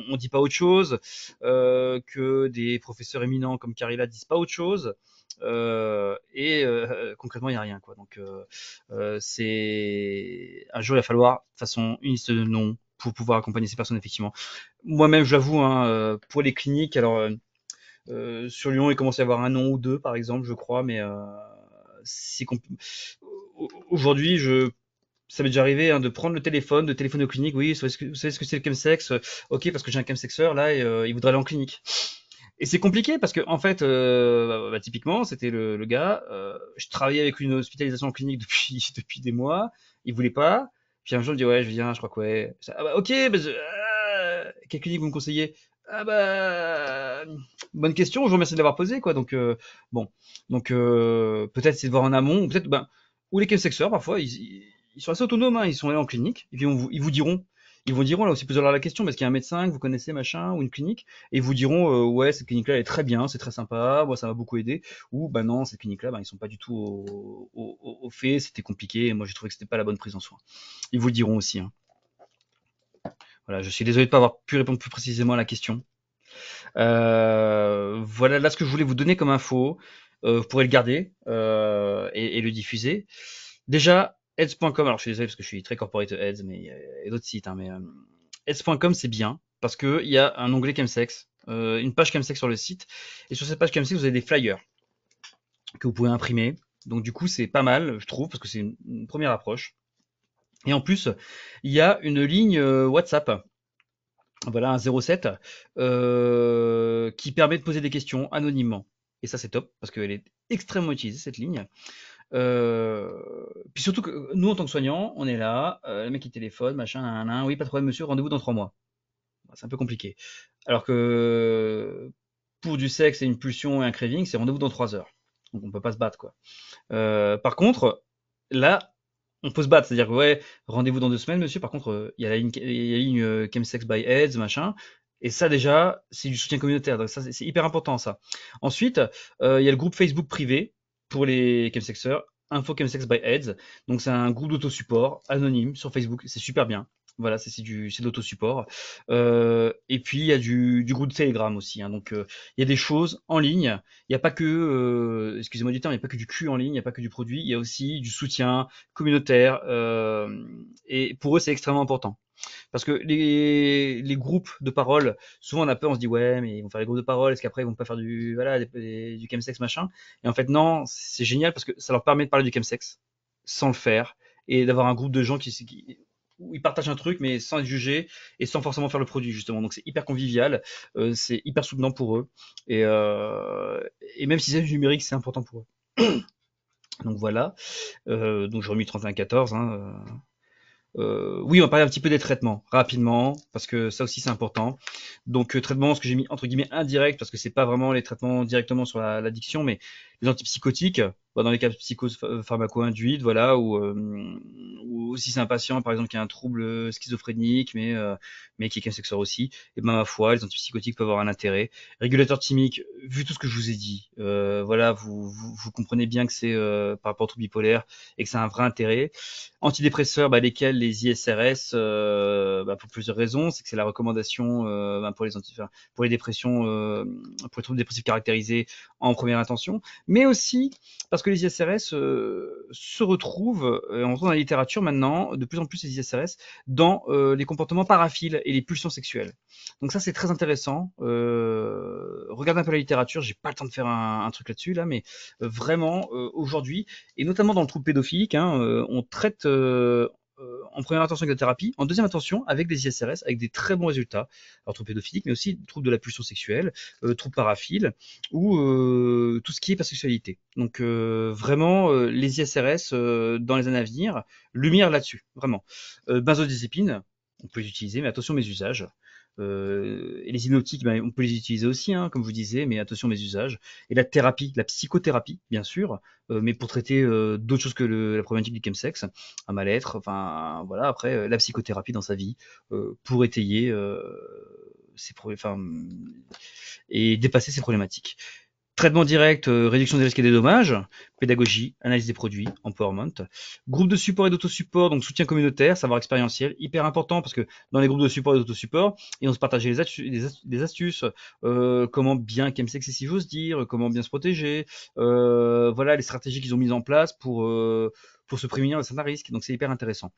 [SPEAKER 2] on dit pas autre chose, que des professeurs éminents comme Carilla disent pas autre chose. Concrètement, il n'y a rien quoi. Donc, c'est un jour, il va falloir de toute façon une liste de noms pour pouvoir accompagner ces personnes effectivement. Moi-même, j'avoue, hein, pour les cliniques, alors sur Lyon, il commence à y avoir un nom ou deux, par exemple, je crois, mais c'est aujourd'hui, ça m'est déjà arrivé hein, de prendre le téléphone, de téléphoner aux cliniques. Oui, vous savez ce que c'est le chemsex? Ok, parce que j'ai un chemsexeur là et il voudrait aller en clinique. Et c'est compliqué parce que en fait, typiquement, c'était le gars. Je travaillais avec une hospitalisation en clinique depuis depuis des mois. Il voulait pas. Puis un jour, il me dit ouais, je viens. Je crois que ouais. Ah bah, ok. Bah, quelle clinique vous me conseillez? Ah bah bonne question. Je vous remercie de l'avoir posée quoi. Donc bon, donc peut-être c'est de voir en amont, ou peut-être ben ou les sexeurs parfois ils sont assez autonomes. Hein, ils sont allés en clinique et puis ils vous diront. Ils vous diront là aussi, posez leur la question, parce qu'il y a un médecin que vous connaissez, machin, ou une clinique, et ils vous diront ouais cette clinique là elle est très bien, c'est très sympa, moi ça m'a beaucoup aidé, ou bah non cette clinique là bah, ils sont pas du tout au fait, c'était compliqué et moi j'ai trouvé que c'était pas la bonne prise en soin. Ils vous le diront aussi hein. Voilà, je suis désolé de pas avoir pu répondre plus précisément à la question. Voilà là ce que je voulais vous donner comme info. Vous pourrez le garder et le diffuser. Déjà Heads.com, alors je suis désolé parce que je suis très corporate Heads, mais il y a d'autres sites hein, mais Heads.com c'est bien parce que il y a un onglet chemsex, une page chemsex sur le site, et sur cette page chemsex vous avez des flyers que vous pouvez imprimer. Donc du coup c'est pas mal je trouve parce que c'est une première approche. Et en plus il y a une ligne WhatsApp, voilà un 07 qui permet de poser des questions anonymement. Et ça c'est top parce qu'elle est extrêmement utilisée cette ligne. Puis surtout que nous en tant que soignants, on est là, le mec qui téléphone, machin, oui pas de problème monsieur, rendez-vous dans 3 mois. C'est un peu compliqué. Alors que pour du sexe et une pulsion et un craving, c'est rendez-vous dans 3 heures. Donc on peut pas se battre quoi. Par contre, là, on peut se battre, c'est-à-dire que ouais, rendez-vous dans 2 semaines, monsieur. Par contre, il y a la ligne, Chemsex by Aids, machin. Et ça déjà, c'est du soutien communautaire. Donc ça, c'est hyper important ça. Ensuite, il y a le groupe Facebook privé pour les chemsexeurs, Info Chemsex by Aids. Donc c'est un groupe d'autosupport anonyme sur Facebook. C'est super bien. Voilà, c'est de l'autosupport. Et puis il y a du groupe de Telegram aussi, hein. Donc il y a des choses en ligne. Il n'y a pas que, excusez-moi du terme, il n'y a pas que du cul en ligne, il n'y a pas que du produit. Il y a aussi du soutien communautaire. Et pour eux, c'est extrêmement important. Parce que les groupes de parole, souvent on a peur, on se dit ouais, mais ils vont faire les groupes de parole, est-ce qu'après ils vont pas faire du chemsex machin? Et en fait non, c'est génial parce que ça leur permet de parler du chemsex sans le faire et d'avoir un groupe de gens où ils partagent un truc mais sans être jugés et sans forcément faire le produit justement. Donc c'est hyper convivial, c'est hyper soutenant pour eux et, euh, et même si c'est du numérique, c'est important pour eux. Donc voilà, donc j'ai remis 31-14, hein. Oui, on va parler un petit peu des traitements rapidement parce que ça aussi c'est important. Donc traitement, ce que j'ai mis entre guillemets indirect parce que c'est pas vraiment les traitements directement sur l'addiction, mais les antipsychotiques, bah, dans les cas psychopharmaco-induites, voilà, ou si c'est un patient par exemple qui a un trouble schizophrénique, mais qui est sexueur aussi, et ben ma foi, les antipsychotiques peuvent avoir un intérêt. Régulateur thymique, vu tout ce que je vous ai dit, voilà, vous comprenez bien que c'est par rapport au trouble bipolaire et que c'est un vrai intérêt. Antidépresseurs, bah, lesquels les ISRS, bah, pour plusieurs raisons, c'est que c'est la recommandation bah, enfin, pour les dépressions, pour les troubles dépressifs caractérisés en première intention, mais aussi parce que les ISRS se retrouvent, on retrouve dans la littérature maintenant, de plus en plus les ISRS, dans les comportements paraphiles et les pulsions sexuelles. Donc ça c'est très intéressant. Regardez un peu la littérature, j'ai pas le temps de faire un truc là-dessus là, mais vraiment aujourd'hui, et notamment dans le trouble pédophilique, hein, on traite en première intention avec la thérapie, en deuxième intention avec des ISRS, avec des très bons résultats. Alors trouble pédophilique, mais aussi trouble de la pulsion sexuelle, trouble paraphile, ou tout ce qui est pansexualité. Donc vraiment, les ISRS dans les années à venir, lumière là-dessus, vraiment. Benzodiazépines, on peut les utiliser, mais attention mes usages. Et les hypnotiques, ben, on peut les utiliser aussi, hein, comme je vous disais, mais attention mes usages. Et la thérapie, la psychothérapie, bien sûr, mais pour traiter d'autres choses que la problématique du chemsex, un mal-être, enfin voilà. Après, la psychothérapie dans sa vie pour étayer enfin, et dépasser ses problématiques. Traitement direct, réduction des risques et des dommages, pédagogie, analyse des produits, empowerment. Groupe de support et d'autosupport, donc soutien communautaire, savoir expérientiel, hyper important parce que dans les groupes de support et d'autosupport, ils vont se partager des astuces, comment bien chemsexer si j'ose dire, comment bien se protéger, voilà les stratégies qu'ils ont mises en place pour se prémunir de certains risques. Donc c'est hyper intéressant.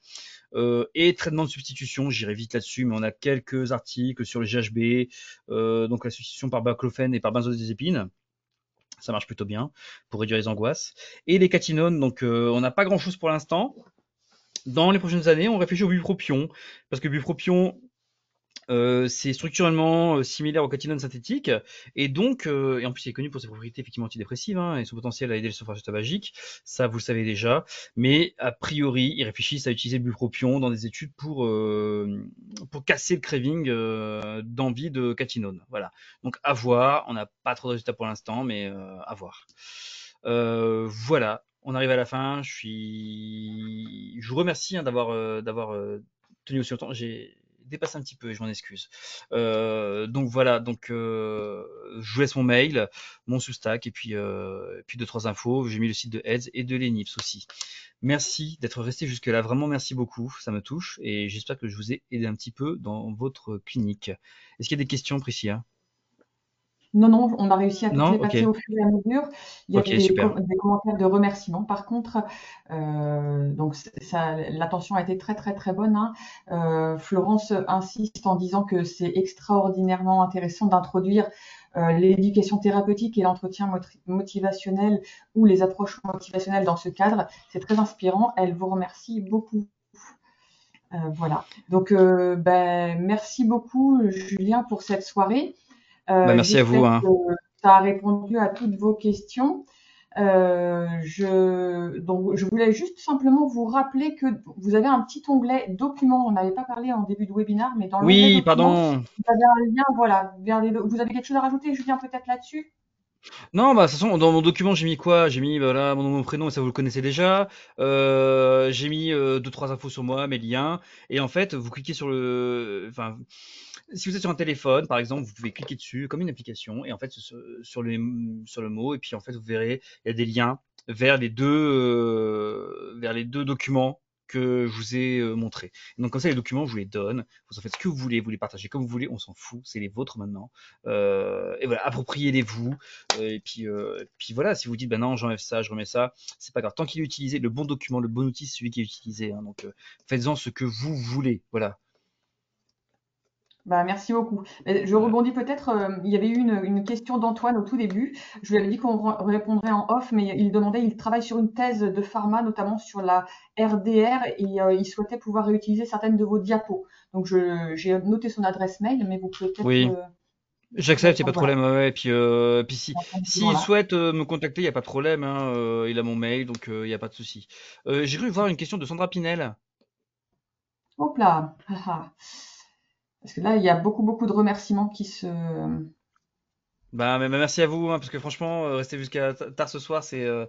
[SPEAKER 2] Et traitement de substitution, j'irai vite là-dessus, mais on a quelques articles sur le GHB, donc la substitution par baclofène et par benzodiazépine. Ça marche plutôt bien pour réduire les angoisses. Et les catinones, donc on n'a pas grand-chose pour l'instant. Dans les prochaines années, on réfléchit au bupropion, parce que bupropion, c'est structurellement similaire aux catinones synthétiques, et donc, et en plus il est connu pour ses propriétés effectivement antidépressives, hein, et son potentiel à aider le sevrage tabagique, ça vous le savez déjà, mais a priori ils réfléchissent à utiliser le bupropion dans des études pour casser le craving d'envie de catinone. Voilà, donc à voir, on n'a pas trop de résultats pour l'instant, mais à voir. Voilà, on arrive à la fin, je vous remercie hein, d'avoir tenu aussi longtemps. J'ai dépassé un petit peu, je m'en excuse. Donc voilà, donc je vous laisse mon mail, mon Substack et puis deux trois infos. J'ai mis le site de Heads et de l'ENIPS aussi. Merci d'être resté jusque là, vraiment merci beaucoup, ça me touche et j'espère que je vous ai aidé un petit peu dans votre clinique. Est-ce qu'il y a des questions, Priscilla?
[SPEAKER 1] Non, non, on a réussi à toutes
[SPEAKER 2] Non?
[SPEAKER 1] les
[SPEAKER 2] Ok,
[SPEAKER 1] passer au fur et à mesure. Il y a
[SPEAKER 2] ok, super.
[SPEAKER 1] des commentaires de remerciements. Par contre, donc l'attention a été très très très bonne, hein. Florence insiste en disant que c'est extraordinairement intéressant d'introduire l'éducation thérapeutique et l'entretien motivationnel ou les approches motivationnelles dans ce cadre. C'est très inspirant. Elle vous remercie beaucoup. Voilà. Donc, ben, merci beaucoup, Julien, pour cette soirée.
[SPEAKER 2] Bah merci à
[SPEAKER 1] J'espère
[SPEAKER 2] vous, hein.
[SPEAKER 1] que ça a répondu à toutes vos questions. Donc, je voulais juste simplement vous rappeler que vous avez un petit onglet documents. On n'avait pas parlé en début de webinaire, mais dans l'onglet
[SPEAKER 2] Oui,
[SPEAKER 1] documents,
[SPEAKER 2] pardon.
[SPEAKER 1] vous avez un lien, voilà, vous avez quelque chose à rajouter, Julien, peut-être là-dessus?
[SPEAKER 2] Non, bah, de toute façon, dans mon document, j'ai mis quoi? J'ai mis, voilà, mon nom, mon prénom, et ça vous le connaissez déjà. J'ai mis deux, trois infos sur moi, mes liens. Et en fait, vous cliquez sur enfin, Si vous êtes sur un téléphone, par exemple, vous pouvez cliquer dessus comme une application et en fait sur le mot et puis en fait vous verrez il y a des liens vers les deux documents que je vous ai montrés. Donc comme ça les documents je vous les donne, vous en faites ce que vous les partagez comme vous voulez, on s'en fout, c'est les vôtres maintenant. Et voilà, appropriez-les-vous. Et puis voilà, si vous dites bah non j'enlève ça, je remets ça, c'est pas grave. Tant qu'il est utilisé, le bon document, le bon outil, c'est celui qui est utilisé. Hein. Donc faites-en ce que vous voulez. Voilà.
[SPEAKER 1] Bah, merci beaucoup. Je
[SPEAKER 2] Voilà.
[SPEAKER 1] rebondis peut-être, il y avait eu une question d'Antoine au tout début. Je lui avais dit qu'on répondrait en off, mais il demandait, il travaille sur une thèse de pharma, notamment sur la RDR, et il souhaitait pouvoir réutiliser certaines de vos diapos. Donc j'ai noté son adresse mail, mais vous pouvez peut-être
[SPEAKER 2] Oui.
[SPEAKER 1] lui
[SPEAKER 2] J'accepte, il n'y a pas
[SPEAKER 1] répondre,
[SPEAKER 2] de
[SPEAKER 1] voilà,
[SPEAKER 2] problème. Ouais, ouais. Et puis
[SPEAKER 1] dans ce
[SPEAKER 2] s'il
[SPEAKER 1] genre-là.
[SPEAKER 2] souhaite me contacter, il n'y a pas de problème. Hein, il a mon mail, donc il n'y a pas de souci. J'ai cru voir une question de Sandra Pinel.
[SPEAKER 1] Hop là! Ah ah. Parce que là, il y a beaucoup, beaucoup de remerciements qui se...
[SPEAKER 2] Bah, merci à vous, hein, parce que franchement, rester jusqu'à tard ce soir, c'était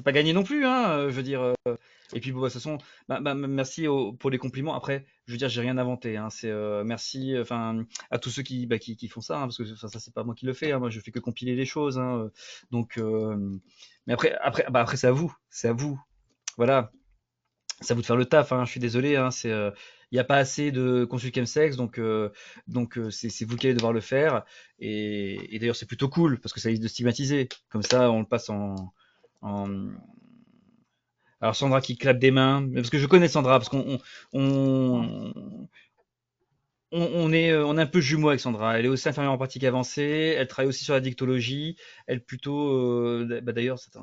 [SPEAKER 2] pas gagné non plus, hein, je veux dire. Et puis bon, bah, de toute façon, merci pour les compliments. Après, je veux dire, j'ai rien inventé. Hein, c'est merci, enfin, à tous ceux qui font ça, hein, parce que enfin, ça c'est pas moi qui le fais. Hein, moi, je fais que compiler les choses. Hein, donc, mais après, c'est à vous, c'est à vous. Voilà, c'est à vous de faire le taf. Hein, je suis désolé. Hein, il n'y a pas assez de consul chemsex, donc c'est vous qui allez devoir le faire. Et d'ailleurs, c'est plutôt cool parce que ça évite de stigmatiser. Comme ça, on le passe en... Alors Sandra qui clappe des mains, parce que je connais Sandra, parce on, on est un peu jumeaux avec Sandra. Elle est aussi infirmière en pratique avancée, elle travaille aussi sur la dictologie. Elle plutôt, d'ailleurs, c'est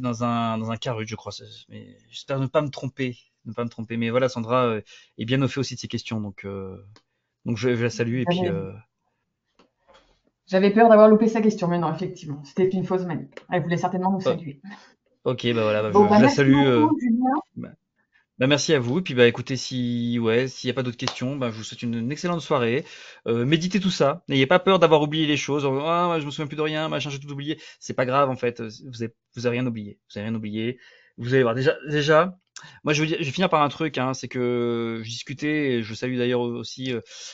[SPEAKER 2] dans un carré, je crois. Mais j'espère ne pas me tromper, ne pas me tromper. Mais voilà, Sandra est bien au fait aussi de ces questions, donc je la salue et puis.
[SPEAKER 1] J'avais j'avais peur d'avoir loupé sa question, mais non, effectivement, c'était une fausse manip. Elle voulait certainement nous
[SPEAKER 2] Oh,
[SPEAKER 1] saluer.
[SPEAKER 2] ok, bah voilà,
[SPEAKER 1] Bon, bah,
[SPEAKER 2] je la
[SPEAKER 1] merci
[SPEAKER 2] salue.
[SPEAKER 1] beaucoup, Julien.
[SPEAKER 2] Bah, merci à vous. Et puis bah écoutez, s'il n'y a pas d'autres questions, bah, je vous souhaite une excellente soirée. Méditez tout ça. N'ayez pas peur d'avoir oublié les choses. Ah, je me souviens plus de rien, machin, j'ai tout oublié. C'est pas grave en fait. Vous avez rien oublié. Vous avez rien oublié. Vous allez voir. Déjà, moi je vais finir par un truc. Hein, c'est que je discutais, et je salue d'ailleurs aussi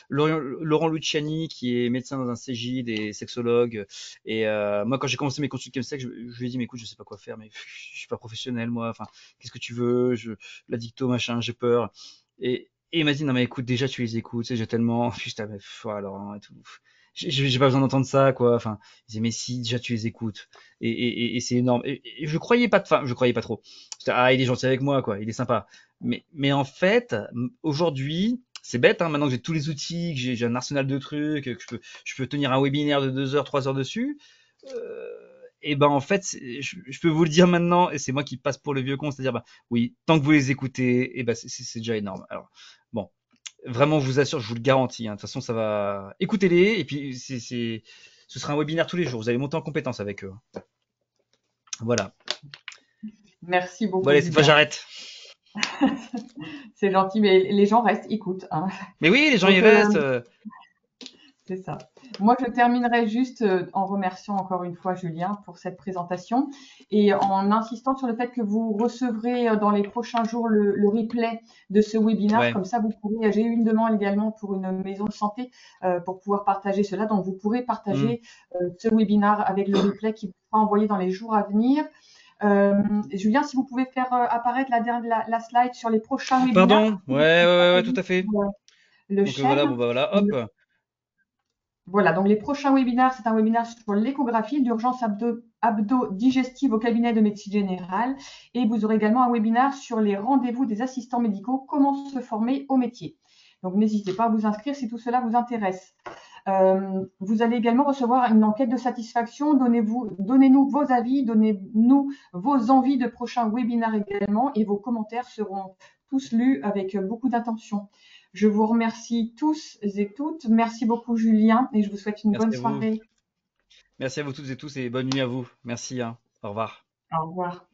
[SPEAKER 2] Laurent Luciani, qui est médecin dans un CJ, des sexologues. Et moi, quand j'ai commencé mes consultations sexe, je lui ai dit, mais écoute, je sais pas quoi faire, mais je suis pas professionnel moi. Enfin, qu'est-ce que tu veux? La dicto, machin, j'ai peur. Et il m'a dit, non, mais écoute, déjà, tu les écoutes, c'est déjà tellement, putain, mais, alors, hein, et tout. J'ai pas besoin d'entendre ça, quoi. Enfin, il disait, mais si, déjà, tu les écoutes. Et c'est énorme. Et je croyais pas je croyais pas trop. J'étais, ah, il est gentil avec moi, quoi. Il est sympa. Mais en fait, aujourd'hui, c'est bête, hein, maintenant que j'ai tous les outils, que j'ai un arsenal de trucs, que je peux tenir un webinaire de 2 heures, 3 heures dessus. Euh, et ben en fait, je peux vous le dire maintenant, et c'est moi qui passe pour le vieux con, c'est-à-dire, bah, oui, tant que vous les écoutez, et ben c'est déjà énorme. Alors, bon, vraiment, je vous assure, je vous le garantis. Hein, de toute façon, ça va. Écoutez-les, et puis ce sera un webinaire tous les jours. Vous allez monter en compétence avec eux. Voilà.
[SPEAKER 1] Merci
[SPEAKER 2] Bon,
[SPEAKER 1] beaucoup,
[SPEAKER 2] allez, cette fois,
[SPEAKER 1] Julien.
[SPEAKER 2] j'arrête.
[SPEAKER 1] C'est gentil, mais les gens restent, écoutent, hein.
[SPEAKER 2] Mais oui, les gens y
[SPEAKER 1] Donc,
[SPEAKER 2] restent.
[SPEAKER 1] c'est ça. Moi, je terminerai juste en remerciant encore une fois Julien pour cette présentation et en insistant sur le fait que vous recevrez dans les prochains jours le replay de ce webinaire.
[SPEAKER 2] Ouais.
[SPEAKER 1] Comme ça, vous pourrez. J'ai eu une demande également pour une maison de santé pour pouvoir partager cela. Donc, vous pourrez
[SPEAKER 2] Hmm.
[SPEAKER 1] partager ce webinaire avec le replay qui vous sera envoyé dans les jours à venir. Julien, si vous pouvez faire apparaître la slide sur les prochains webinaires,
[SPEAKER 2] Pardon. Ouais, ouais, ouais, ouais, tout à fait.
[SPEAKER 1] le
[SPEAKER 2] Donc voilà, bon
[SPEAKER 1] SHEM.
[SPEAKER 2] bah voilà, hop.
[SPEAKER 1] Voilà, donc les prochains webinaires, c'est un webinaire sur l'échographie, l'urgence abdo-digestive au cabinet de médecine générale. Et vous aurez également un webinaire sur les rendez-vous des assistants médicaux, comment se former au métier. Donc n'hésitez pas à vous inscrire si tout cela vous intéresse. Vous allez également recevoir une enquête de satisfaction. Donnez-nous vos avis, donnez-nous vos envies de prochains webinaires également et vos commentaires seront tous lus avec beaucoup d'attention. Je vous remercie tous et toutes. Merci beaucoup Julien et je vous souhaite une bonne
[SPEAKER 2] Merci à vous.
[SPEAKER 1] soirée.
[SPEAKER 2] Merci à vous toutes et tous et bonne nuit à vous. Merci, hein. Au revoir.
[SPEAKER 1] Au revoir.